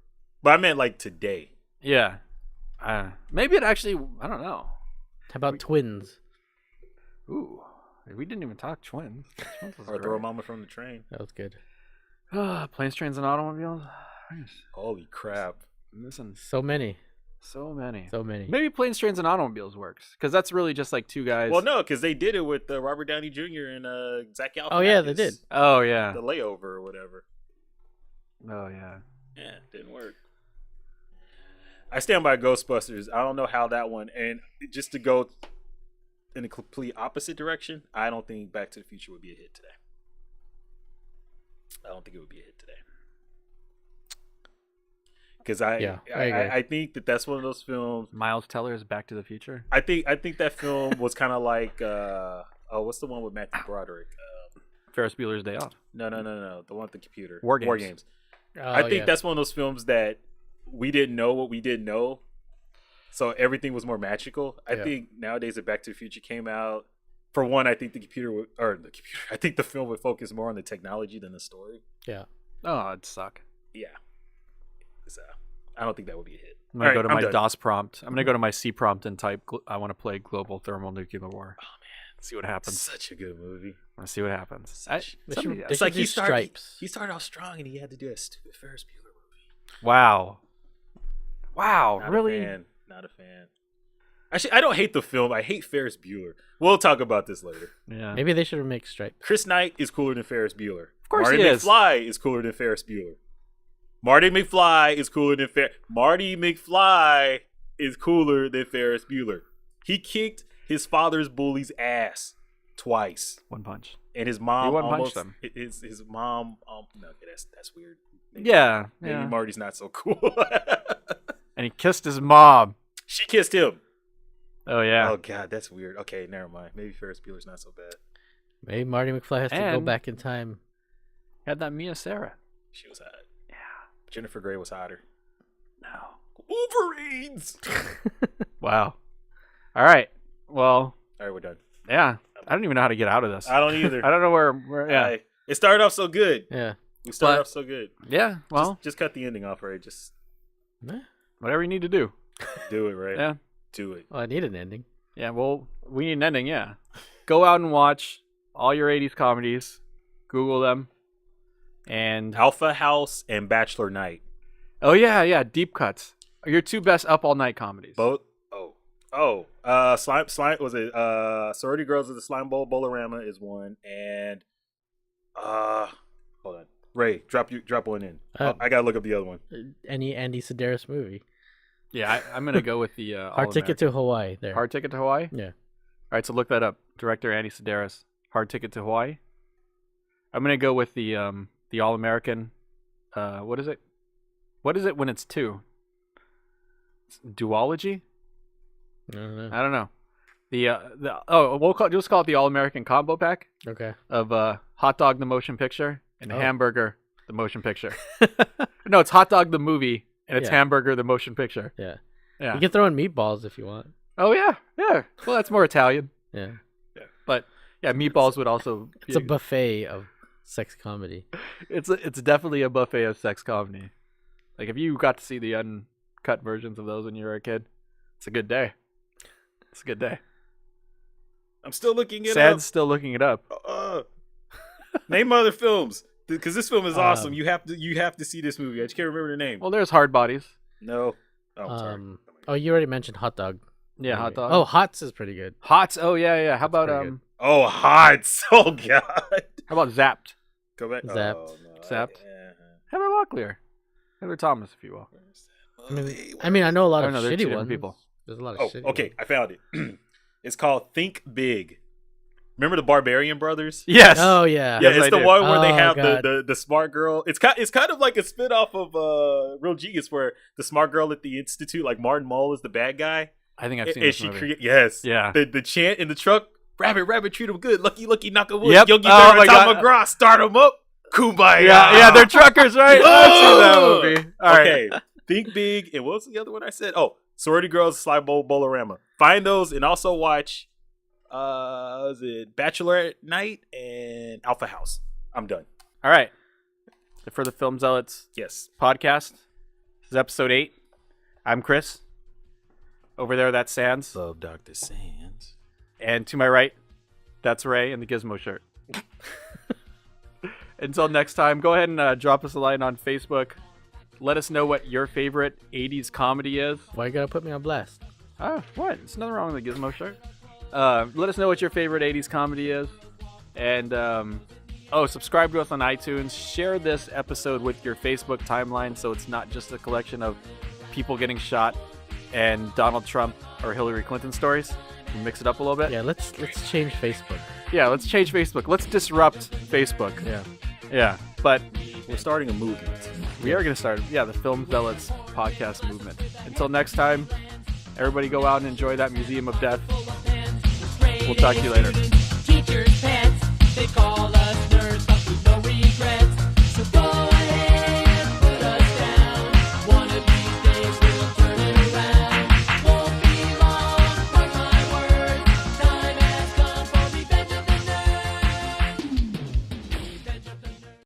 But I meant like today. Yeah. Maybe it actually. I don't know. How about Twins? Ooh, we didn't even talk Twins. Twins was Or great. Throw Mama from the Train. That was good. Planes, Trains, and Automobiles. Holy crap. Missing So many. so many. So many. Maybe Planes, Trains, and Automobiles works because that's really just like two guys. Well, no, because they did it with Robert Downey Jr. and Zach Galifianakis. Oh, yeah, they did. Oh yeah. The layover or whatever. Oh yeah. Yeah, it didn't work. I stand by Ghostbusters. I don't know how that one, and just to go in the complete opposite direction, I don't think Back to the Future would be a hit today. I don't think it would be a hit today. Because I agree. I think that's one of those films. Miles Teller's Back to the Future. I think that film was kind of like what's the one with Matthew Broderick? Ferris Bueller's Day Off. No, the one with the computer. War Games. I think yeah. that's one of those films that we didn't know what we didn't know, so everything was more magical. I Yeah. think nowadays that Back to the Future came out, for one, I think I think the film would focus more on the technology than the story. Yeah. Oh, it'd suck. Yeah, so I don't think that would be a hit. I'm gonna All go right, to my done. DOS prompt. I'm gonna go to my C prompt and type. I want to play Global Thermal Nuclear War. Oh man, See what happens. such a good movie. I want to see what happens. Such- They should- Somebody- they It's should like do he Stripes. started off strong and he had to do a stupid Ferris Bueller movie. Wow. Wow. Not Really? a fan. Not a fan. Actually, I don't hate the film. I hate Ferris Bueller. We'll talk about this later. Yeah. Maybe they should remake Stripes. Chris Knight is cooler than Ferris Bueller. Of course Marty he is. McFly is cooler than Ferris Bueller. Marty McFly is cooler than Ferris Bueller. He kicked his father's bully's ass twice, One punch. and his mom He one almost punched them. his mom. No, okay, that's weird. Yeah. Maybe Yeah. Marty's not so cool. And he kissed his mom. She kissed him. Oh yeah. Oh god, that's weird. Okay, never mind. Maybe Ferris Bueller's not so bad. Maybe Marty McFly has to go And- back in time. Had that Mia Sarah. She was hot. Yeah. Jennifer Grey was hotter. No. Wolverines. Wow. All right. Well. All right, we're done. Yeah. I don't even know how to get out of this. I don't either. I don't know where. Yeah. It started off so good. Yeah. We started But- off so good. Yeah. Well, Just cut the ending off, right? Just Eh, whatever you need to do. do it, right? Yeah. Do it. Well, I need an ending. Yeah. Well, we need an ending. Yeah. Go out and watch all your 80s comedies. Google them. And Alpha House and Bachelor Night. oh yeah, deep cuts are your two best up all night comedies. Both. Slime was it? Sorority Girls of the Slime Bowl Bolorama is one, and hold on, Ray, drop one in. I gotta look up the other one. Any Andy Sedaris movie. Yeah, I'm gonna go with the Hard Ticket to Hawaii. There. Hard Ticket to Hawaii. Yeah. All right, so look that up. Director Andy Sedaris. Hard Ticket to Hawaii. I'm gonna go with the All American. What is it? What is it when it's two? Duology. I don't know. I don't know. We'll just call it the All American Combo Pack Okay. of Hot Dog the Motion Picture and Hamburger the Motion Picture. No, it's Hot Dog the movie and it's Hamburger the Motion Picture. Yeah. Yeah. You can throw in meatballs if you want. Oh yeah. Well, that's more Italian. Yeah. But yeah, meatballs would also. It's a buffet of sex comedy. It's definitely a buffet of sex comedy. Like if you got to see the uncut versions of those when you were a kid, it's a good day. It's a good day. I'm still looking it up. Sad's still looking it up. Name other films, because this film is awesome. You have to see this movie. I just can't remember the name. Well, there's Hard Bodies. No. Oh, sorry. Oh, you already mentioned Hot Dog. Yeah, Hot Dog. Oh, Hots is pretty good. Hots. Oh yeah. How about pretty good. Oh, Hots. Oh God. How about Zapped? Go back. Zapped. Oh, no. Zapped. Heather Locklear. Heather Thomas, if you will. I mean, I know a lot I of don't know, they're two shitty different ones. people. There's a lot of Oh, shitty okay. ones. I found it. It's called Think Big. Remember the Barbarian Brothers? Yes. Oh yeah. Yeah, Yes, it's I the do. one where they Oh, have God. the smart girl. It's kind of like a spinoff of Real Genius, where the smart girl at the institute, like Martin Mull, is the bad guy. I think I've seen And this she movie. create yes, Yeah. The chant in the truck. Rabbit, treat him good. Lucky, knock on wood. Yep. Yogi Oh, Berra, my Tom God. McGraw, start him up. Kumbaya. Yeah, they're truckers, right? I've seen that movie. All right. Okay, Think Big. And what was the other one I said? Oh, Sorority Girls, Slime Bowl, Bolorama. Find those and also watch. Was it Bachelor Night and Alpha House? I'm done. All right. For the Film Zealots Yes. podcast, this is episode 8. I'm Chris. Over there, that's Sans. Love Dr. Sands. And to my right, that's Ray in the Gizmo shirt. Until next time, go ahead and drop us a line on Facebook. Let us know what your favorite 80s comedy is. Why you gotta put me on blast? Oh, what? There's nothing wrong with the Gizmo shirt. Let us know what your favorite 80s comedy is. And, subscribe to us on iTunes. Share this episode with your Facebook timeline so it's not just a collection of people getting shot and Donald Trump or Hillary Clinton stories. We mix it up a little bit. Yeah, let's change Facebook. Yeah, let's change Facebook. Let's disrupt Facebook. Yeah. But We're starting a movement. we are going to start, the Film Zealots podcast movement. Until next time, everybody go out and enjoy that Museum of Death. We'll talk to you later. Teachers' pets, they call us